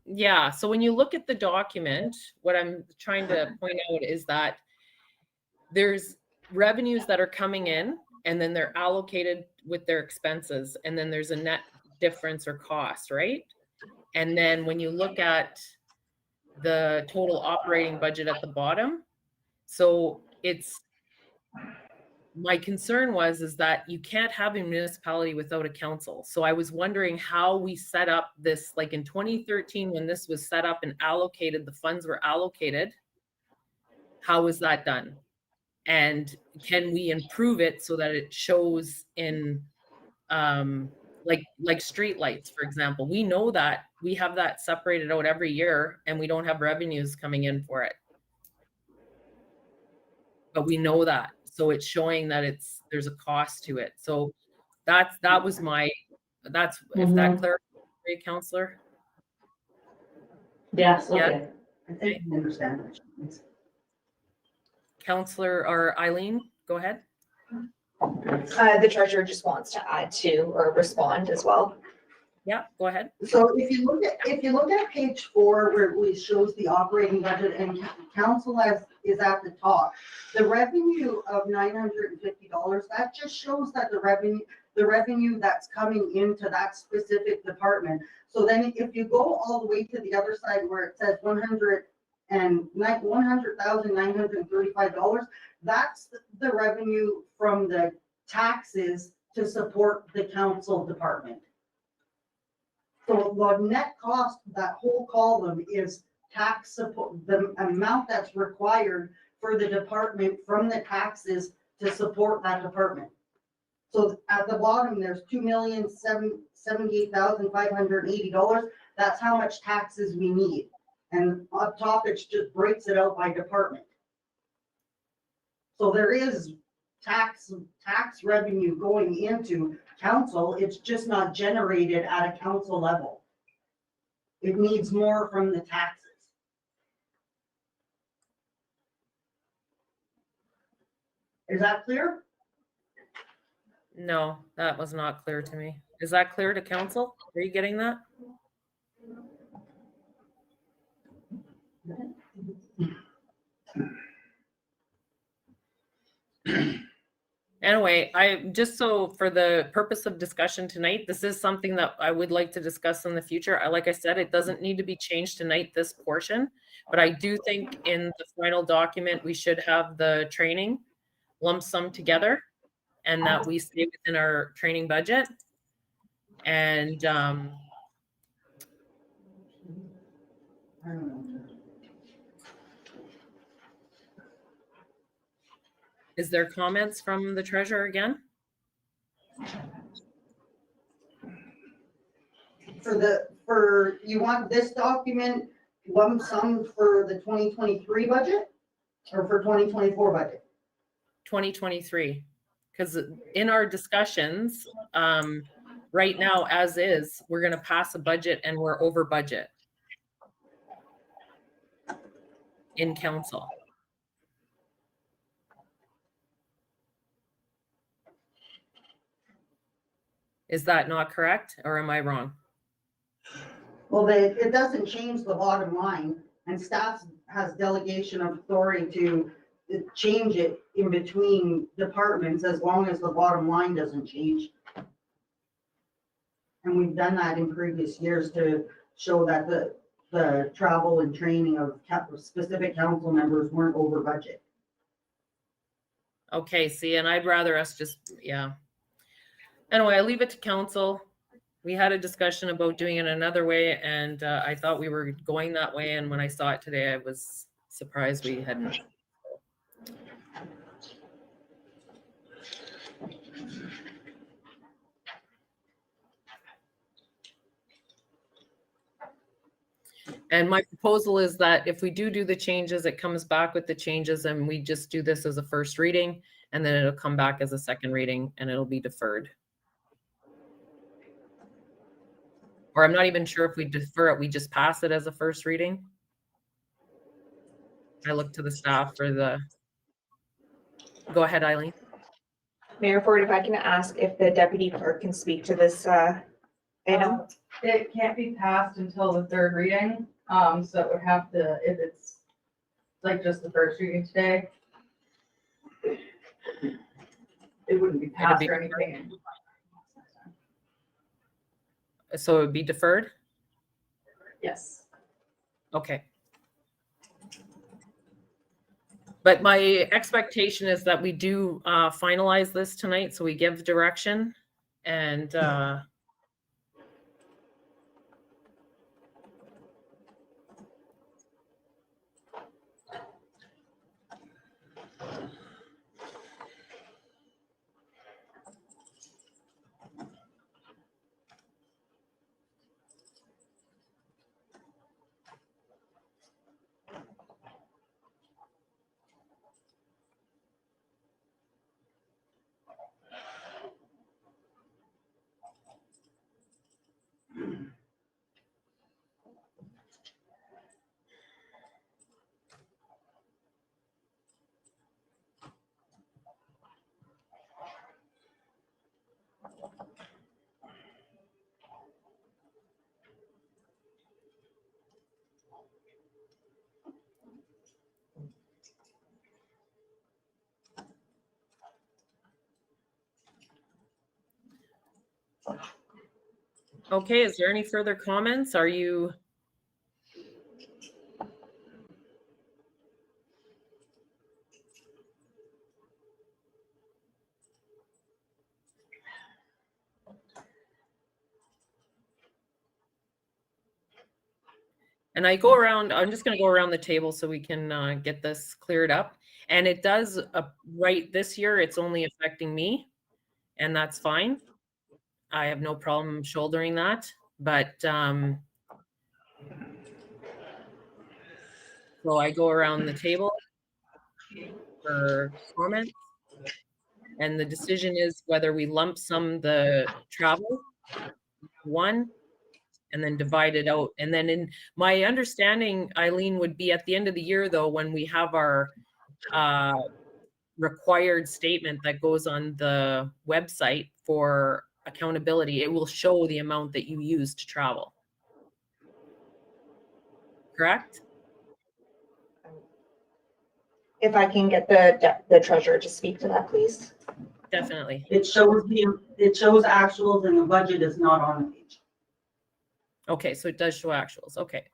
[SPEAKER 1] Yeah, so when you look at the document, what I'm trying to point out is that there's revenues that are coming in, and then they're allocated with their expenses, and then there's a net difference or cost, right? And then when you look at the total operating budget at the bottom, so it's, my concern is that you can't have a municipality without a council. So I was wondering how we set up this, like in 2013, when this was set up and allocated, the funds were allocated. How was that done? And can we improve it so that it shows in like street lights, for example? We know that we have that separated out every year and we don't have revenues coming in for it. But we know that. So it's showing that there's a cost to it. So if that clear, Counselor?
[SPEAKER 2] Yes,
[SPEAKER 1] Yeah.
[SPEAKER 2] okay.
[SPEAKER 6] I think I understand.
[SPEAKER 1] Counselor or Eileen, go ahead.
[SPEAKER 4] The treasurer just wants to add to or respond as well.
[SPEAKER 1] Yeah, go ahead.
[SPEAKER 6] So if you look at page 4, where it shows the operating budget and council is at the top, the revenue of $950, that just shows that the revenue that's coming into that specific department. So then if you go all the way to the other side where it says And like $100,935, that's the revenue from the taxes to support the council department. So the net cost, that whole column is tax support, the amount that's required for the department from the taxes to support that department. So at the bottom, there's $2,078,580. That's how much taxes we need. And up top, it just breaks it out by department. So there is tax revenue going into council. It's just not generated at a council level. It needs more from the taxes. Is that clear?
[SPEAKER 1] No, that was not clear to me. Is that clear to council? Are you getting that? Anyway, just so for the purpose of discussion tonight, this is something that I would like to discuss in the future. Like I said, it doesn't need to be changed tonight, this portion, but I do think in the final document, we should have the training lump sum together and that we stay within our training budget. And is there comments from the treasurer again?
[SPEAKER 6] For you want this document lump sum for the 2023 budget or for 2024 budget?
[SPEAKER 1] 2023, because in our discussions, right now, as is, we're going to pass a budget and we're over budget in council. Is that not correct, or am I wrong?
[SPEAKER 6] Well, it doesn't change the bottom line, and staff has delegation of authority to change it in between departments as long as the bottom line doesn't change. And we've done that in previous years to show that the travel and training of specific council members weren't over budget.
[SPEAKER 1] Okay, see, and I'd rather us just, yeah. Anyway, I leave it to council. We had a discussion about doing it another way, and I thought we were going that way, and when I saw it today, I was surprised we hadn't. And my proposal is that if we do the changes, it comes back with the changes and we just do this as a first reading, and then it'll come back as a second reading and it'll be deferred. Or I'm not even sure if we defer it, we just pass it as a first reading. I look to the staff for the, go ahead, Eileen.
[SPEAKER 4] Mayor Ford, if I can ask if the deputy clerk can speak to this item?
[SPEAKER 10] It can't be passed until the third reading, so it would have to, if it's like just the first reading today, it wouldn't be passed or anything.
[SPEAKER 1] So it would be deferred?
[SPEAKER 10] Yes.
[SPEAKER 1] Okay. But my expectation is that we do finalize this tonight, so we give direction and okay, is there any further comments? Are you And I go around, I'm just gonna go around the table so we can get this cleared up. And it does, right this year, it's only affecting me, and that's fine. I have no problem shouldering that, but so I go around the table for comments. And the decision is whether we lump sum the travel one and then divide it out. And then in my understanding, Eileen, would be at the end of the year, though, when we have our required statement that goes on the website for accountability, it will show the amount that you used to travel. Correct?
[SPEAKER 4] If I can get the treasurer to speak to that, please.
[SPEAKER 1] Definitely.
[SPEAKER 6] It shows actuals and the budget is not on the page.
[SPEAKER 1] Okay, so it does show actuals. Okay.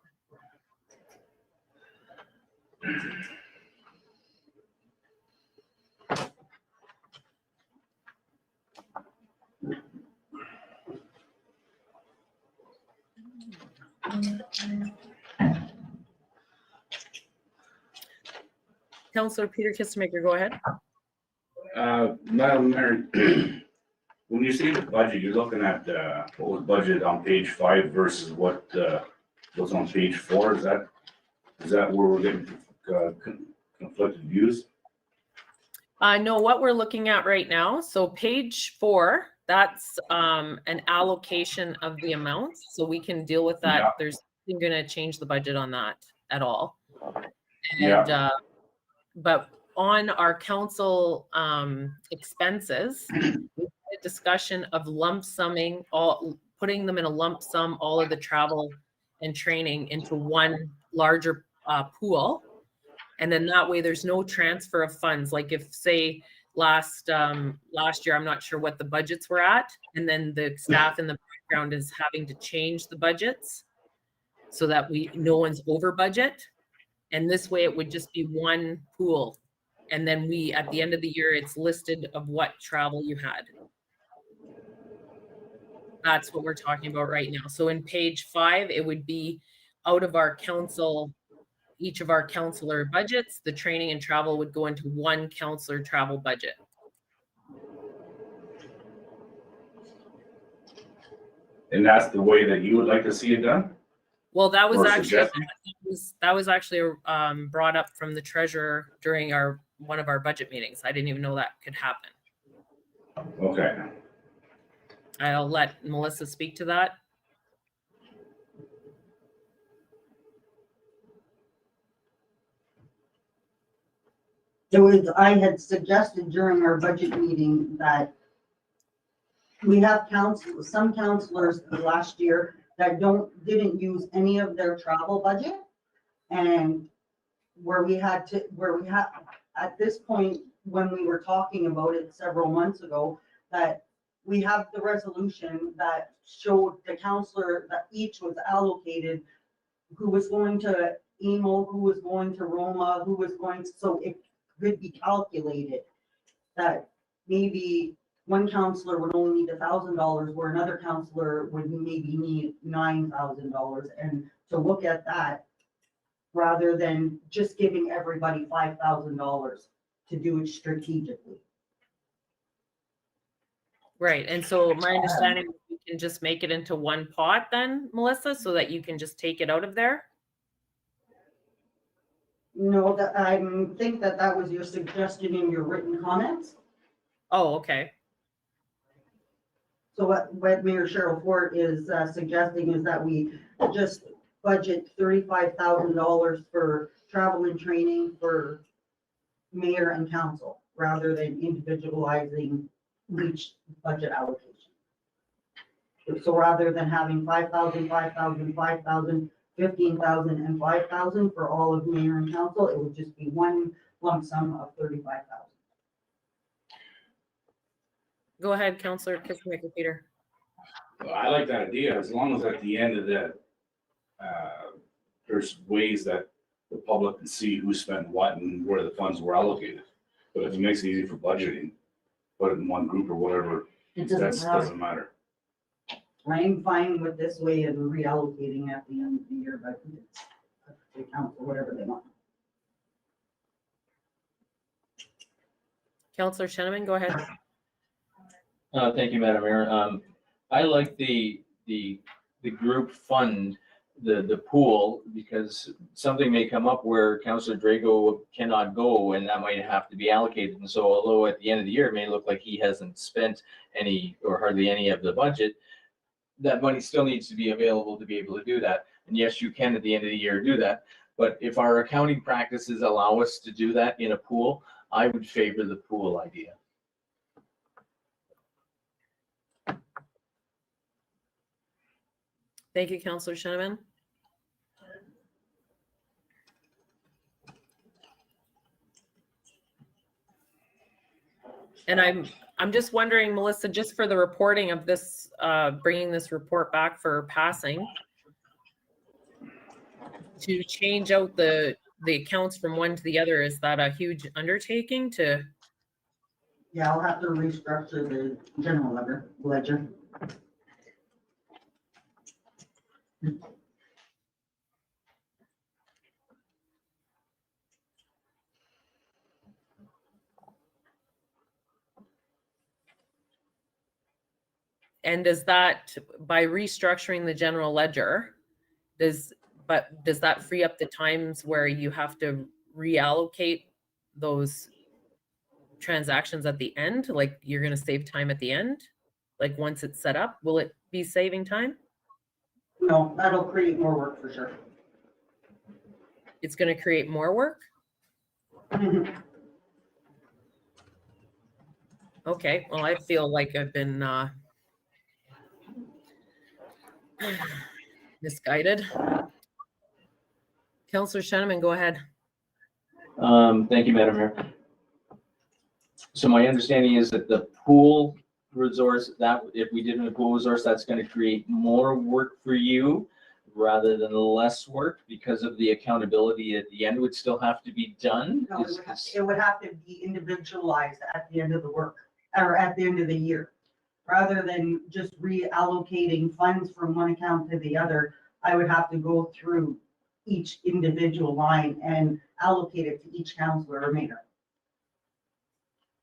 [SPEAKER 1] Councillor Peter Kistemaker, go ahead.
[SPEAKER 7] Madam Mayor, when you see the budget, you're looking at, what was budgeted on page 5 versus what, was on page 4, is that where we're getting, conflicted views?
[SPEAKER 1] No, what we're looking at right now, so page 4, that's an allocation of the amounts, so we can deal with that.
[SPEAKER 7] Yeah.
[SPEAKER 1] There's nothing gonna change the budget on that at all.
[SPEAKER 7] Yeah.
[SPEAKER 1] And but on our council expenses, we had a discussion of lump summing putting them in a lump sum, all of the travel and training into one larger pool. And then that way there's no transfer of funds. Like if say last year, I'm not sure what the budgets were at, and then the staff in the background is having to change the budgets so that no one's over budget. And this way it would just be one pool. And then at the end of the year, it's listed of what travel you had. That's what we're talking about right now. So in page 5, it would be out of our council, each of our councillor budgets, the training and travel would go into one councillor travel budget.
[SPEAKER 7] And that's the way that you would like to see it done?
[SPEAKER 1] Well, that was
[SPEAKER 7] Or
[SPEAKER 1] actually
[SPEAKER 7] suggested?
[SPEAKER 1] brought up from the treasurer during one of our budget meetings. I didn't even know that could happen.
[SPEAKER 7] Okay.
[SPEAKER 1] I'll let Melissa speak to that.
[SPEAKER 6] I had suggested during our budget meeting that we have some counselors last year that didn't use any of their travel budget. And where we had at this point, when we were talking about it several months ago, that we have the resolution that showed the counselor that each was allocated, who was going to Emo, who was going to Roma, so it could be calculated that maybe one counselor would only need $1,000, where another counselor would maybe need $9,000, and to look at that rather than just giving everybody $5,000 to do it strategically.
[SPEAKER 1] Right, and so my understanding is you can just make it into one pot then, Melissa, so that you can just take it out of there?
[SPEAKER 6] No, I think that was your suggestion in your written comments.
[SPEAKER 1] Oh, okay.
[SPEAKER 6] So what Mayor Cheryl Fort is suggesting is that we just budget $35,000 for travel and training for mayor and council, rather than individualizing each budget allocation. So rather than having 5,000, 5,000, 5,000, 15,000, and 5,000 for all of mayor and council, it would just be one lump sum of 35,000.
[SPEAKER 1] Go ahead, Councillor Kissmaker Peter.
[SPEAKER 7] I like that idea, as long as at the end of that, there's ways that the public can see who spent what and where the funds were allocated. But if it makes it easy for budgeting, put it in one group or whatever,
[SPEAKER 6] It
[SPEAKER 7] that
[SPEAKER 6] doesn't matter.
[SPEAKER 7] doesn't matter.
[SPEAKER 6] I'm fine with this way of reallocating at the end of the year, but to council, whatever they want.
[SPEAKER 1] Councillor Sheneman, go ahead.
[SPEAKER 5] Thank you, Madam Mayor. I like the group fund, the pool, because something may come up where Councillor Drago cannot go, and that might have to be allocated. And so although at the end of the year, it may look like he hasn't spent any or hardly any of the budget, that money still needs to be available to be able to do that. And yes, you can at the end of the year do that. But if our accounting practices allow us to do that in a pool, I would favor the pool idea.
[SPEAKER 1] Thank you, Councillor Sheneman. And I'm just wondering, Melissa, just for the reporting of this, bringing this report back for passing, to change out the accounts from one to the other, is that a huge undertaking to?
[SPEAKER 6] Yeah, I'll have to restructure the general ledger.
[SPEAKER 1] And does that, by restructuring the general ledger, does that free up the times where you have to reallocate those transactions at the end? Like you're going to save time at the end? Like once it's set up, will it be saving time?
[SPEAKER 6] No, that'll create more work for sure.
[SPEAKER 1] It's going to create more work? Okay, well, I feel like I've been misguided. Councillor Sheneman, go ahead.
[SPEAKER 5] Thank you, Madam Mayor. So my understanding is that the pool resource, that if we did in the pool resource, that's going to create more work for you rather than less work because of the accountability at the end would still have to be done.
[SPEAKER 6] No, it would have to be individualized at the end of the work, or at the end of the year. Rather than just reallocating funds from one account to the other, I would have to go through each individual line and allocate it to each councillor or mayor.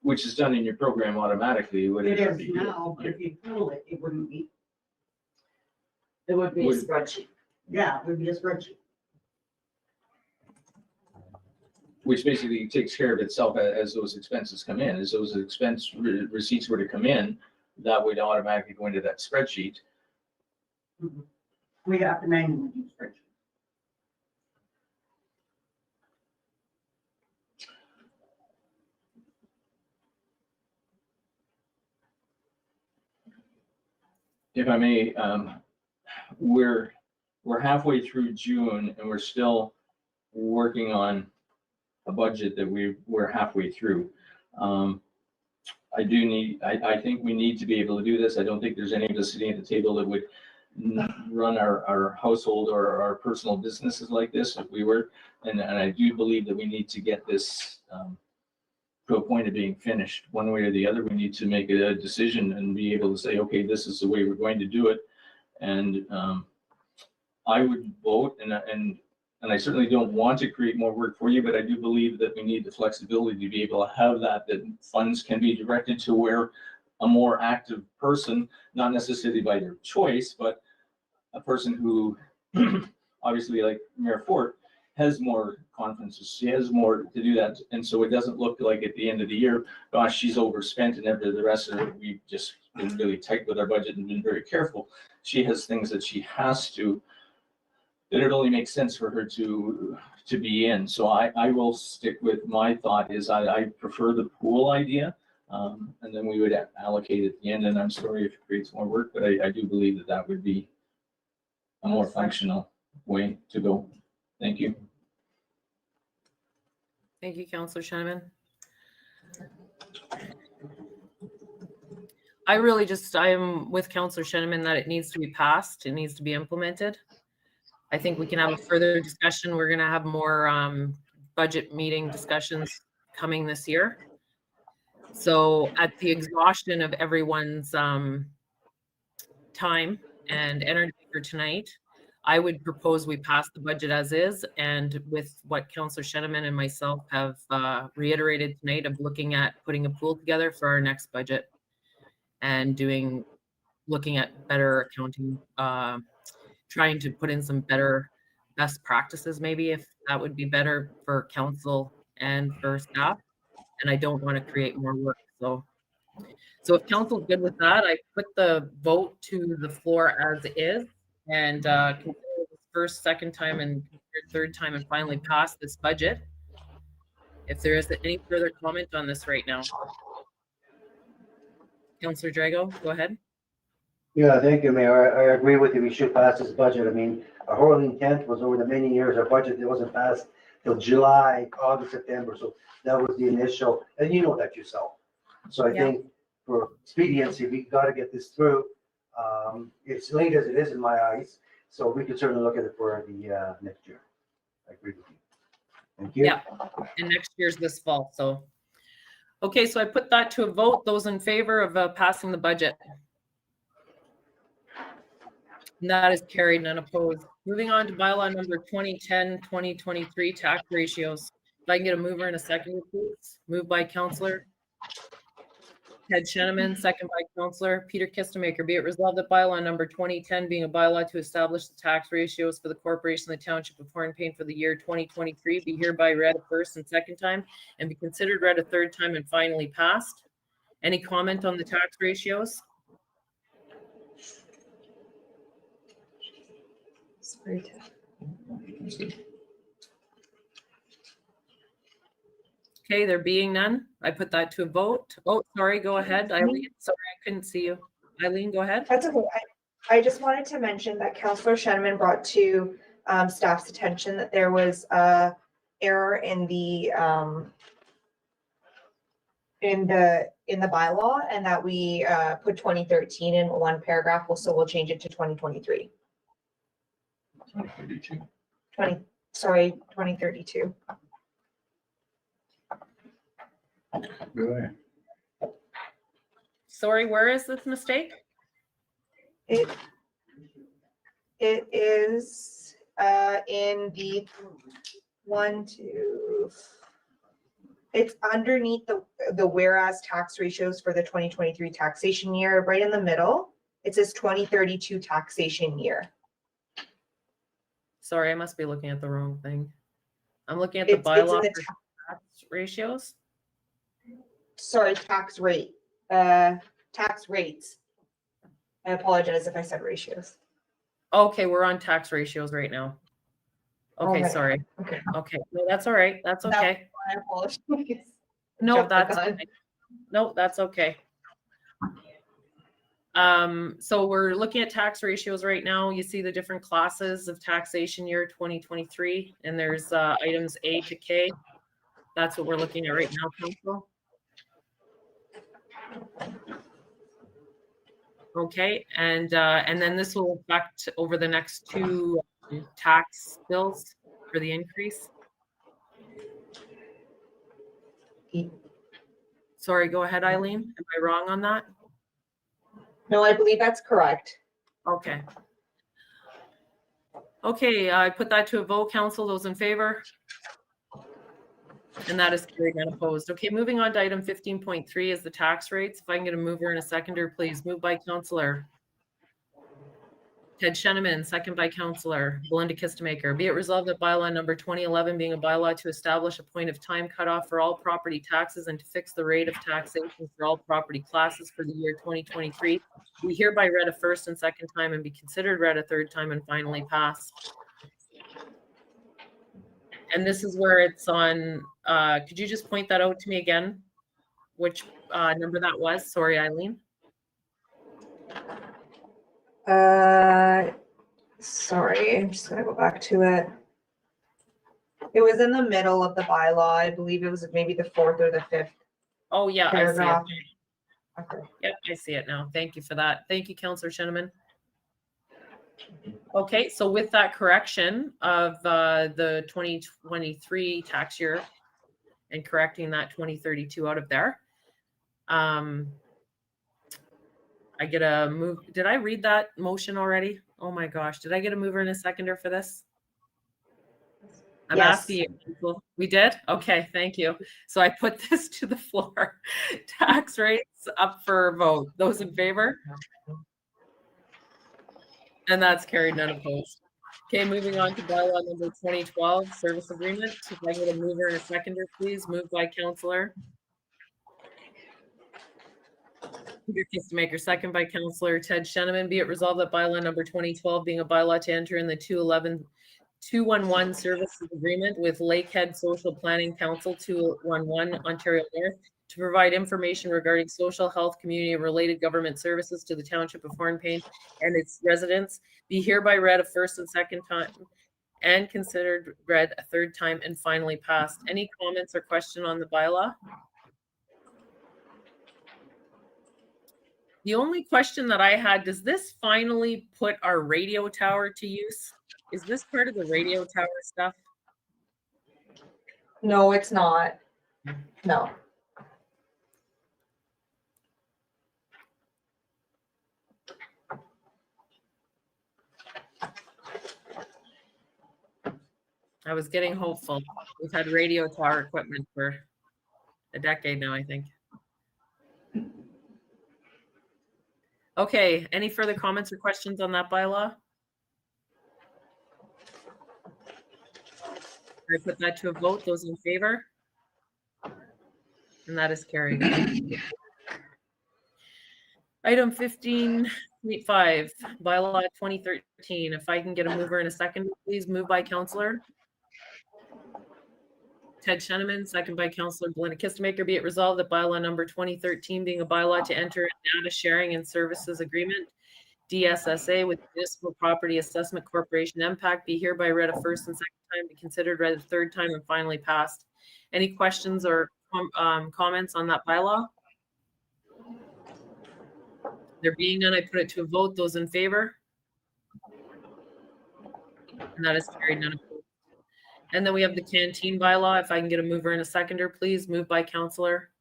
[SPEAKER 5] Which is done in your program automatically. Would
[SPEAKER 6] It
[SPEAKER 5] not
[SPEAKER 6] is
[SPEAKER 5] be?
[SPEAKER 6] now, but if you pool it, it wouldn't be.
[SPEAKER 2] It would be a spreadsheet.
[SPEAKER 6] Yeah, it would be a spreadsheet.
[SPEAKER 5] Which basically takes care of itself as those expenses come in. As those expense receipts were to come in, that would automatically go into that spreadsheet.
[SPEAKER 6] We have to manually do spreadsheets.
[SPEAKER 5] If I may, we're halfway through June and we're still working on a budget that we're halfway through. I think we need to be able to do this. I don't think there's any of us sitting at the table that would run our household or our personal businesses like this if we were. And I do believe that we need to get this to a point of being finished one way or the other. We need to make a decision and be able to say, okay, this is the way we're going to do it. And I would vote, and I certainly don't want to create more work for you, but I do believe that we need the flexibility to be able to have that funds can be directed to where a more active person, not necessarily by their choice, but a person who obviously, like Mayor Fort, has more conferences, she has more to do that. And so it doesn't look like at the end of the year, gosh, she's overspent and the rest of it, we've just been really tight with our budget and been very careful. She has things that she has to, that it only makes sense for her to be in. So I will stick with my thought is I prefer the pool idea. And then we would allocate at the end, and I'm sorry if it creates more work, but I do believe that would be a more functional way to go. Thank you.
[SPEAKER 1] Thank you, Councillor Sheneman. I am with Councillor Sheneman that it needs to be passed, it needs to be implemented. I think we can have a further discussion. We're going to have more budget meeting discussions coming this year. So at the exhaustion of everyone's time and energy for tonight, I would propose we pass the budget as is, and with what Councillor Sheneman and myself have reiterated tonight of looking at putting a pool together for our next budget and looking at better accounting, trying to put in some better best practices, maybe, if that would be better for council and for staff. And I don't want to create more work. So if council's good with that, I put the vote to the floor as is, and consider this first, second time, and third time, and finally pass this budget. If there is any further comment on this right now. Councillor Drago, go ahead.
[SPEAKER 9] Yeah, thank you, Mayor. I agree with you. We should pass this budget. I mean, our whole intent was over the many years, our budget, it wasn't passed till July, August, September. So that was the initial, and you know that yourself. So I think for expediency, we got to get this through. It's late as it is in my eyes, so we could certainly look at it for the next year. I agree with you. Thank you.
[SPEAKER 1] Yeah, and next year's this fall, so. Okay, so I put that to a vote. Those in favor of passing the budget? And that is carried, none opposed. Moving on to bylaw number 2010-2023 tax ratios. If I can get a mover and a seconder, please. Moved by Councillor Ted Sheneman, second by Councillor Peter Kistemaker. Be it resolved that bylaw number 2010 being a bylaw to establish the tax ratios for the corporation of the Township of Hornepayne for the year 2023 be hereby read a first and second time and be considered read a third time and finally passed. Any comment on the tax ratios? Okay, there being none, I put that to a vote. Oh, sorry, go ahead, Eileen. Sorry, I couldn't see you. Eileen, go ahead.
[SPEAKER 4] That's okay. I just wanted to mention that Councillor Sheneman brought to staff's attention that there was a error in the bylaw, and that we put 2013 in one paragraph. So we'll change it to 2023. 2032.
[SPEAKER 1] Sorry, where is this mistake?
[SPEAKER 4] It is in the it's underneath the whereas tax ratios for the 2023 taxation year, right in the middle. It says 2032 taxation year.
[SPEAKER 1] Sorry, I must be looking at the wrong thing. I'm looking at the
[SPEAKER 4] It's in
[SPEAKER 1] bylaw
[SPEAKER 4] the
[SPEAKER 1] for tax ratios.
[SPEAKER 4] Sorry, tax rate, tax rates. I apologize if I said ratios.
[SPEAKER 1] Okay, we're on tax ratios right now. Okay,
[SPEAKER 4] Okay.
[SPEAKER 1] sorry.
[SPEAKER 4] Okay.
[SPEAKER 1] Okay, no, that's all right. That's
[SPEAKER 4] No.
[SPEAKER 1] okay.
[SPEAKER 4] I apologize.
[SPEAKER 1] No,
[SPEAKER 4] Jumped the
[SPEAKER 1] that's
[SPEAKER 4] gun.
[SPEAKER 1] okay. No, that's okay. So we're looking at tax ratios right now. You see the different classes of taxation year 2023, and there's items A to K. That's what we're looking at right now, Council. Okay, and then this will affect over the next two tax bills for the increase. Sorry, go ahead, Eileen. Am I wrong on that?
[SPEAKER 4] No, I believe that's correct.
[SPEAKER 1] Okay. Okay, I put that to a vote, Council. Those in favor? And that is carried and opposed. Okay, moving on to item 15.3 is the tax rates. If I can get a mover and a seconder, please. Moved by Councillor Ted Sheneman, second by Councillor Belinda Kistemaker. Be it resolved that bylaw number 2011 being a bylaw to establish a point of time cutoff for all property taxes and to fix the rate of taxation for all property classes for the year 2023, we hereby read a first and second time and be considered read a third time and finally passed. And this is where it's on, could you just point that out to me again? Which number that was? Sorry, Eileen.
[SPEAKER 4] Sorry, I'm just gonna go back to it. It was in the middle of the bylaw. I believe it was maybe the fourth or the fifth
[SPEAKER 1] Oh, yeah,
[SPEAKER 4] paragraph.
[SPEAKER 1] I see it.
[SPEAKER 4] Okay.
[SPEAKER 1] Yep, I see it now. Thank you for that. Thank you, Councillor Sheneman. Okay, so with that correction of the 2023 tax year and correcting that 2032 out of there, I get a move. Did I read that motion already? Oh my gosh, did I get a mover and a seconder for this? I'm
[SPEAKER 4] Yes.
[SPEAKER 1] asking you, people. We did? Okay, thank you. So I put this to the floor. Tax rates up for a vote. Those in favor? And that's carried, none opposed. Okay, moving on to bylaw number 2012, service agreement. If I get a mover and a seconder, please. Moved by Councillor Peter Kistemaker, second by Councillor Ted Sheneman. Be it resolved that bylaw number 2012 being a bylaw to enter in the 211 services agreement with Lakehead Social Planning Council 211 Ontario North to provide information regarding social health, community and related government services to the Township of Hornepayne and its residents be hereby read a first and second time and considered read a third time and finally passed. Any comments or question on the bylaw? The only question that I had, does this finally put our radio tower to use? Is this part of the radio tower stuff?
[SPEAKER 4] No, it's not. No.
[SPEAKER 1] I was getting hopeful. We've had radio tower equipment for a decade now, I think. Okay, any further comments or questions on that bylaw? I put that to a vote. Those in favor? And that is carried. Item 15.5, bylaw 2013. If I can get a mover and a second, please. Move by Councillor Ted Sheneman, second by Councillor Belinda Kistemaker. Be it resolved that bylaw number 2013 being a bylaw to enter a data sharing and services agreement, DSSA, with Municipal Property Assessment Corporation MPAC be hereby read a first and second time, be considered read a third time and finally passed. Any questions or comments on that bylaw? There being none, I put it to a vote. Those in favor? And that is carried, none opposed. And then we have the canteen bylaw. If I can get a mover and a seconder, please. Moved by Councillor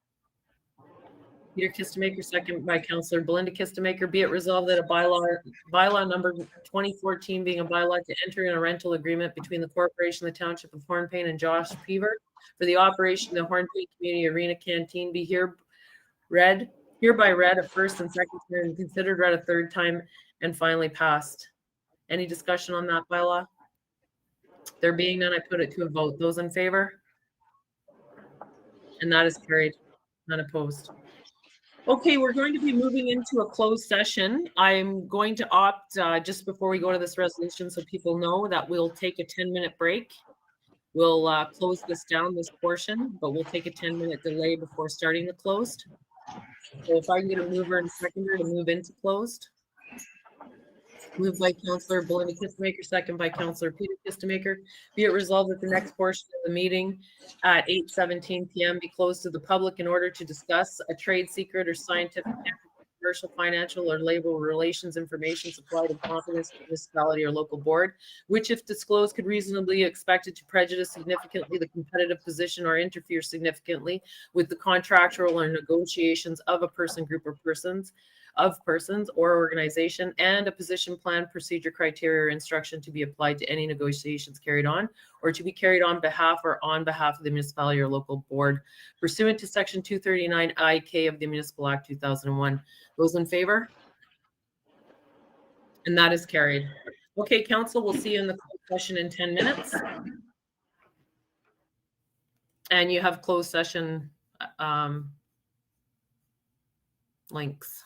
[SPEAKER 1] Peter Kistemaker, second by Councillor Belinda Kistemaker. Be it resolved that a bylaw number 2014 being a bylaw to enter in a rental agreement between the corporation, the Township of Hornepayne, and Josh Peaver for the operation of the Hornepayne Community Arena Canteen be hereby read a first and second time and considered read a third time and finally passed. Any discussion on that bylaw? There being none, I put it to a vote. Those in favor? And that is carried, none opposed. Okay, we're going to be moving into a closed session. I'm going to opt, just before we go to this resolution, so people know that we'll take a 10-minute break. We'll close this down, this portion, but we'll take a 10-minute delay before starting the closed. So if I can get a mover and a seconder to move into closed. Moved by Councillor Belinda Kistemaker, second by Councillor Peter Kistemaker. Be it resolved that the next portion of the meeting at 8:17 p.m. be closed to the public in order to discuss a trade secret or scientific, commercial, financial, or labor relations information supplied in confidence to the municipality or local board, which if disclosed could reasonably be expected to prejudice significantly the competitive position or interfere significantly with the contractual or negotiations of a person, group, or persons or organization, and a position plan, procedure, criteria, or instruction to be applied to any negotiations carried on or to be carried on behalf of the municipality or local board pursuant to section 239 IK of the Municipal Act 2001. Those in favor? And that is carried. Okay, council, we'll see you in the closed session in 10 minutes. And you have closed session links.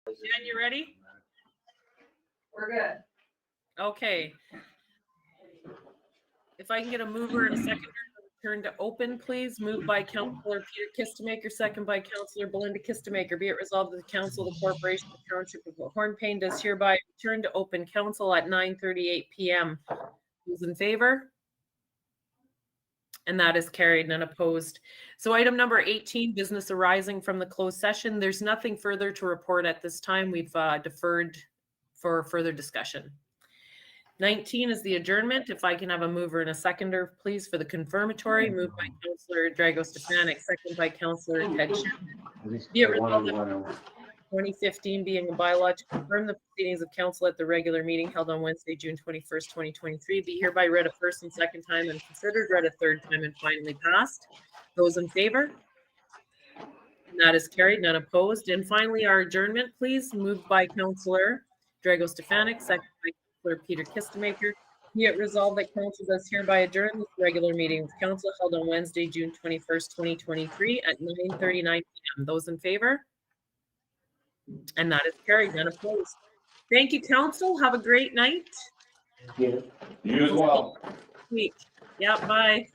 [SPEAKER 1] Jen, you ready?
[SPEAKER 10] We're good.
[SPEAKER 1] Okay. If I can get a mover and a seconder, turn to open, please. Moved by Councillor Peter Kistemaker, second by Councillor Belinda Kistemaker. Be it resolved that the Council of the Corporation of Township of Hornepayne does hereby return to open council at 9:38 p.m. Those in favor? And that is carried and opposed. So item number 18, business arising from the closed session. There's nothing further to report at this time. We've deferred for further discussion. 19 is the adjournment. If I can have a mover and a seconder, please, for the confirmatory. Moved by Councillor Drago-Stefanik, second by Councillor Ted Shannon. Be it resolved that 2015 being a bylaw to confirm the proceedings of council at the regular meeting held on Wednesday, June 21st, 2023, be hereby read a first and second time and considered read a third time and finally passed. Those in favor? And that is carried, none opposed. And finally, our adjournment, please, moved by Councillor Drago-Stefanik, second by Councillor Peter Kistemaker. Be it resolved that council does hereby adjourn this regular meeting of council held on Wednesday, June 21st, 2023 at 9:39 p.m. Those in favor? And that is carried, none opposed. Thank you, council. Have a great night.
[SPEAKER 7] You as well.
[SPEAKER 1] Week. Yeah, bye.